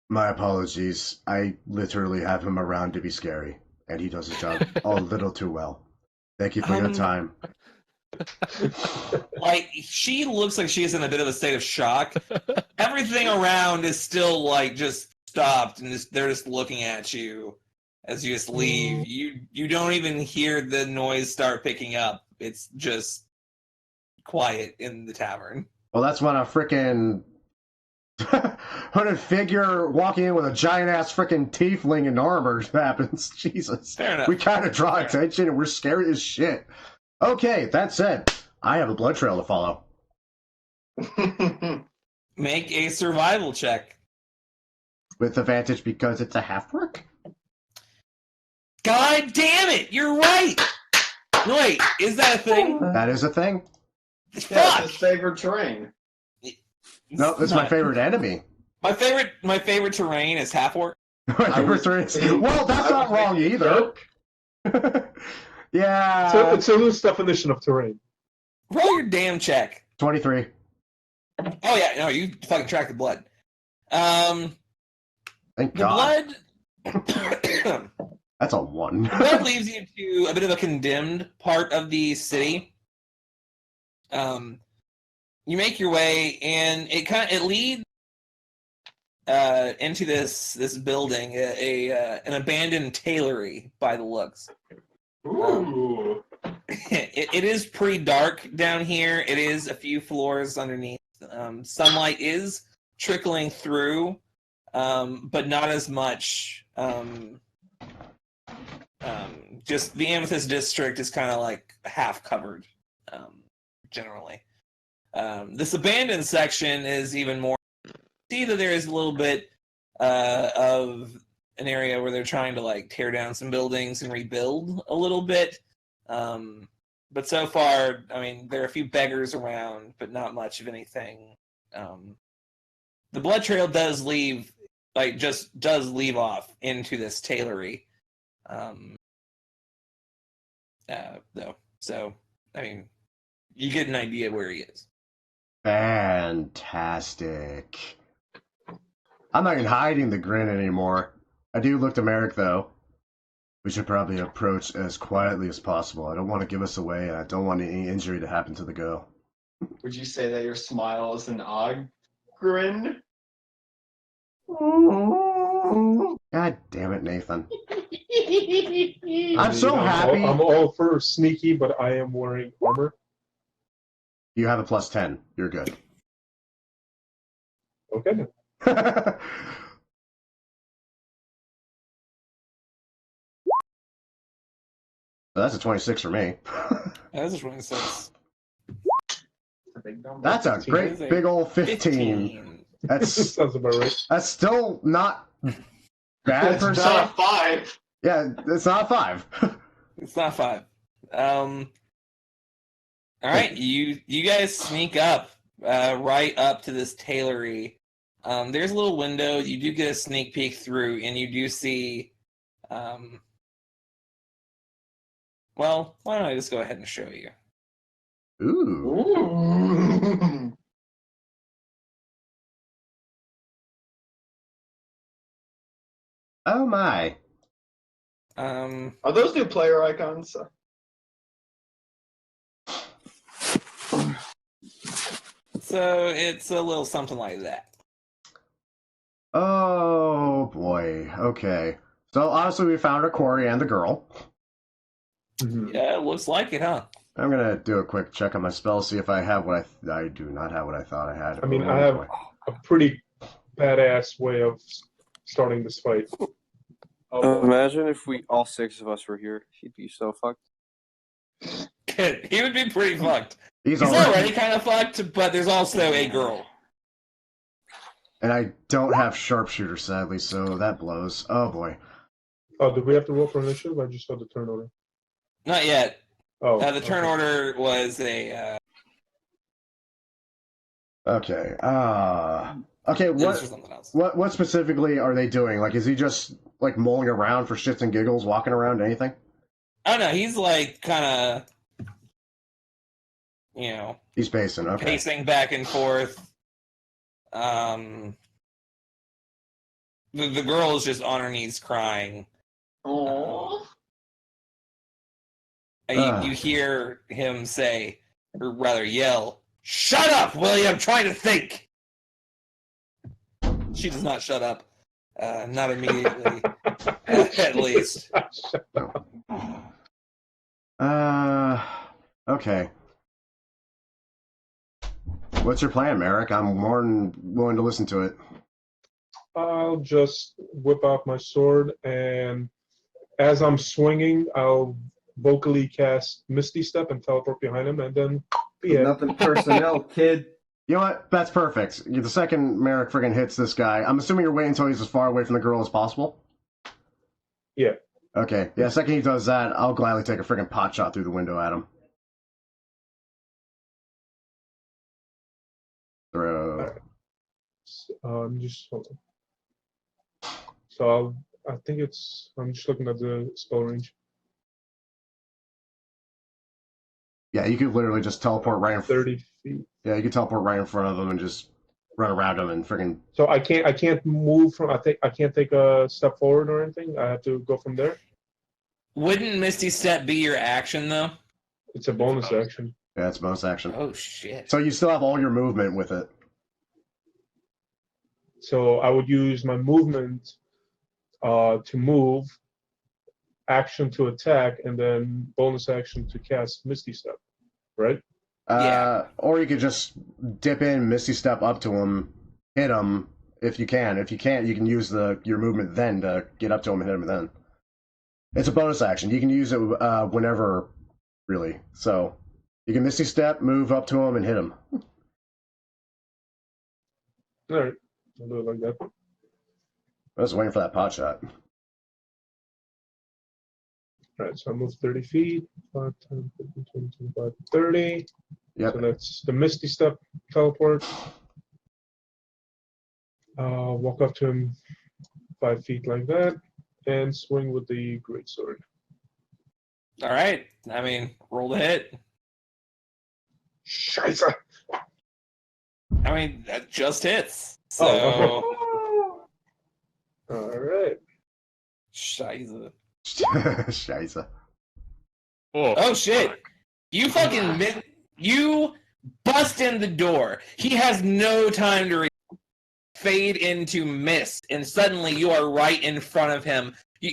my apologies. I literally have him around to be scary, and he does his job a little too well. Thank you for your time. Like, she looks like she is in a bit of a state of shock. Everything around is still, like, just stopped, and they're just looking at you as you just leave. You don't even hear the noise start picking up. It's just quiet in the tavern. Well, that's when a frickin' hooded figure walking in with a giant-ass frickin' tiefling in armor happens. Jesus. Fair enough. We kind of draw attention, and we're scared as shit. Okay, that said, I have a blood trail to follow. Make a survival check. With advantage because it's a half-orc? God damn it! You're right! No, wait, is that a thing? That is a thing. Yeah, Fuck! it's his favorite terrain. No, it's my favorite enemy. My favorite terrain is half-orc. My favorite terrain is... Well, that's not wrong either. Yeah. So it's a loose definition of terrain. Roll your damn check. 23. Oh yeah, no, you fucking track the blood. Thank The God. blood. That's a 1. Blood leaves you to a bit of a condemned part of the city. You make your way, and it leads into this building, an abandoned tailory by the looks. Ooh. It is pretty dark down here. It is a few floors underneath. Sunlight is trickling through, but not as much. Just the Amethyst District is kind of like half covered, generally. This abandoned section is even more. See that there is a little bit of an area where they're trying to like tear down some buildings and rebuild a little bit. But so far, I mean, there are a few beggars around, but not much of anything. The blood trail does leave, does leave off into this tailory. Though, so I mean, you get an idea where he is. Fantastic. I'm not even hiding the grin anymore. I do look to Merrick, though. We should probably approach as quietly as possible. I don't want to give us away, and I don't want any injury to happen to the girl. Would you say that your smile is an odd grin? God damn it, Nathan. I'm so happy. I'm all for sneaky, but I am wearing armor. You have a +10. You're good. Okay then. That's a 26 for me. That's a 26. That's a great big old 15. That's Sounds about right. That's still not bad per It's se. not a 5. Yeah, it's not a 5. It's not 5. All right, you guys sneak up, right up to this tailory. There's a little window. You do get a sneak peek through, and you do see. Well, why don't I just go ahead and show you? Ooh. Ooh. Oh my. Are those new player icons? So it's a little something like that. Oh boy. Okay. So obviously we found our Corey and the girl. Mhm. Yeah, it looks like it, huh? I'm gonna do a quick check on my spells, see if I have what I do not have what I thought I had. I mean, Oh, I have boy. a pretty badass way of starting this fight. Imagine if all 6 of us were here. He'd be so fucked. He would be pretty fucked. He's He's already, already kind of fucked, but there's also a girl. and I don't have sharpshooter sadly, so that blows. Oh boy. Oh, did we have to roll for initiative? I just saw the turn order. Not yet. Oh, The turn okay. order was a. Okay. Okay. It was for something else. What specifically are they doing? Like, is he just like mulling around for shits and giggles, walking around, anything? I don't know. He's like kind of, He's pacing. Okay. pacing back and forth. The girl is just on her knees crying. Aww. You hear him say, or rather yell, "Shut up, Willie! I'm trying to think." She does not shut up. Not immediately, at least. Okay. What's your plan, Merrick? I'm more than willing to listen to it. I'll just whip out my sword, and as I'm swinging, I'll vocally cast Misty Step and teleport behind him, and then be it. Nothing personnel, kid. You know what? That's perfect. The second Merrick friggin' hits this guy, I'm assuming you're waiting until he's as far away from the girl as possible? Yeah. Okay. Yeah, the second he does that, I'll gladly take a friggin' pot shot through the window at him. Throw. Just hold on. So I think I'm just looking at the spell range. Yeah, you could literally just teleport right in front. 30 feet. Yeah, you could teleport right in front of them and just run around them and friggin'. So I can't move from. I can't take a step forward or anything. I have to go from there. Wouldn't Misty Step be your action though? It's a bonus action. Yeah, it's bonus action. Oh shit! So you still have all your movement with it. So I would use my movement to move action to attack, and then bonus action to cast Misty Step, right? Or you could just dip in, Misty Step up to him, hit him if you can. If you can't, you can use your movement then to get up to him and hit him then. It's a bonus action. You can use it whenever, really. So you can Misty Step, move up to him, and hit him. All right, I'll do it like that. I was waiting for that pot shot. All right, so I move 30 feet, 5, 10, 15, 20, 25, 30. Yep. So that's the Misty Step teleport. Walk up to him 5 feet like that, and swing with the greatsword. All right. I mean, roll the hit. Scheiße! I mean, that just hits. So, All right. Scheiße. Scheiße. Oh shit! You fucking you bust in the door. He has no time to fade into mist, and suddenly you are right in front of him. You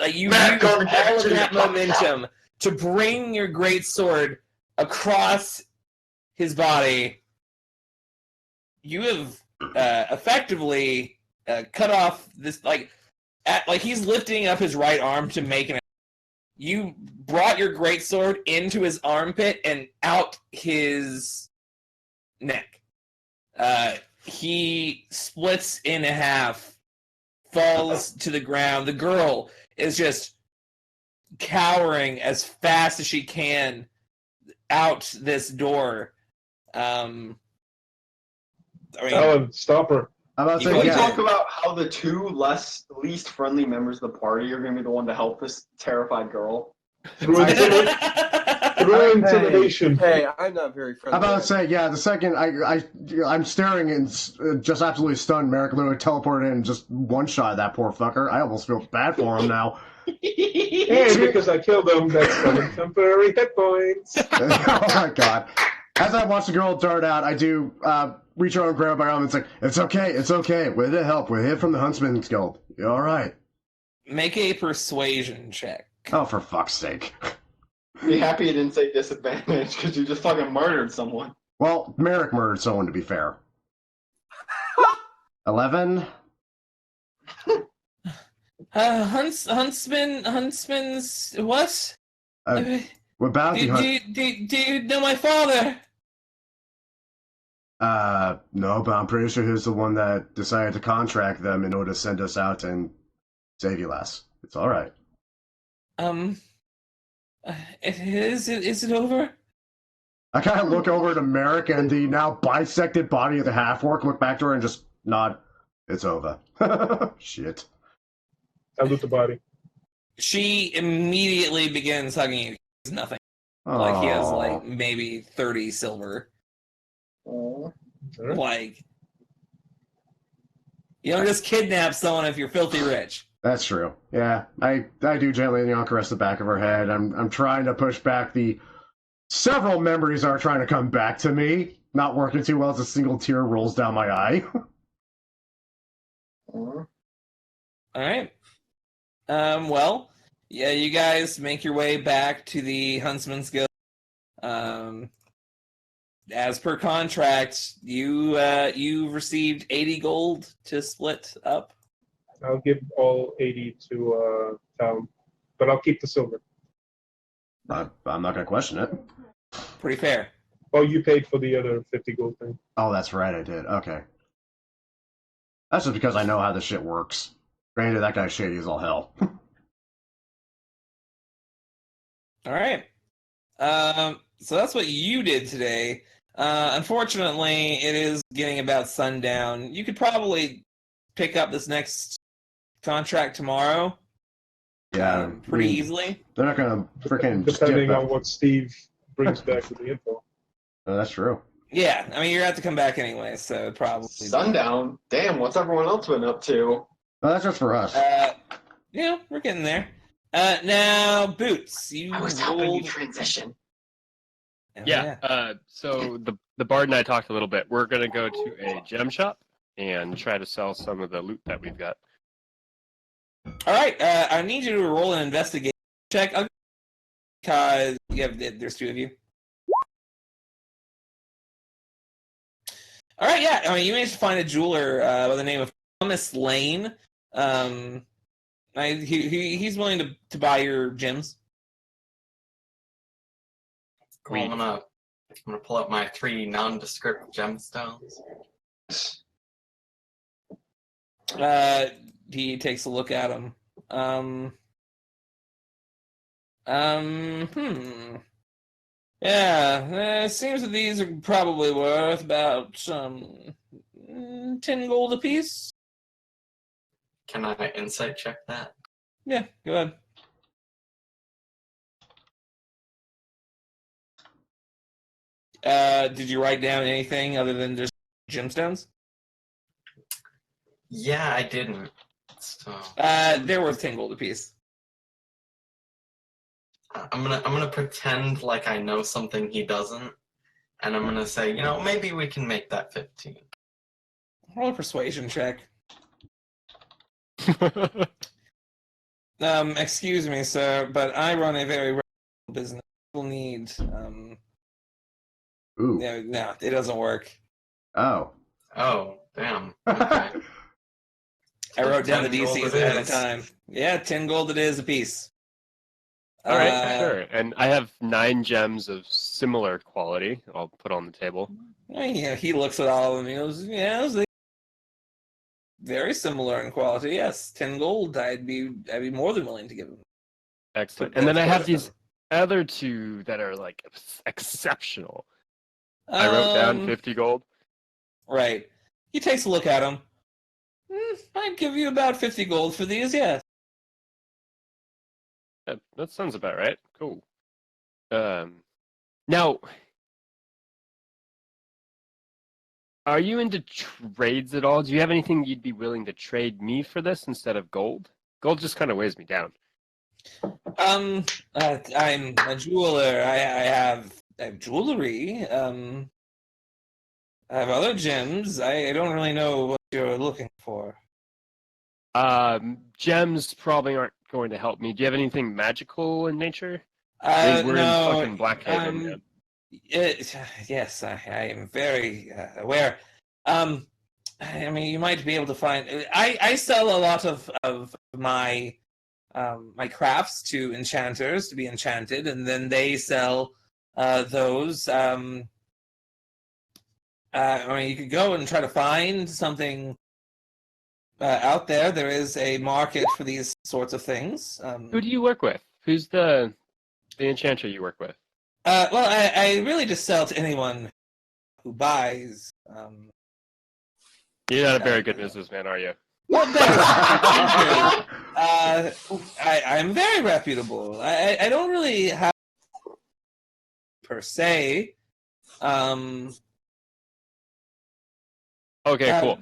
use all of that momentum to bring your great sword across his body. You have effectively cut off this like he's lifting up his right arm to make an. You brought your greatsword into his armpit and out his neck. He splits in half, falls to the ground. The girl is just cowering as fast as she can out this door. Alan, stop her. Can we talk about how the two least friendly members of the party are going to be the one to help this terrified girl? Through intimidation. Hey, I'm not very friendly. I'm about to say, yeah, the second I'm staring and just absolutely stunned, Merrick literally teleported in and just one-shot that poor fucker. I almost feel bad for him now. Hey, because I killed him, that's 7 temporary hit points. Oh my god. As I watch the girl dart out, I do reach over and grab my arm and say, it's okay. We're here to help. We're here from the Huntsman's Guild. You're alright. Make a persuasion check. Oh, for fuck's sake. Be happy you didn't say disadvantage, because you just fucking murdered someone. Well, Merrick murdered someone, to be fair. 11? Huntsman's what? We're bounty hunters. Do you know my father? No, but I'm pretty sure he was the one that decided to contract them in order to send us out and save you, lass. It's alright. Is it over? I kind of look over to Merrick and the now bisected body of the half-orc, look back to her and just nod. It's over. Shit. I loot the body. She immediately begins hugging you. It's nothing. Like, he has, like, maybe 30 silver. Like, you don't just kidnap someone if you're filthy rich. That's true. Yeah, I do gently caress the back of her head. I'm trying to push back the several memories that are trying to come back to me. Not working too well as a single tear rolls down my eye. All right. Well, yeah, you guys make your way back to the Huntsman's Guild. As per contract, you received 80 gold to split up. I'll give all 80 to town, but I'll keep the silver. I'm not going to question it. Pretty fair. Oh, you paid for the other 50 gold thing. Oh, that's right, I did. Okay. That's just because I know how this shit works. Granted, that guy's shady as all hell. All right. So that's what you did today. Unfortunately, it is getting about sundown. You could probably pick up this next contract tomorrow. Yeah. Pretty easily. They're not going to freaking... Depending on what Steve brings back with the info. Oh, that's true. Yeah, I mean, you're going to have to come back anyway, so probably... Sundown? Damn, what's everyone else been up to? No, that's just for us. Yeah, we're getting there. Now, Boots, you I was helping you transition. Yeah. So the Bard and I talked a little bit. We're gonna go to a gem shop and try to sell some of the loot that we've got. All right. I need you to roll an investigation check. Because there's 2 of you. All right, yeah. I mean, you managed to find a jeweler by the name of Thomas Lane. He's willing to buy your gems. Cool. I'm gonna pull up my 3 nondescript gemstones. He takes a look at them. Yeah, it seems that these are probably worth about 10 gold apiece. Can I insight check that? Yeah, go ahead. Did you write down anything other than just gemstones? Yeah, I didn't. So they're worth 10 gold apiece. I'm gonna pretend like I know something he doesn't, and I'm gonna say, maybe we can make that 15. Roll a persuasion check. Excuse me, sir, but I run a very business. We'll need Ooh. No, it doesn't work. Oh. Oh, damn. Okay. I wrote down the 10 gold DCs it ahead of is. time. Yeah, 10 gold it is a piece. All right, sure. And I have 9 gems of similar quality. I'll put on the table. Yeah, he looks at all of them. He goes, "Yeah, they're very similar in quality. Yes, 10 gold. I'd be more than willing to give him." Excellent. And then I have these other 2 that are like exceptional. I wrote down 50 gold. Right. He takes a look at them. I'd give you about 50 gold for these. Yeah. That sounds about right. Cool. Now, are you into trades at all? Do you have anything you'd be willing to trade me for this instead of gold? Gold just kind of weighs me down. I'm a jeweler. I have jewelry. I have other gems. I don't really know what you're looking for. Gems probably aren't going to help me. Do you have anything magical in nature? I mean, we're No. in fucking Blackhaven, man. Yes, I am very aware. I mean, you might be able to find. I sell a lot of my my crafts to enchanters to be enchanted, and then they sell those. I mean, you could go and try to find something out there. There is a market for these sorts of things. Who do you work with? Who's the enchanter you work with? Well, I really just sell to anyone who buys. You're not a very good businessman, are you? Well, I'm very reputable. I don't really have per se. Okay, cool.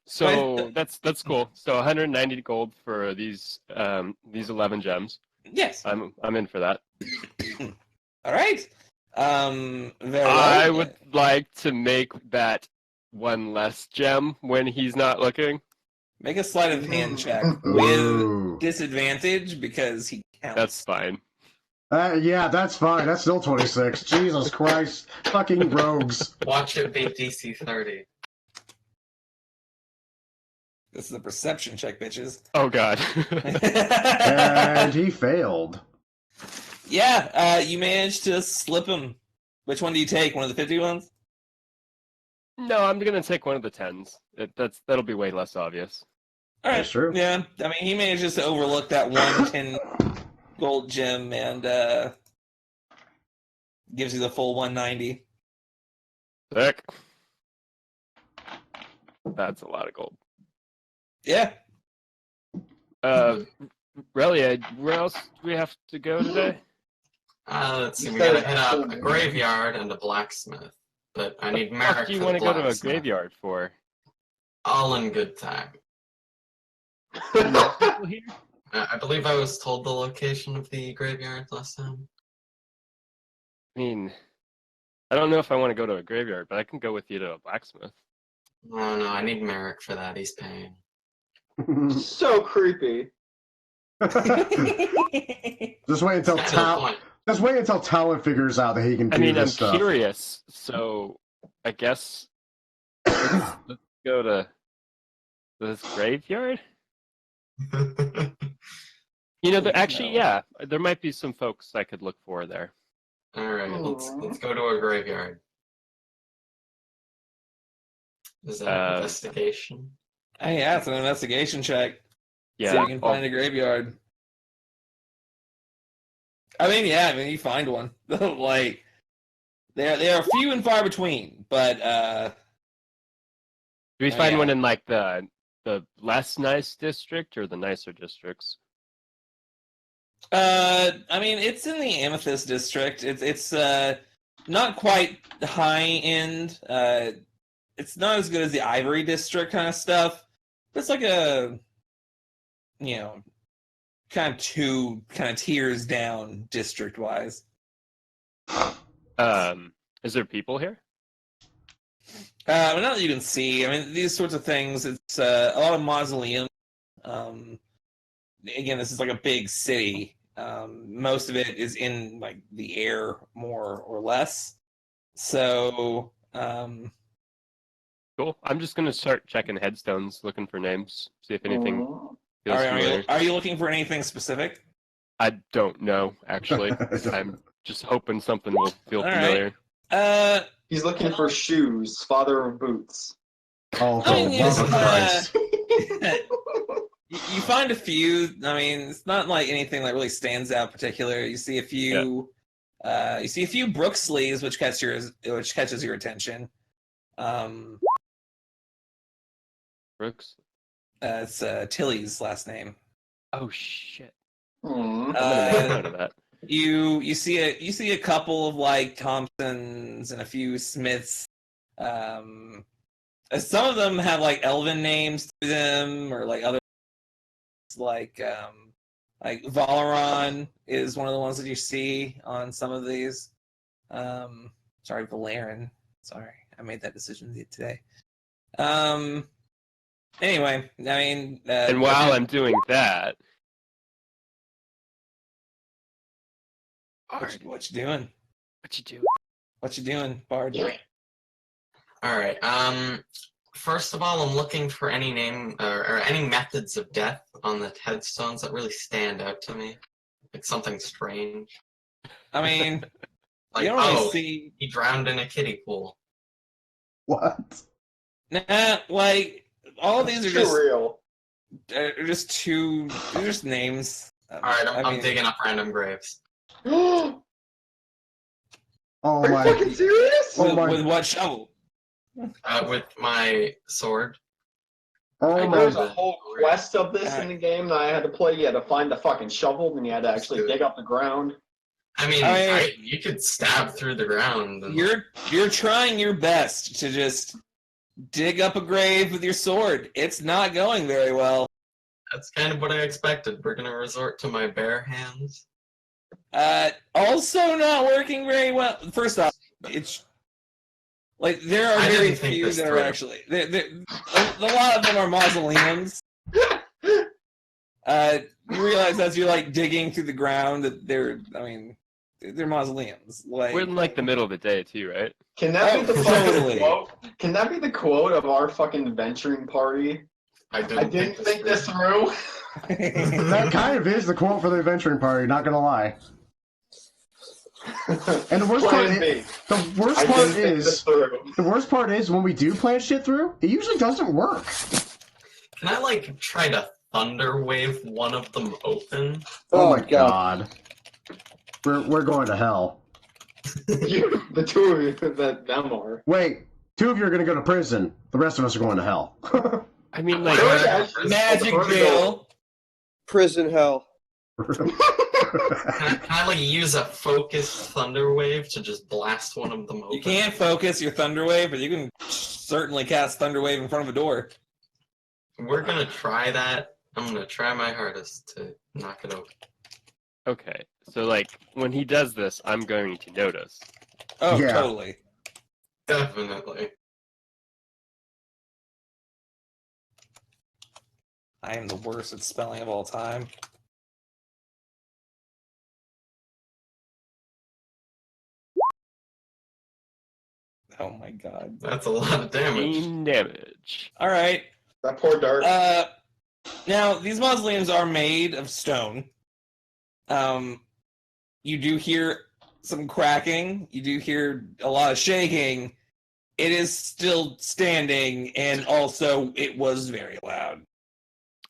So that's cool. So 190 gold for these 11 gems. Yes. I'm in for that. All right. Very I well. would like to make that 1 less gem when he's not looking. Make a sleight of hand check Ooh. with disadvantage because he counts. That's fine. Yeah, that's fine. That's still 26. Jesus Christ. Fucking rogues. Watch it be DC 30. This is a perception check, bitches. Oh god. And he failed. Yeah, you managed to slip him. Which one do you take? One of the 50 ones? No, I'm gonna take one of the 10s. That'll be way less obvious. All right. That's true. Yeah, I mean, he manages to overlook that 110 gold gem and gives you the full 190. Sick. That's a lot of gold. Yeah. Relia, where else do we have to go today? Let's see. We gotta hit up a graveyard and a blacksmith. But I need Merrick. What do you want to go to a graveyard for? All in good time. People here? I believe I was told the location of the graveyard last time. I mean, I don't know if I want to go to a graveyard, but I can go with you to a blacksmith. Oh no, I need Merrick for that. He's paying. So creepy. Just wait until That's the point. Just wait until Talon figures out that he can do I mean, I'm this stuff. curious, so I guess let's go to this graveyard. You know, actually, yeah, there might be some folks I could look for there. All right, let's go to a graveyard. Is that an investigation? Hey, yeah, it's an investigation check. Yeah, See if you can find a graveyard. I mean, you find one. Like, they are few and far between, but do we find one in like the less nice district or the nicer districts? I mean, it's in the Amethyst district. It's not quite high end. It's not as good as the Ivory district kind of stuff. But it's like a, kind of two tiers down district wise. Is there people here? Well, not that you can see. I mean, these sorts of things. It's a lot of mausoleums. Again, this is like a big city. Most of it is in like the air, more or less. So, cool. I'm just gonna start checking headstones, looking for names, see if anything feels familiar. Are you looking for anything specific? I don't know, actually. I'm just hoping something will feel familiar. He's looking for shoes, father of boots. Oh, for the love of Christ. You find a few. I mean, it's not like anything that really stands out particular. You see a few. You see a few Brook sleeves, which catches your attention. Brooks? It's Tilly's last name. Oh shit! Mm. I'm gonna make a note of that. You see a couple of like Thompsons and a few Smiths. Some of them have like Elven names to them, or like other like Valeron is one of the ones that you see on some of these. Sorry, Valeran. Sorry, I made that decision today. Anyway, I mean, and while I'm doing that, what you doing? What you doing, Bard? All right. First of all, I'm looking for any name or any methods of death on the headstones that really stand out to me, like something strange. I mean, like you don't really see he drowned in a kiddie pool. What? Nah, like all of these are Too real. They're just names. All right, I'm digging up random graves. Oh Are my! you fucking serious? With what shovel? With my sword. Oh There's a my! whole quest of this in the game that I had to play. You had to find the fucking shovel, and you had to actually dig up the ground. I mean, you could stab through the ground. And You're trying your best to just dig up a grave with your sword. It's not going very well. That's kind of what I expected. We're gonna resort to my bare hands. Also not working very well. First off, it's like there are very few that are actually. A lot of them are mausoleums. You realize as you're like digging through the ground that they're mausoleums. Like we're in like the middle of the day too, right? Can that be the totally. quote? Can that be the quote of our fucking adventuring party? I didn't think this through. That kind of is the quote for the adventuring party. Not gonna lie. And the worst part is when we do plan shit through, it usually doesn't work. Can I like try to thunder wave one of them open? Oh my god. We're going to hell. The two of you them are. Wait, two of you are gonna go to prison. The rest of us are going to hell. I mean, like magic jail, prison hell. Can I like use a focused thunder wave to just blast one of them open? You can't focus your thunder wave, but you can certainly cast thunder wave in front of a door. We're gonna try that. I'm gonna try my hardest to knock it open. okay, so like when he does this, I'm going to notice. Oh, Yeah. Totally. Definitely. I am the worst at spelling of all time. Oh my god. That's a lot of damage. 15 damage. All right. That poor dart. Now these mausoleums are made of stone. You do hear some cracking. You do hear a lot of shaking. It is still standing, and also it was very loud.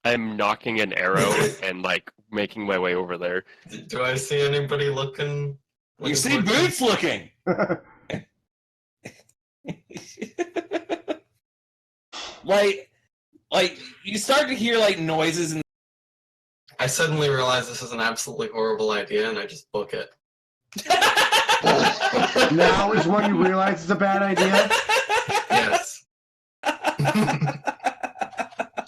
I'm knocking an arrow and like making my way over there. Do I see anybody looking? You see Boots looking. like you start to hear like noises and I suddenly realize this is an absolutely horrible idea, and I just book it. Now is when you realize it's a bad idea? Yes.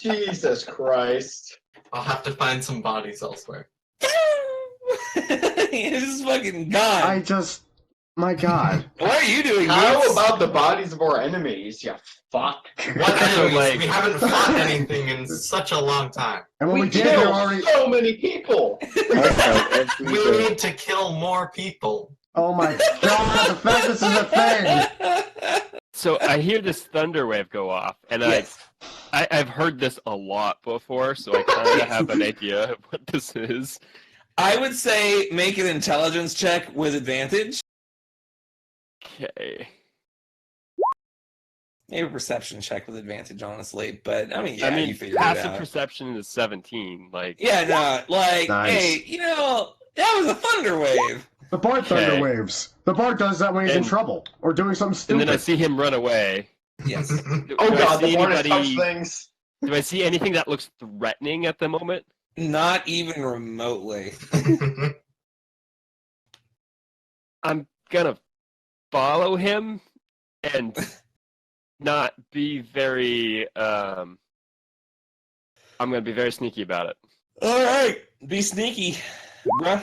Jesus Christ. I'll have to find some bodies elsewhere. It's just fucking gone. My god. What are you doing, How Boots? about the bodies of our enemies, you fuck? What enemies? like- We haven't fought anything in such a long time. And when we did, killed there already... so many people! We need to kill more people. Oh my god, the fact this is a thing! So I hear this thunder wave go off, and Yes. I've heard this a lot before, so I kind of have an idea of what this is. I would say make an intelligence check with advantage. Okay. Maybe a perception check with advantage, honestly. But I mean, yeah, you figure it passive out. perception is 17. Like, Yeah, no, like, Nice. hey, that was a thunder wave. The bard thunder Okay. waves. The bard does that when he's in And- trouble or doing something and stupid. then I see him run away. Yes. Do Oh I god, see the bard has touched anybody- things. Do I see anything that looks threatening at the moment? Not even remotely. I'm gonna follow him and not be very. I'm gonna be very sneaky about it. All right, be sneaky, bruh.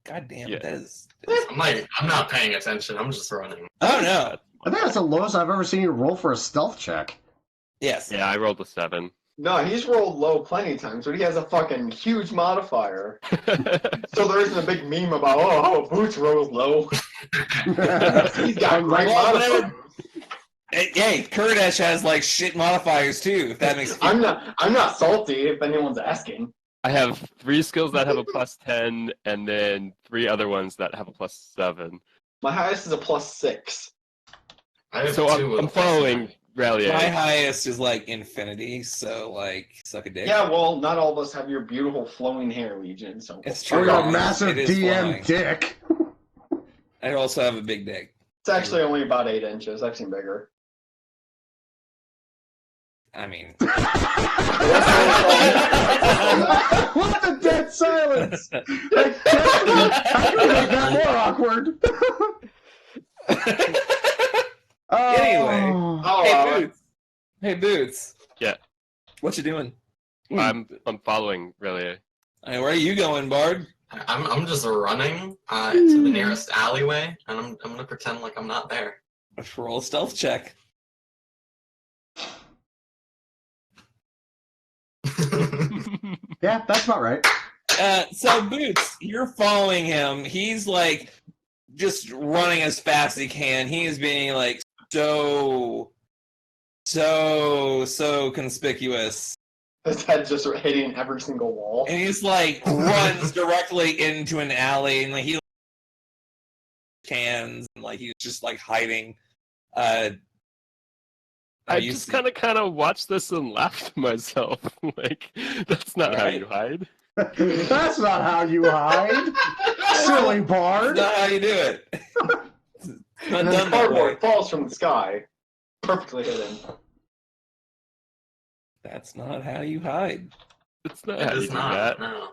God damn, Yeah. that is. I'm not paying attention. I'm just running. Oh no. I think that's the lowest I've ever seen you roll for a stealth check. Yes. Yeah, I rolled a 7. No, he's rolled low plenty of times, but he has a fucking huge modifier. So there isn't a big meme about, oh, Boots rolls low. He's got great Well, modifiers. Hey, Kurdish has like shit modifiers too. If that makes. I'm not salty if anyone's asking. I have 3 skills that have a +10, and then 3 other ones that have a +7. My highest is a +6. I have So two with I'm a plus following nine. Rallier. My highest is like infinity, so like suck a dick. Yeah, well, not all of us have your beautiful flowing hair, Legion. So It's Oh, true. you're a It massive is DM flowing. dick. I also have a big dick. it's actually only about 8 inches. I've seen bigger. I mean, What a dead silence! Like, how can we make that more awkward? Anyway. Oh. Oh, hey Boots. Hey Boots. Yeah. What you doing? I'm following Rallier. Hey, where are you going, Bard? I'm just running to the nearest alleyway, and I'm gonna pretend like I'm not there. Let's roll a stealth check. Yeah, that's about right. So Boots, you're following him. He's like just running as fast as he can. He is being like so conspicuous. His head just hitting every single wall. And he's like runs directly into an alley, and like he cans, and like he's just like hiding. I you just see- kind of watched this and laughed to myself. Like, that's not how Right. you hide. That's not how you hide, silly That's bard. not how you do it. It's not And then done that way. cardboard falls from the sky. Perfectly hidden. That's not how you hide. It's not It how you is do not. that. No.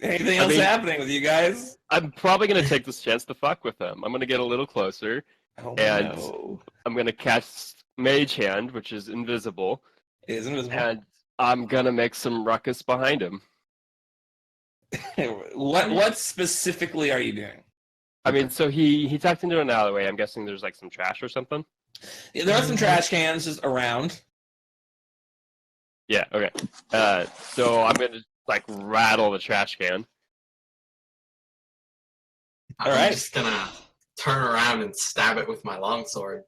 Anything I else mean- happening with you guys? I'm probably gonna take this chance to fuck with them. I'm gonna get a little closer. Oh And- no. I'm gonna cast Mage Hand, which is invisible, It is invisible. and I'm gonna make some ruckus behind him. What specifically are you doing? I mean, so he tucked into an alleyway. I'm guessing there's like some trash or something. Yeah, there are some trash cans just around. Yeah. Okay. So I'm gonna like rattle the trash can. All I'm right. just gonna turn around and stab it with my longsword.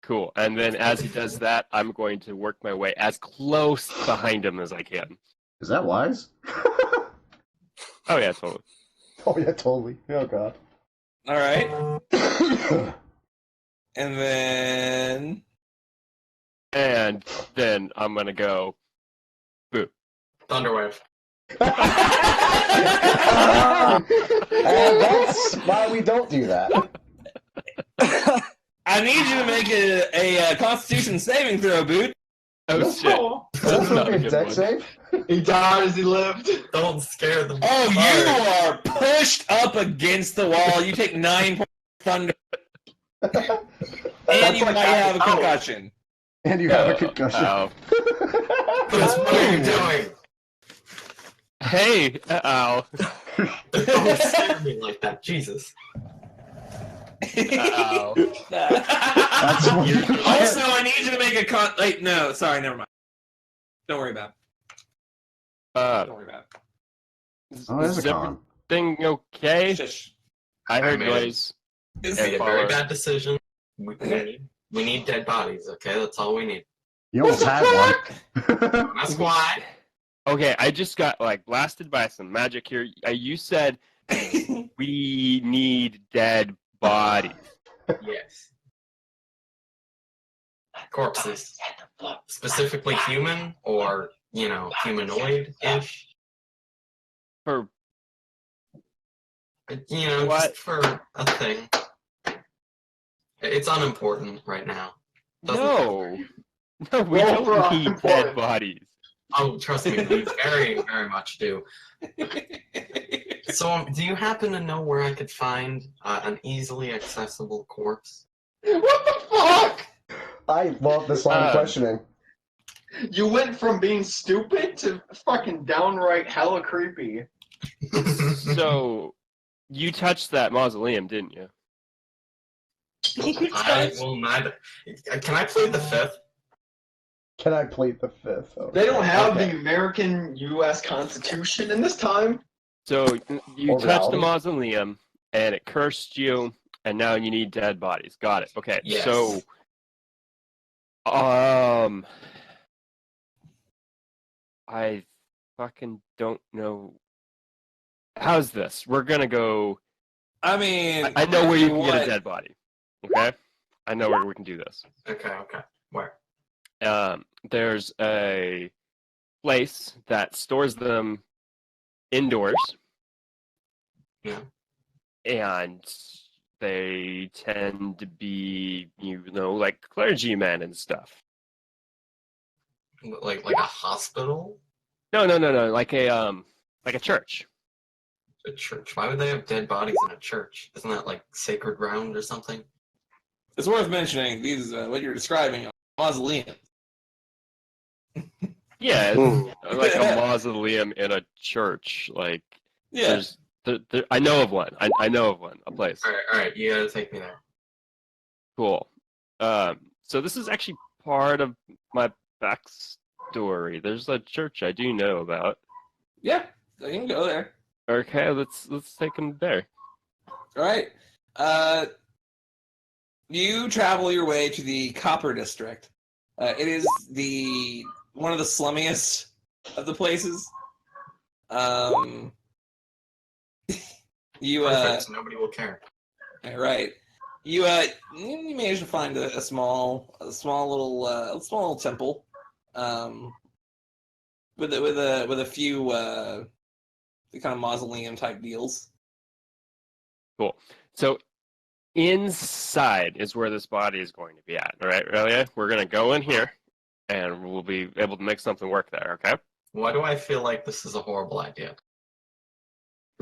Cool. And then as he does that, I'm going to work my way as close behind him as I can. Is that wise? Oh yeah, totally. Oh yeah, totally. Oh god. All right. And then I'm gonna go. Boo. Thunderwave. And that's why we don't do that. I need you to make a Constitution saving throw, Boot. Oh shit. Is that supposed Not to a be a good deck one. save? He died as he lived. Don't scare them. Oh, you are pushed up against the wall. You take 9 points of thunder, and you like might that. have a concussion. And you have a concussion. Ow. Chris, what are you doing? Hey, ow. Don't scare me like that, Jesus. Ow. That's what Also, I need you to make a no, sorry, never mind. Don't worry about it. Don't worry about Oh, there's a is con. everything it. okay? Shush. I heard I made it. noise. Is Made a follow. very bad decision. We need dead bodies, okay? That's all we need. You almost had one. That's why. Okay, I just got like blasted by some magic here. You said we need dead bodies. Yes. Corpses. Specifically human or, humanoid-ish. For Just What? for a thing. It's unimportant right now. Doesn't no, no, we Roll for don't need dead unemployment. bodies. Oh, trust me, we very, very much do. So, do you happen to know where I could find an easily accessible corpse? What the fuck? I love this line of questioning. You went from being stupid to fucking downright hella creepy. So, you touched that mausoleum, didn't you? I will not. Can I plead the fifth? Can I plead the fifth? Oh, They don't have Okay. the American U.S. Constitution in this time. So, you Or touched the reality. mausoleum, and it cursed you, and now you need dead bodies. Got it. Okay, Yes. so, I fucking don't know. How's this? We're gonna go. I mean, I know where you can get a what? dead body. Okay, I know where we can do this. Okay. Where? There's a place that stores them indoors. Yeah. And they tend to be, like clergymen and stuff. Like a hospital? No, like a church. A church? Why would they have dead bodies in a church? Isn't that like sacred ground or something? It's worth mentioning these what you're describing are mausoleums. Yeah, it's like a mausoleum in a church. Like, Yeah. I know of one. I know of one. A place. All right. You gotta take me there. Cool. So this is actually part of my backstory. There's a church I do know about. Yeah. So you can go there. Okay, let's take them there. All right. You travel your way to the Copper District. It is one of the slummiest of the places. Perfect. Nobody will care. All right. You managed to find a small little temple, with a few the kind of mausoleum type deals. Cool. So inside is where this body is going to be at. All right, Aurelia? We're going to go in here, and we'll be able to make something work there, okay? Why do I feel like this is a horrible idea?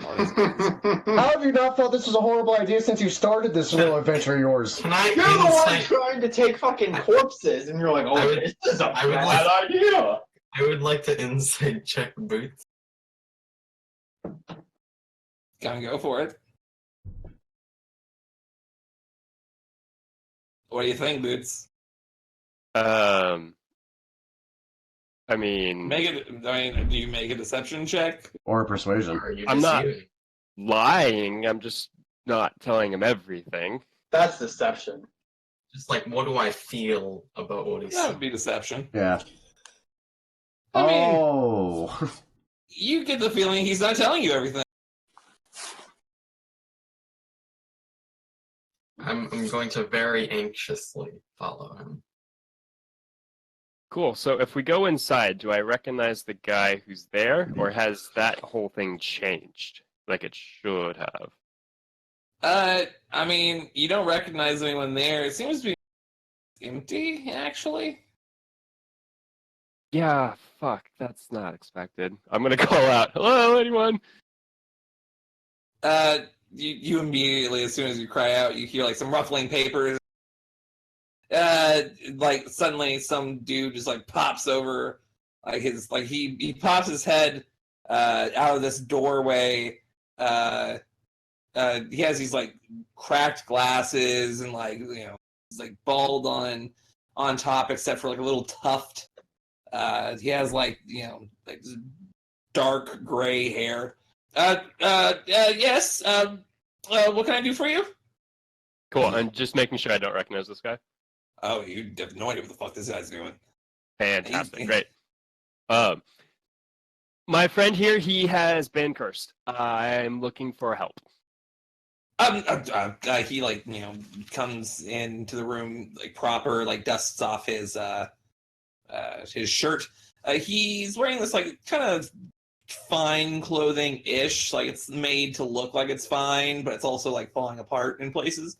How have you not felt this was a horrible idea since you started this little adventure of yours? Can I You're the one insight? trying to take fucking corpses, and you're like, oh, this is a I would bad idea. I would like to insight check Boots. Gonna go for it. What do you think, Boots? I mean, Do you make a deception check? Or persuasion. Are you I'm not- deceiving? lying. I'm just not telling him everything. That's deception. Just like, what do I feel about what he That would said? be deception. Yeah. I mean, Oh. you get the feeling he's not telling you everything. I'm going to very anxiously follow him. Cool. So if we go inside, do I recognize the guy who's there, or has that whole thing changed like it should have? I mean, you don't recognize anyone there. It seems to be empty, actually. Yeah, fuck. That's not expected. I'm gonna call out, hello, anyone? You immediately, as soon as you cry out, you hear like some ruffling papers. Like suddenly some dude just like pops over, like he pops his head out of this doorway. He has these like cracked glasses and like he's like bald on top except for like a little tuft. He has like like dark gray hair. Yes. What can I do for you? Cool. I'm just making sure I don't recognize this guy. Oh, you have no idea what the fuck this guy's doing. Fantastic. Great. My friend here, he has been cursed. I'm looking for help. He like comes into the room like proper, like dusts off his shirt. He's wearing this like kind of fine clothing ish, like it's made to look like it's fine, but it's also like falling apart in places.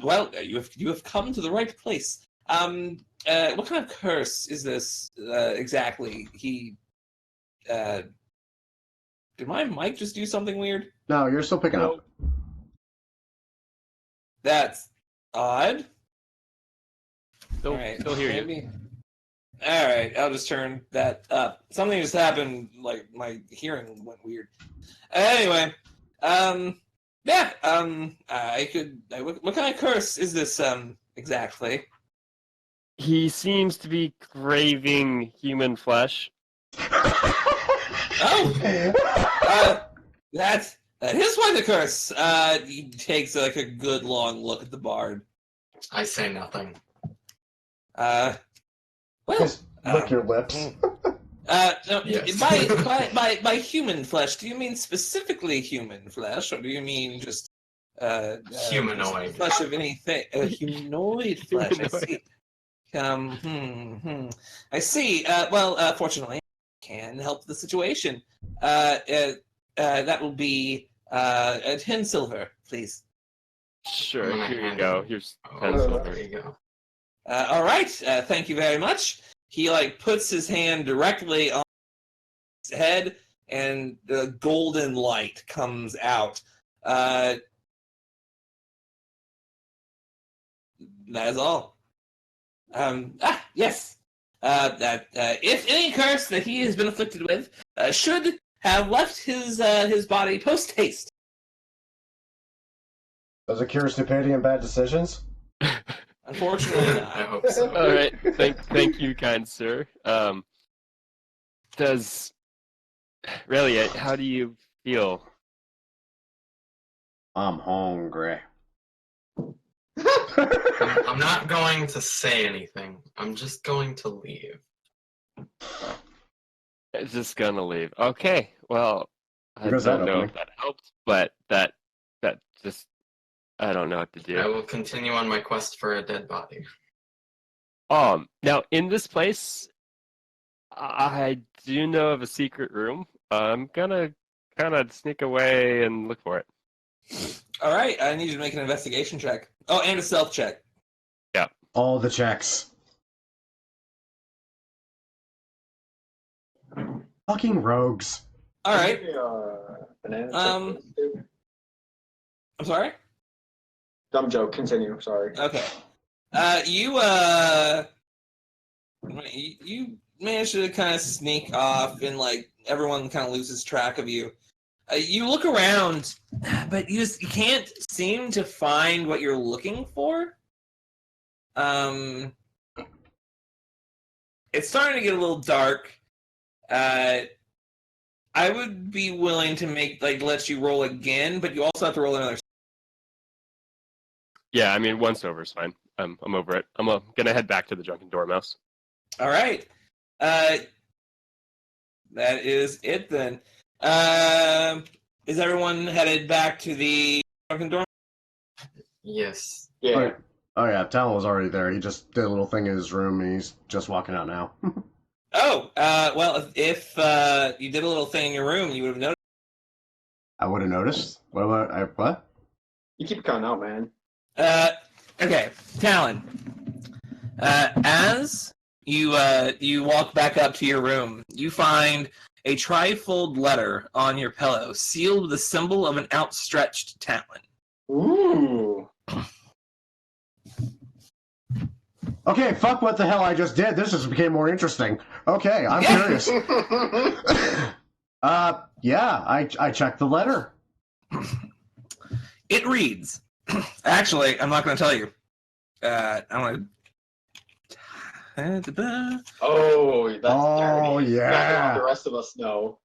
Well, you have come to the right place. What kind of curse is this exactly? Did my mic just do something weird? No, you're still picking up. That's odd. Still, All right, still hear you. maybe. All right, I'll just turn that up. Something just happened, like my hearing went weird. Anyway, yeah, I could. What kind of curse is this exactly? He seems to be craving human flesh. Oh, that is why the curse. He takes like a good long look at the bard. I say nothing. Well, Just lick your lips. No, Yes. by human flesh, do you mean specifically human flesh, or do you mean just Humanoid. flesh of anything? Humanoid flesh. I see. I see. Well, fortunately, I can help the situation. That will be 10 silver, please. Sure, I'm gonna here you hand go. him- Here's Oh, 10 silver. there you go. All right. Thank you very much. He like puts his hand directly on his head, and the golden light comes out. That is all. Yes. That if any curse that he has been afflicted with should have left his body post haste. Does it cure stupidity and bad decisions? Unfortunately, I not. hope so. All right, thank you, kind sir. Does really? How do you feel? I'm hungry. I'm not going to say anything. I'm just going to leave. Just gonna leave. Okay. Well, I Because that don't know opening. if that helped, but that just I don't know what to do. I will continue on my quest for a dead body. Now in this place, I do know of a secret room. I'm gonna kind of sneak away and look for it. All right. I need you to make an investigation check. Oh, and a stealth check. All the checks. Fucking rogues. All right. Banana Um, I'm sorry. Dumb joke. Continue. Sorry. Okay. You manage to kind of sneak off, and like everyone kind of loses track of you. You look around, but you can't seem to find what you're looking for. It's starting to get a little dark. I would be willing to let you roll again, but you also have to roll another Yeah, I mean, once over is fine. I'm over it. I'm gonna head back to the Drunken Dormouse. All right. That is it then. Is everyone headed back to the Drunken Dorm? Yes. Yeah. Oh yeah, Talon was already there. He just did a little thing in his room, and he's just walking out now. Oh, well, if you did a little thing in your room, you would have noticed. I would have noticed. What? You keep cutting out, man. Okay, Talon. As you walk back up to your room, you find a trifold letter on your pillow, sealed with the symbol of an outstretched talon. Ooh. Okay, fuck what the hell I just did. This just became more interesting. Okay, I'm curious. Yeah, I checked the letter. It reads. Actually, I'm not going to tell you. I'm going to. Oh, that's dirty. Yeah. Not gonna let the rest of us know.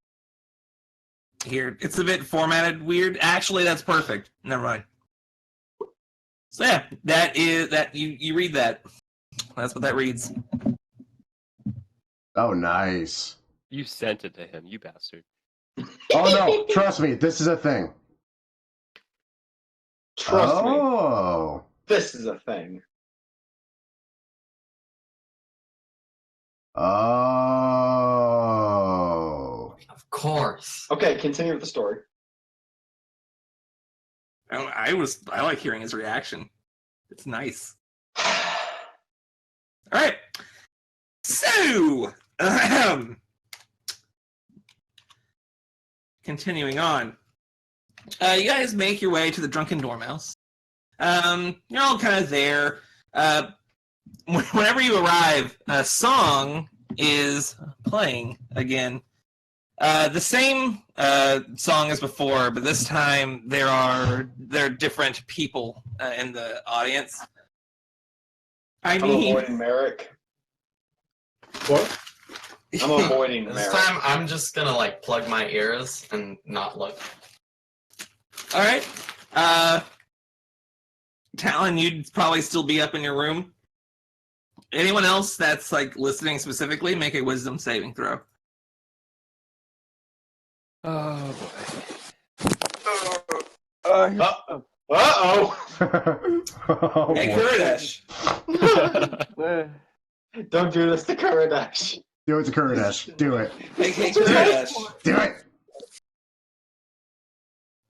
Here, it's a bit formatted weird. Actually, that's perfect. Never mind. So yeah, that is that you read that. That's what that reads. Oh, nice. You sent it to him, you bastard. Oh no, trust me, this is a thing. Trust me, Oh. this is a thing. Oh. Of course. Okay, continue with the story. I like hearing his reaction. It's nice. All right. So, continuing on, you guys make your way to the Drunken Dormouse. You're all kind of there. Whenever you arrive, a song is playing again. The same song as before, but this time there are different people in the audience. I'm avoiding Merrick. What? I'm avoiding This Merrick. time I'm just gonna like plug my ears and not look. All right. Talon, you'd probably still be up in your room. Anyone else that's like listening specifically, make a wisdom saving throw. Oh boy. Uh-oh. Oh, Hey, boy. Kuridesh. Don't do this to Kuridesh. Do it to Kuridesh. Do it. Hey, Kuridesh. Do it.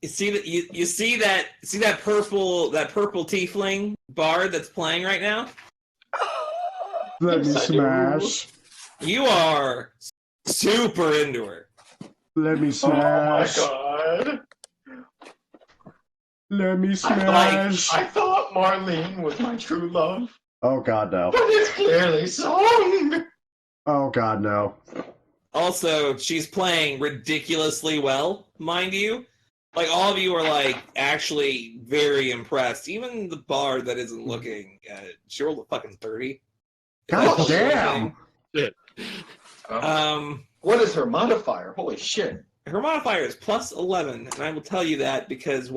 You see that you see that purple tiefling bard that's playing right now? Let me Yes, I do. smash. You are super into her. Let me smash. Oh my god. Let me I smash. thought Marlene was my true love, Oh god no. but it's clearly Song. Oh god no. Also, she's playing ridiculously well, mind you. Like, all of you are, like, actually very impressed. Even the bard that isn't looking, she rolled a fucking 30. God That's damn. Shit. What is her modifier? Holy shit. Her modifier is plus 11, and I will tell you that because,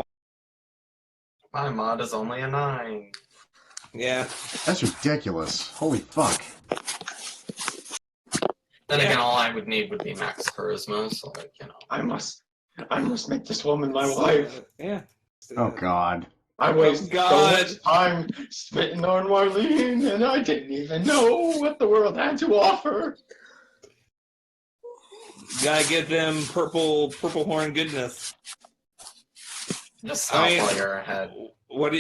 My mod is only a 9. yeah. That's ridiculous. Holy fuck. Then Yeah. again, all I would need would be max charisma, so like, you know. I must make this woman my wife. Yeah. Oh god. I wasted so God. much time spitting on Marlene, and I didn't even know what the world had to offer. Gotta get them purple horn goodness. Just stop I mean- while you're ahead. What are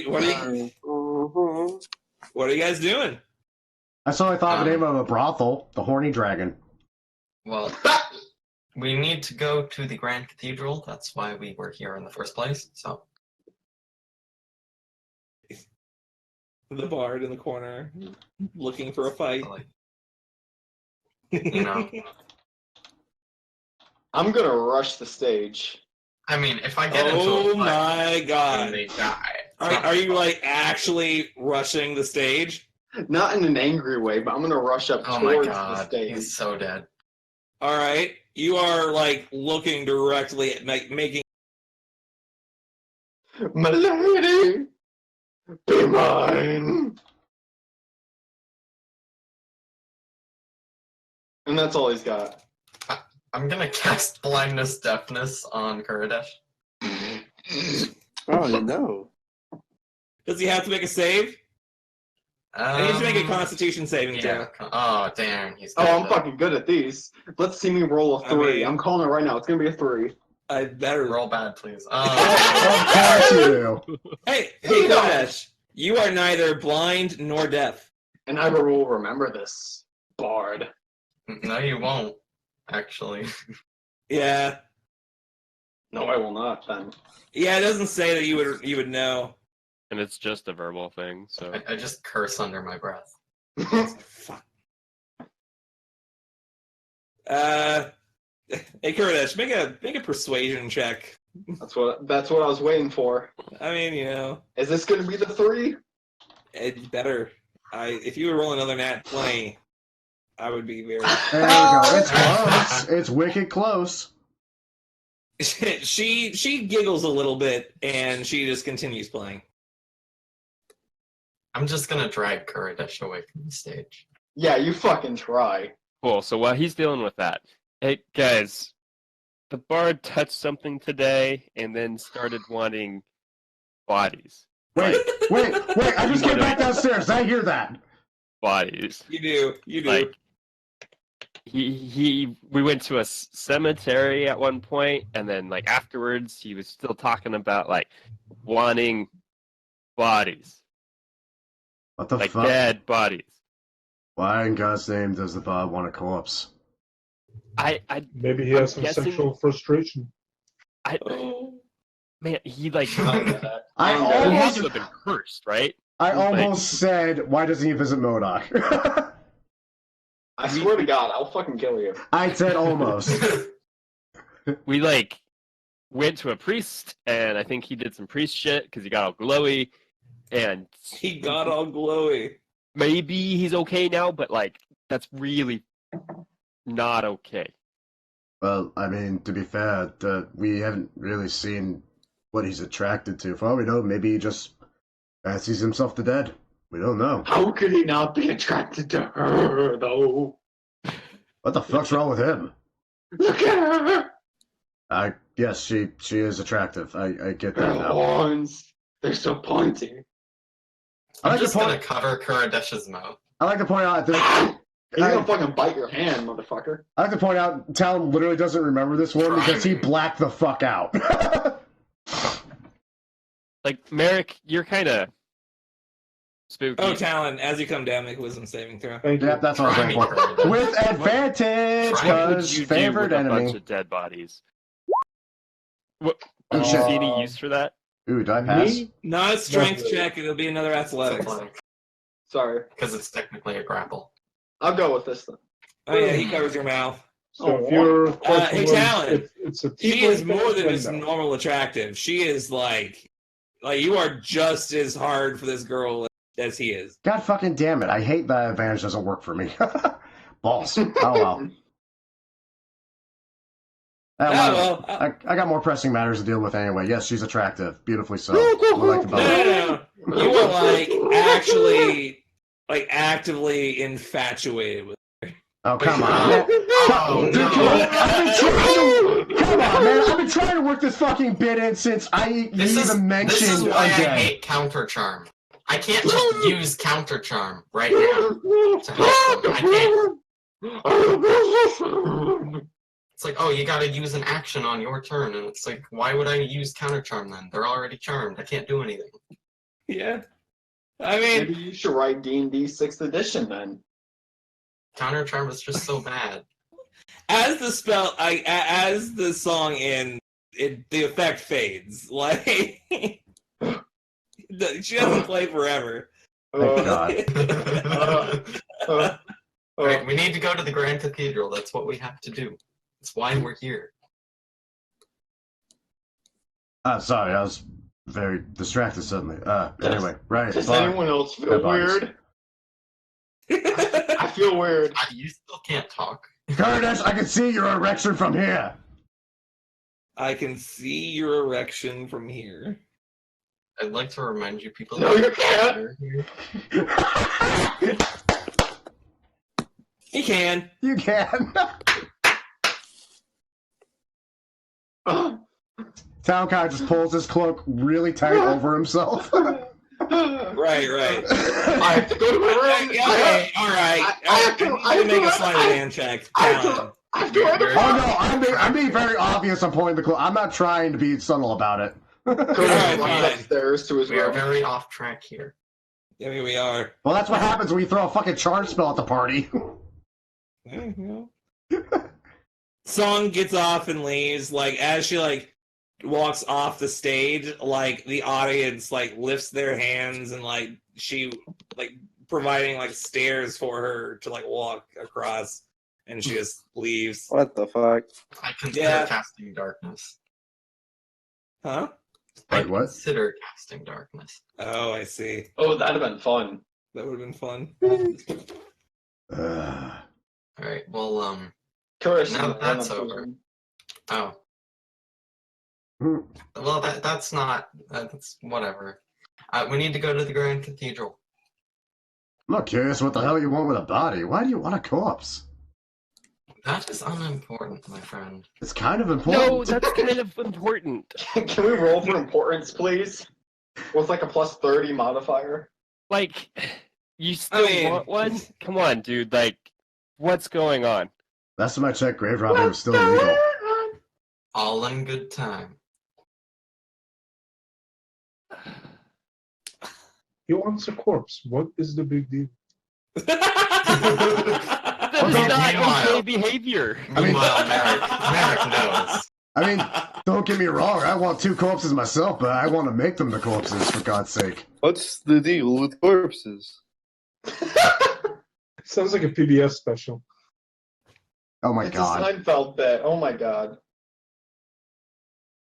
you guys doing? I suddenly thought of the name of a brothel, the Horny Dragon. Well, we need to go to the Grand Cathedral. That's why we were here in the first place. So The bard in the corner, looking for a fight. like, you know, I'm gonna rush the stage. I mean, if I get into Oh a fight my and god. they die, Are you like actually rushing the stage? Not in an angry way, but I'm gonna rush up oh my towards the god, stage. he's so dead. All right. You are like looking directly at making. My lady, be my win. And that's all he's got. I'm gonna cast blindness deafness on Kuridesh. Oh no. Does he have to make a save? He needs to make a Constitution saving Yeah. throw. Oh damn, he's. Oh, got I'm that. fucking good at these. Let's see me roll a 3. mean- I'm calling it right now. It's gonna be a 3. I better Roll bad, please. Of course you do. Hey, Kodesh, you are neither blind nor deaf. And I will remember this, Bard. No, you won't. Actually. Yeah. No, I will not, then. Yeah, it doesn't say that you would know. And it's just a verbal thing, so. I just curse under my breath. Fuck. Hey Kodesh, make a persuasion check. That's what I was waiting for. I mean, you know, Is this gonna be the 3? it's better. If you would roll another nat 20, I would be very. There you go. It's close. It's wicked close. she giggles a little bit and she just continues playing. I'm just gonna drag Kuridesh away from the stage. Yeah, you fucking try. Cool. So while he's dealing with that, hey guys, the bard touched something today and then started wanting bodies. Wait. I just came back downstairs. I hear that. Bodies. You do. Like we went to a cemetery at one point, and then like afterwards, he was still talking about like wanting bodies, What the like fuck? dead bodies. Why in God's name does the Bob want a corpse? I Maybe he has I'm some guessing- sexual frustration. Man, he like I he had almost, to have been cursed, right? I almost said, why doesn't he visit MODOK? I swear to God, I'll fucking kill you. I said almost. We like went to a priest, and I think he did some priest shit because he got all glowy, and He got all glowy. maybe he's okay now, but like that's really not okay. Well, I mean, to be fair, we haven't really seen what he's attracted to. For all we know, maybe he just fancies himself to dead. We don't know. How could he not be attracted to her, though? What the fuck's wrong with him? Look at her! Yes, she is attractive. I get that Her now. horns, they're so pointy. I I'm like to just gonna point. cover Kuradesh's mouth. I like to point out that. He's gonna fucking bite your hand, motherfucker. I like to point out, Talon literally doesn't remember this one because he blacked the fuck out. Like Merrick, you're kind of spooky. Oh, Talon, as you come down, make a wisdom saving throw. Thank you. Yep, that's what I was going for. With advantage, What would because you do favored with a bunch enemy. of dead bodies? What? Oh, Do you shit. see any use for that? Ooh, do I pass? Me? Not a strength Definitely. check, it'll be another athletics. Sorry. Because it's technically a grapple. I'll go with this then. Oh yeah, he covers your mouth. So if your question hey, was, Talon, it's a She tiefling is more thing, than then just no. normal attractive. She is like you are just as hard for this girl as he is. God fucking damn it. I hate that advantage doesn't work for me. Balls. Oh well. I got more pressing matters to deal with anyway. Yes, she's attractive. Beautifully so. I like the No, bow. you are actively infatuated with. Oh, come on. Man. Oh, Dude, come on. Come on, man. I've been trying to work this fucking bit in since you This is even mentioned why I undead. hate counter charm. I can't just use counter charm right now to help them. I can't. It's like, oh, you gotta use an action on your turn, and it's like, why would I use counter charm then? They're already charmed. I can't do anything. Yeah, I mean, Maybe you should write D&D 6th edition then. Counter charm is just so bad. as the spell, as the song ends, the effect fades. Like she doesn't play forever. Thank God. Alright, we need to go to the Grand Cathedral. That's what we have to do. That's why we're here. Sorry, I was very distracted suddenly. Anyway, right. Does fuck. anyone else feel Dead bodies. weird? I feel weird. You still can't talk. Curtis, I can see your erection from here. I can see your erection from here. I'd like to remind you people. No, you can't. He can. You can. Town guy just pulls his cloak really tight over himself. Right. I have to go to my room. Okay, all right. I have to make a sleight of hand check. Talon. I'm being very obvious. I'm pulling the cloak. I'm not trying to be subtle about it. Curtis runs fine. upstairs to his We are room. very off track here. Yeah, we are. Well, that's what happens when you throw a fucking charge spell at the party. There you go. Song gets off and leaves. Like as she walks off the stage, like the audience lifts their hands and she providing stairs for her to walk across, and she just leaves. What the fuck? I consider casting darkness. Huh? I Wait, what? consider casting darkness. Oh, I see. Oh, that'd have been fun. That would have been fun. All right. Well, Curtis, now that that's over. Oh. Well, that's not. That's whatever. We need to go to the Grand Cathedral. I'm not curious what the hell you want with a body. Why do you want a corpse? That is unimportant, my friend. It's kind of important. No, that's kind of important. Can we roll for importance, please? With a plus 30 modifier? You still want one? Come on, dude. What's going on? Last time I checked, grave robbing was still illegal. All in good time. He wants a corpse. What is the big deal? That's not okay behavior. Meanwhile, Merrick knows. I mean, don't get me wrong. I want 2 corpses myself, but I want to make them the corpses, for God's sake. What's the deal with corpses? Sounds like a PBS special. Oh my It's God. a Seinfeld bit. Oh my God.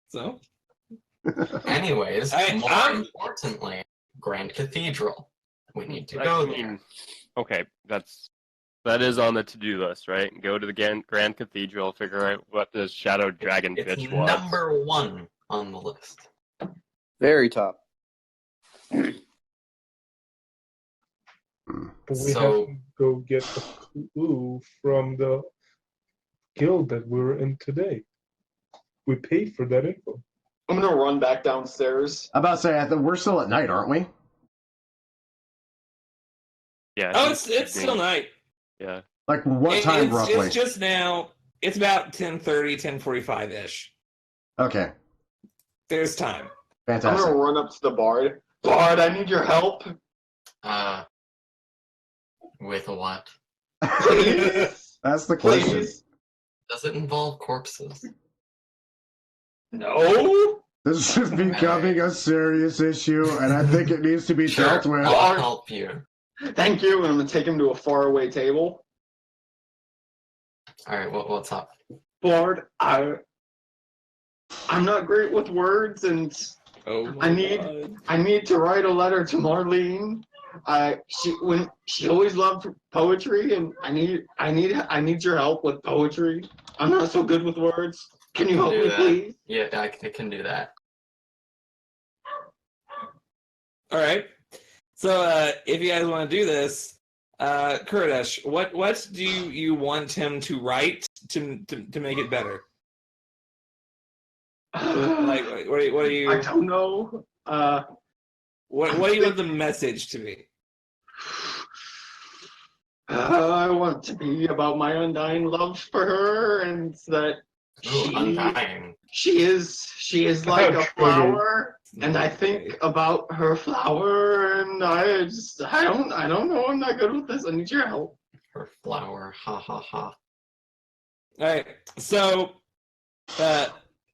So, Anyways, more importantly, Grand Cathedral. We need to go there. Okay, that is on the to-do list, right? Go to the Grand Cathedral, figure out what this shadow dragon It's bitch was. number 1 on the list. Very top. But we So- have to go get a clue from the guild that we're in today. We paid for that info. I'm gonna run back downstairs. I'm about to say, we're still at night, aren't we? Yeah. oh, it's still night. Yeah. What time roughly? It's just now. It's about 10:30, 10:45 ish. Okay, There's time. I'm fantastic. gonna run up to the bard. Bard, I need your help. With what? Please. That's the question. Please. Does it involve corpses? No. This is becoming a serious issue, and I think it needs to be dealt with. I'll help you. Thank you. And I'm gonna take him to a faraway table. All right, what's up? Bard, I'm not great with words, and Oh, I need to write a letter to Marlene. She always loved poetry, and I need your help with poetry. I'm not so good with words. Can you help me, please? Yeah, I can do that. All right. So, if you guys want to do this, Kurdish, what do you want him to write to make it better? What do you? I don't know. What do you want the message to be? I want it to be about my undying love for her, and that Undying. she is like a flower, and I think about her flower, and I don't know. I'm not good with this. I need your help. Her flower. Ha ha ha. All right. So,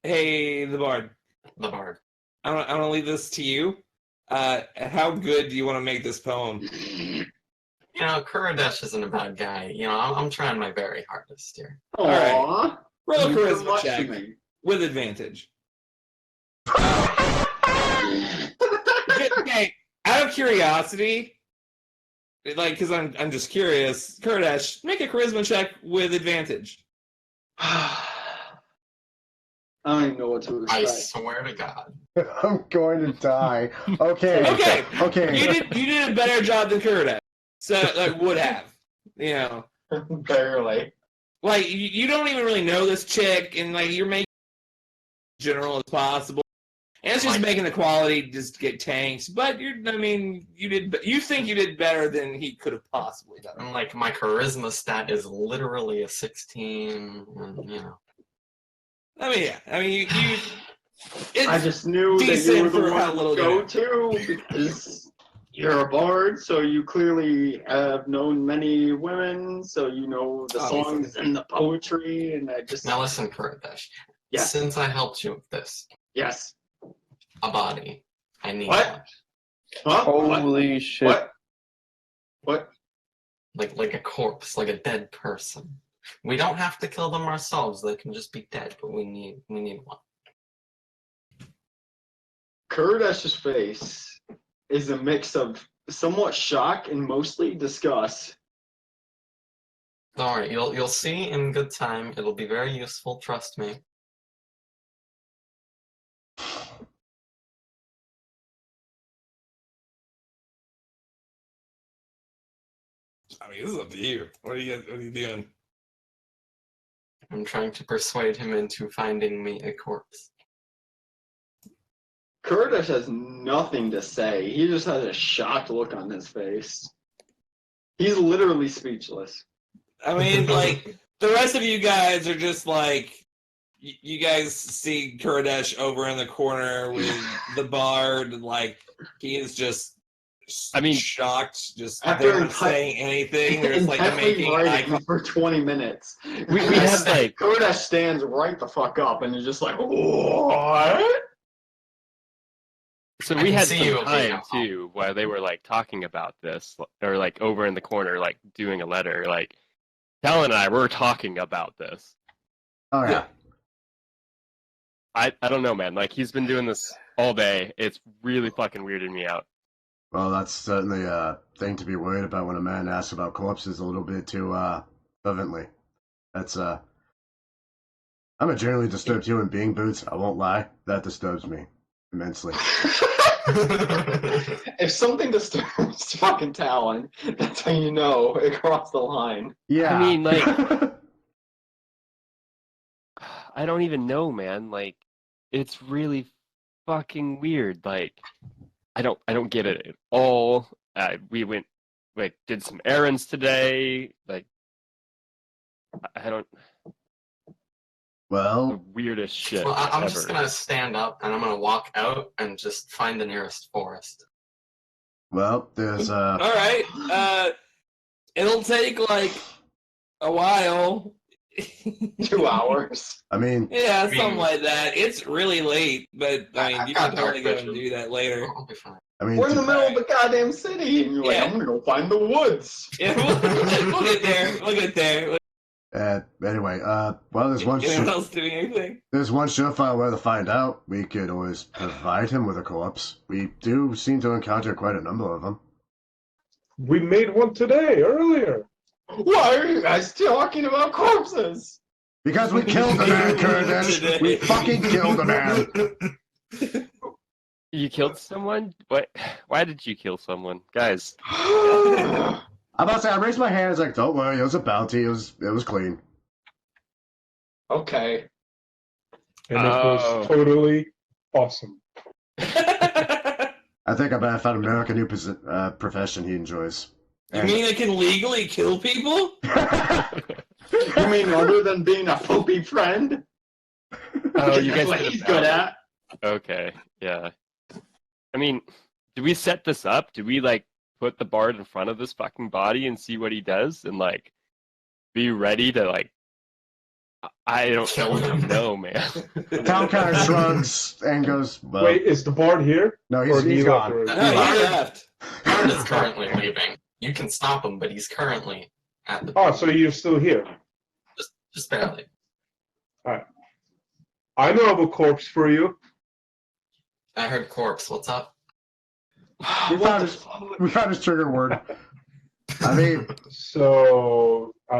hey, the bard. The bard. I'm gonna leave this to you. How good do you want to make this poem? You know, Kuradesh isn't a bad guy. You know, I'm trying my very hardest here. Aww. right. Roll a You mean so charisma much to check me. with advantage. Okay, out of curiosity, because I'm just curious, Kurdish, make a charisma check with advantage. I don't even know what to I expect. swear to God. I'm going to die. Okay. Okay. Okay. You did a better job than Kurda. So like would have. You know. Barely. Like you don't even really know this chick, and like you're making it as general as possible, and it's just making the quality just get tanked. But you think you did better than he could have possibly done. And like my charisma stat is literally a 16, and you know. I mean, yeah. I mean, you I just knew that decent you were for the how one little to you go know. to because you're a bard, so you clearly have known many women, so you know the Obviously. songs and the poetry, and I just... Now listen, Kurdish. Yes. Since I helped you with this, Yes. a body. I need What? one. Huh? Holy shit. What? Like a corpse, like a dead person. We don't have to kill them ourselves. They can just be dead, but we need one. Kurdash's face is a mix of somewhat shock and mostly disgust. Don't worry, you'll see in good time. It'll be very useful, trust me. I mean, this is up to you. What are you doing? I'm trying to persuade him into finding me a corpse. Kurdish has nothing to say. He just has a shocked look on his face. He's literally speechless. I mean, like the rest of you guys are just like you guys see Kurdesh over in the corner with the bard, and like he is just shocked, just After not saying anything. There's like making writing for 20 minutes. We have like Kurdish stands right the fuck up and is just like, what? So I we can had see some you over time here. too while they were like talking about this, or like over in the corner, like doing a letter. Like Talon and I were talking about this. Oh yeah. I don't know, man. Like he's been doing this all day. It's really fucking weirded me out. Well, that's certainly a thing to be worried about when a man asks about corpses a little bit too fervently. That's I'm a generally disturbed human being, Boots. I won't lie. That disturbs me immensely. If something disturbs fucking Talon, that's how you know it crossed the line. Yeah. I mean, like, I don't even know, man. Like, it's really fucking weird. Like, I don't get it at all. We went, like, did some errands today. Like, I don't. Well, the weirdest shit. Well, I'm ever. just gonna stand up and I'm gonna walk out and just find the nearest forest. Well, there's all right. It'll take like a while. 2 hours. I mean, yeah, something like that. It's really late, but I mean, you can got dark totally go and vision. do that later. I'll be fine. I mean, We're in the middle of the goddamn city, and you're like, Yeah. I'm gonna go find the woods. Yeah, we'll get there. We'll get there. anyway, well, there's one. Anyone else doing anything? There's one surefire way to find out. We could always provide him with a corpse. We do seem to encounter quite a number of them. We made one today, earlier. Why are you guys talking about corpses? Because we killed a man, Kurdish. We fucking killed a man. You killed someone? What? Why did you kill someone, guys? I'm about to say, I raised my hand. It's like, don't worry, it was a bounty. It was clean. Okay. And it was totally awesome. I think I better find America a new profession he enjoys. You mean it can legally kill people? You mean other than being a poopy friend? Oh, you That's guys what did a he's good at. Okay, yeah. I mean, do we set this up? Do we, like, put the bard in front of this fucking body and see what he does? And, like, be ready to, like... I don't Kill him. know, man. Tom kind of shrugs and goes, well... Wait, is the bard here? No, Or he's he left gone. already? No, he left. Bard is currently leaving. You can stop him, but he's currently at the Oh, so you're still here. just barely. I know of a corpse for you. I heard corpse. What's up? We found his trigger word. I mean, So